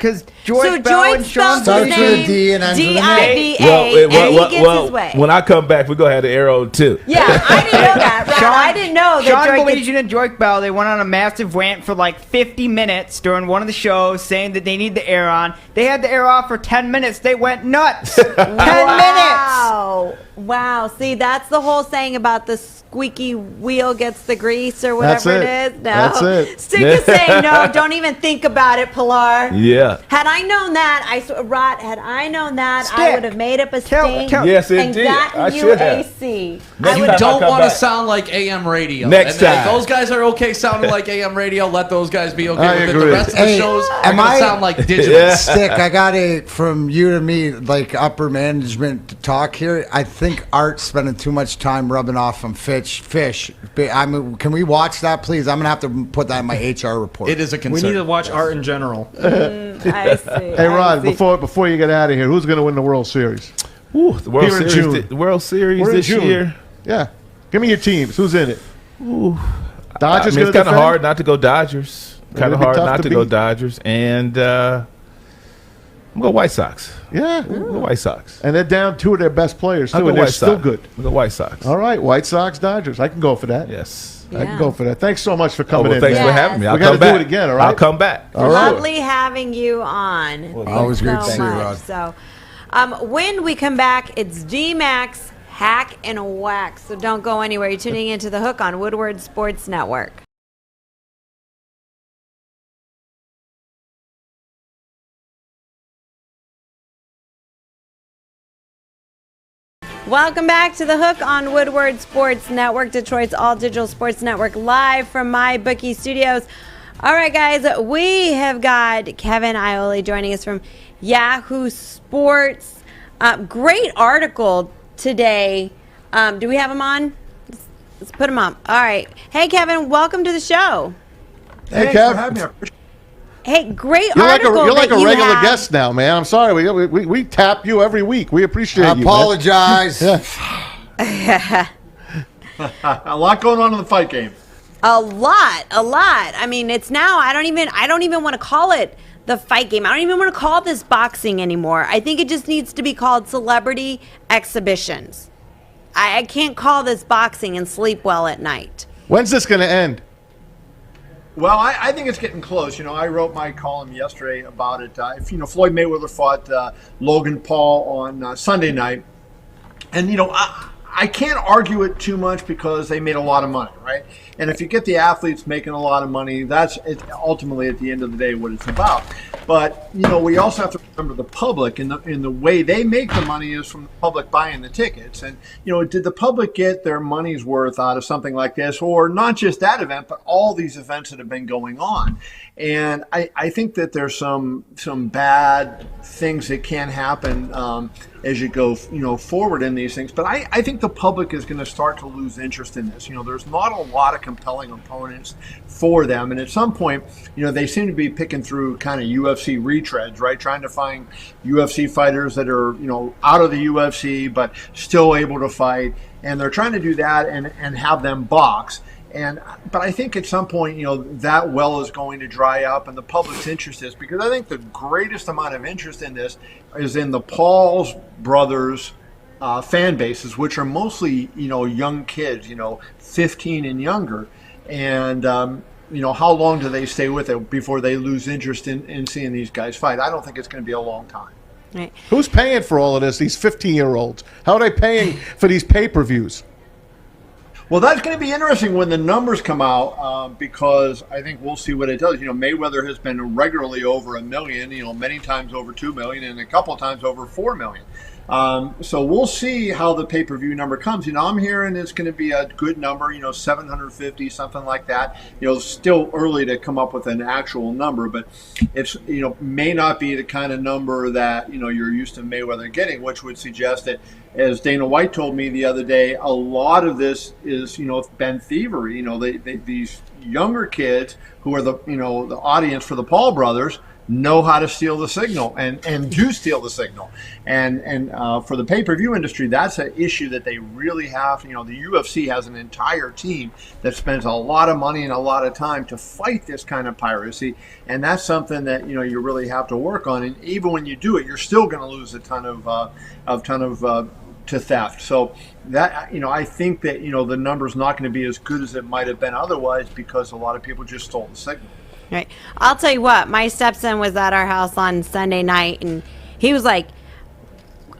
George So Bell Joyce and Sean spells his Starts with a name D and ends with an A. D-I-V-A, and he gets his way. When I come back, we're going to have the arrow, too. Yeah, I didn't know that. Rod. I didn't know that Sean Drake Baligian and Drake Bell, they went on a massive rant for like 50 minutes during one of the shows saying that they need the air on. They had the air off for 10 minutes. They went nuts. 10 minutes. Wow. See, that's the whole saying about the squeaky wheel gets the grease or whatever That's it it. is. No. That's it. Stick to saying no. Don't even think about it, Pilar. Yeah. Had I known that, Rod, had I known that, I Stick. would have made up a sting Yes, and indeed. gotten I you should a have. C. Next You time I don't come want to back. sound like AM radio. Next And if time. those guys are okay sounding like AM radio, let those guys be okay I with it. agree. The rest of the Hey, shows are am going to I- sound like digital. Yeah. Stick, I got it from you to me, like upper management talk here. I think Art's spending too much time rubbing off on Fish. Can we watch that, please? I'm gonna have to put that in my HR report. It is a We concern. need to watch art in general. I see. Hey, Rod, before you get out of here, who's going to win the World Series? Ooh, the World Here in Series, June. the World Series We're in this June. year. Yeah. Give me your teams. Who's in it? Ooh. Dodgers it's gonna kind of defend? hard not to go Dodgers. Kind It'll of be hard tough not to to go beat. Dodgers. And I'm going White Sox. Yeah. I'm going White Sox. And they're down 2 of their best players, I'll too, go and they're White still Sox. good. I'll go White Sox. All right, White Sox, Dodgers. I can go for that. Yes. I can go for that. Thanks so much for Oh, coming well, in. thanks man. for having me. I'll We got come to do back. it again, all right? I'll come back. All right. Lovely having you on. Well, always Thanks great to see you, much. Rod. So, when we come back, it's D-Max, Hack, and Wax. So don't go anywhere. You're tuning into The Hook on Woodward Sports Network. Welcome back to The Hook on Woodward Sports Network, Detroit's all-digital sports network, live from my bookie studios. All right, guys, we have got Kevin Iole joining us from Yahoo Sports. Great article today. Do we have him on? Let's put him on. All right. Hey, Kevin, welcome to the show. Hey, Kev. Hey, great You're like article. a that you regular have. guest now, man. I'm sorry. We tap you every week. We appreciate I you. apologize. Man. A lot going on in the fight game. A lot. I mean, it's now. I don't even want to call it the fight game. I don't even want to call this boxing anymore. I think it just needs to be called celebrity exhibitions. I can't call this boxing and sleep well at night. When's this going to end? Well, I think it's getting close. I wrote my column yesterday about it. If Floyd Mayweather fought Logan Paul on Sunday night, and I can't argue it too much because they made a lot of money, right? And if you get the athletes making a lot of money, that's ultimately at the end of the day what it's about. But we also have to remember the public, and the way they make the money is from the public buying the tickets. And did the public get their money's worth out of something like this, or not just that event, but all these events that have been going on? And I think that there's some bad things that can happen as you go forward in these things. But I think the public is going to start to lose interest in this. There's not a lot of compelling opponents for them, and at some point they seem to be picking through kind of UFC retreads, right? Trying to find UFC fighters that are out of the UFC but still able to fight, and they're trying to do that and have them box. But I think at some point, that well is going to dry up, and the public's interest is, because I think the greatest amount of interest in this is in the Paul's brothers fan bases, which are mostly, young kids, 15 and younger. And, how long do they stay with it before they lose interest in seeing these guys fight? I don't think it's going to be a long time. Right. Who's paying for all of this, these 15-year-olds? How are they paying for these pay-per-views? Well, that's going to be interesting when the numbers come out, because I think we'll see what it does. Mayweather has been regularly over 1 million, many times over 2 million, and a couple of times over 4 million. So we'll see how the pay-per-view number comes. I'm hearing it's going to be a good number, 750, something like that. Still early to come up with an actual number, but it's, may not be the kind of number that, you're used to Mayweather getting, which would suggest that, as Dana White told me the other day, a lot of this is, Ben thievery. These younger kids who are the audience for the Paul brothers know how to steal the signal and do steal the signal. And for the pay-per-view industry, that's an issue that they really have. The UFC has an entire team that spends a lot of money and a lot of time to fight this kind of piracy. And that's something that, you really have to work on. And even when you do it, you're still going to lose a ton of to theft. So that, I think that, the number's not going to be as good as it might have been otherwise, because a lot of people just stole the signal. Right. I'll tell you what, my stepson was at our house on Sunday night, and he was like,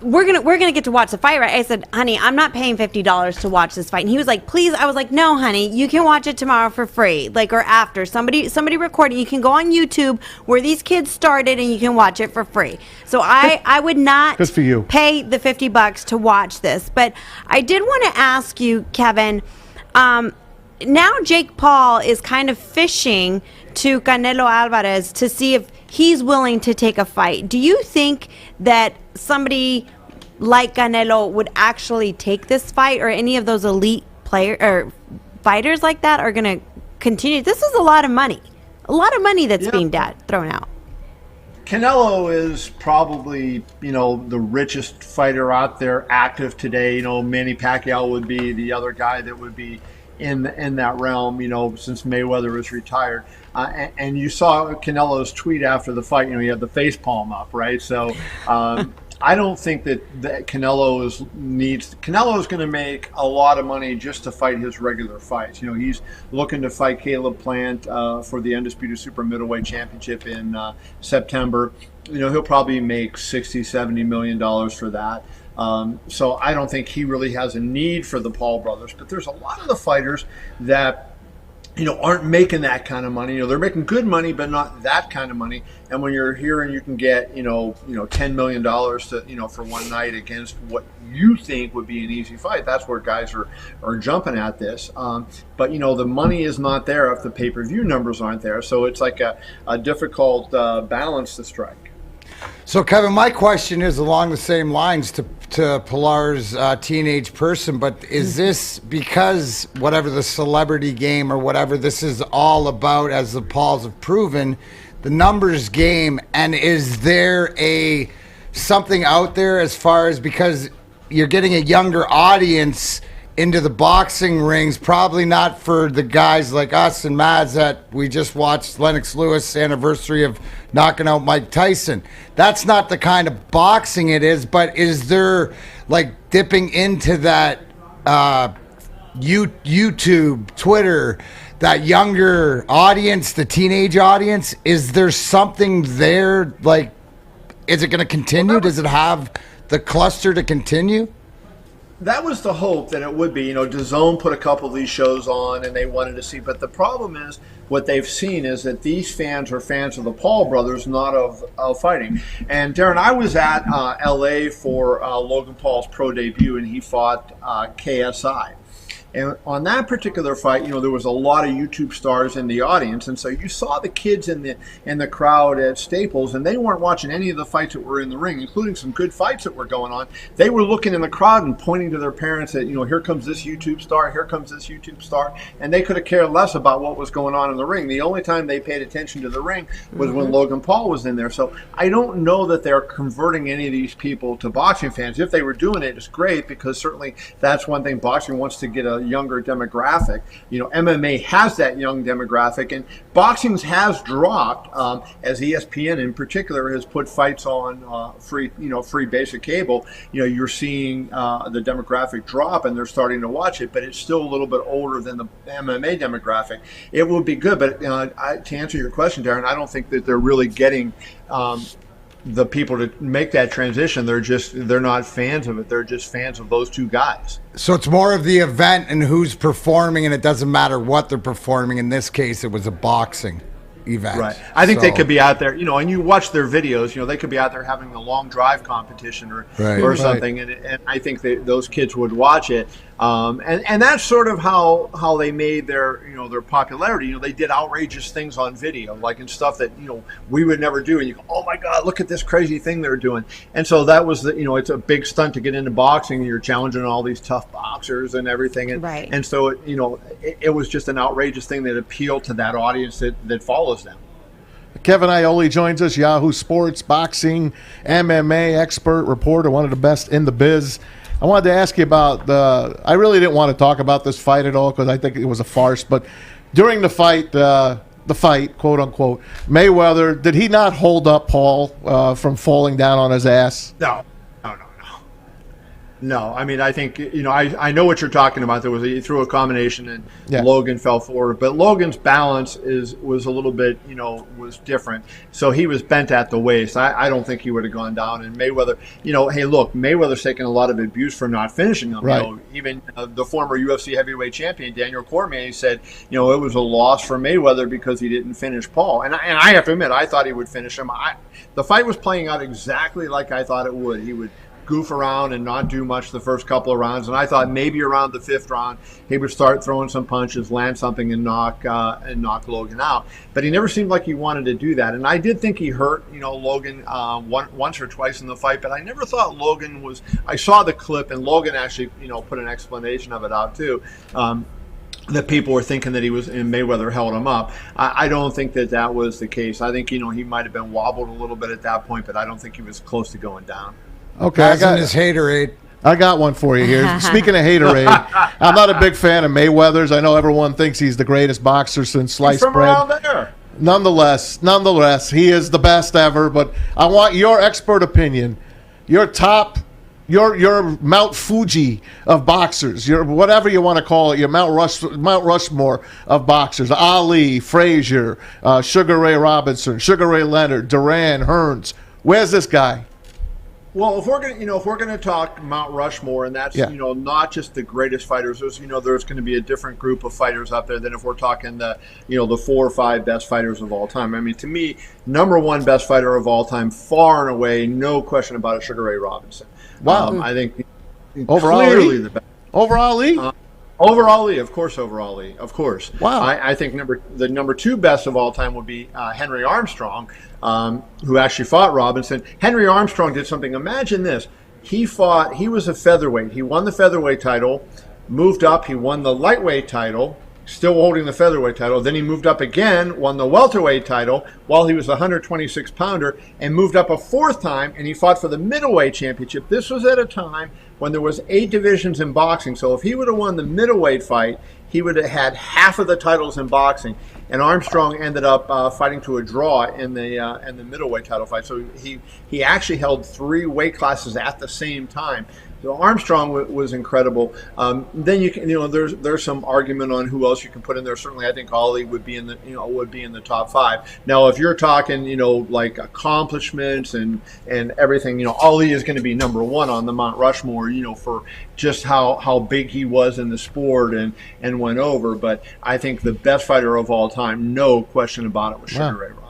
we're gonna get to watch the fight, right? I said, honey, I'm not paying $50 to watch this fight. And he was like, please. I was like, no, honey, you can watch it tomorrow for free, or after. Somebody record it. You can go on YouTube where these kids started, and you can watch it for free. So I would not Good for you. Pay the $50 to watch this. But I did want to ask you, Kevin, now Jake Paul is kind of fishing to Canelo Alvarez to see if he's willing to take a fight. Do you think that somebody like Canelo would actually take this fight, or any of those elite or fighters like that are going to continue? This is a lot of money that's being thrown out. Canelo is probably, the richest fighter out there active today. Manny Pacquiao would be the other guy that would be in that realm, since Mayweather is retired. And you saw Canelo's tweet after the fight, he had the face palm up, right? So I don't think that Canelo is going to make a lot of money just to fight his regular fights. He's looking to fight Caleb Plant for the Undisputed Super Middleweight Championship in September. He'll probably make $60-70 million for that. So I don't think he really has a need for the Paul brothers. But there's a lot of the fighters that aren't making that kind of money. They're making good money, but not that kind of money. And when you're here and you can get, $10 million to, for one night against what you think would be an easy fight, that's where guys are jumping at this. But, the money is not there if the pay-per-view numbers aren't there. So it's like a difficult balance to strike. So, Kevin, my question is along the same lines to Pilar's teenage person, but is this because whatever the celebrity game or whatever this is all about, as the Pauls have proven, the numbers game, and is there something out there as far as, because you're getting a younger audience into the boxing rings, probably not for the guys like us and Mads that we just watched Lennox Lewis' anniversary of knocking out Mike Tyson. That's not the kind of boxing it is, but is there like dipping into that YouTube, Twitter, that younger audience, the teenage audience? Is there something there? Like, is it going to continue? Does it have the cluster to continue? That was the hope that it would be. DAZN put a couple of these shows on, and they wanted to see. But the problem is, what they've seen is that these fans are fans of the Paul brothers, not of fighting. And Darren, I was at L.A. for Logan Paul's pro debut, and he fought KSI. And on that particular fight, there was a lot of YouTube stars in the audience, and so you saw the kids in the crowd at Staples, and they weren't watching any of the fights that were in the ring, including some good fights that were going on. They were looking in the crowd and pointing to their parents that, here comes this YouTube star, here comes this YouTube star, and they could have cared less about what was going on in the ring. The only time they paid attention to the ring was when Logan Paul was in there. So I don't know that they're converting any of these people to boxing fans. If they were doing it, it's great, because certainly that's one thing. Boxing wants to get a younger demographic. MMA has that young demographic, and boxing has dropped as ESPN in particular has put fights on free basic cable. You're seeing the demographic drop, and they're starting to watch it, but it's still a little bit older than the MMA demographic. It would be good, but to answer your question, Darren, I don't think that they're really getting the people to make that transition. They're not fans of it. They're just fans of those two guys. So it's more of the event and who's performing, and it doesn't matter what they're performing. In this case, it was a boxing event. Right. I think they could be out there, and you watch their videos, they could be out there having a long drive competition or something. And I think those kids would watch it. And that's sort of how they made their popularity. They did outrageous things on video, like in stuff that, we would never do. And you go, oh my God, look at this crazy thing they're doing. And so that was it's a big stunt to get into boxing. You're challenging all these tough boxers and everything. And so, it was just an outrageous thing that appealed to that audience that follows them. Kevin Iole joins us, Yahoo Sports, boxing, MMA expert, reporter, one of the best in the biz. I wanted to ask you about I really didn't want to talk about this fight at all because I think it was a farce, but during the fight, quote unquote, Mayweather, did he not hold up Paul from falling down on his ass? No, I mean, I think, I know what you're talking about. He threw a combination and Logan fell forward, but Logan's balance was a little bit, was different. So he was bent at the waist. I don't think he would have gone down. And Mayweather, hey, look, Mayweather's taken a lot of abuse for not finishing him. Right. Even the former UFC heavyweight champion, Daniel Cormier, said, it was a loss for Mayweather because he didn't finish Paul. And I have to admit, I thought he would finish him. The fight was playing out exactly like I thought it would. He would goof around and not do much the first couple of rounds, and I thought maybe around the fifth round he would start throwing some punches, land something, and knock Logan out. But he never seemed like he wanted to do that. And I did think he hurt Logan once or twice in the fight, but I never thought Logan was. I saw the clip, and Logan actually put an explanation of it out too. That people were thinking that he was, and Mayweather held him up. I don't think that was the case. I think he might have been wobbled a little bit at that point, but I don't think he was close to going down. Okay, I got his haterade. I got one for you here. Speaking of haterade, I'm not a big fan of Mayweather's. I know everyone thinks he's the greatest boxer since sliced from bread. Around there. Nonetheless, he is the best ever. But I want your expert opinion. Your Mount Fuji of boxers, your whatever you want to call it, your Mount Rushmore of boxers. Ali, Frazier, Sugar Ray Robinson, Sugar Ray Leonard, Durant, Hearns. Where's this guy? Well, if we're gonna talk Mount Rushmore, and that's not just the greatest fighters. There's going to be a different group of fighters out there than if we're talking the 4 or 5 best fighters of all time. I mean, to me, number one best fighter of all time, far and away, no question about it, Sugar Ray Robinson. Wow, I think over clearly Ali? the best. Over Ali? Over Ali, of course. Over Ali, of course. Wow. I think the number 2 best of all time would be Henry Armstrong, who actually fought Robinson. Henry Armstrong did something. Imagine this: he was a featherweight. He won the featherweight title, moved up. He won the lightweight title, still holding the featherweight title. Then he moved up again, won the welterweight title while he was a 126-pounder, and moved up a fourth time, and he fought for the middleweight championship. This was at a time when there was 8 divisions in boxing. So if he would have won the middleweight fight, he would have had half of the titles in boxing. And Armstrong ended up fighting to a draw in the middleweight title fight. So he actually held 3 weight classes at the same time. So Armstrong was incredible. Then there's some argument on who else you can put in there. Certainly, I think Ali would be in the top 5. Now, if you're talking, like accomplishments and everything, Ali is going to be number 1 on the Mount Rushmore, for just how big he was in the sport and went over. But I think the best fighter of all time, no question about it, was Sugar Ray Robinson.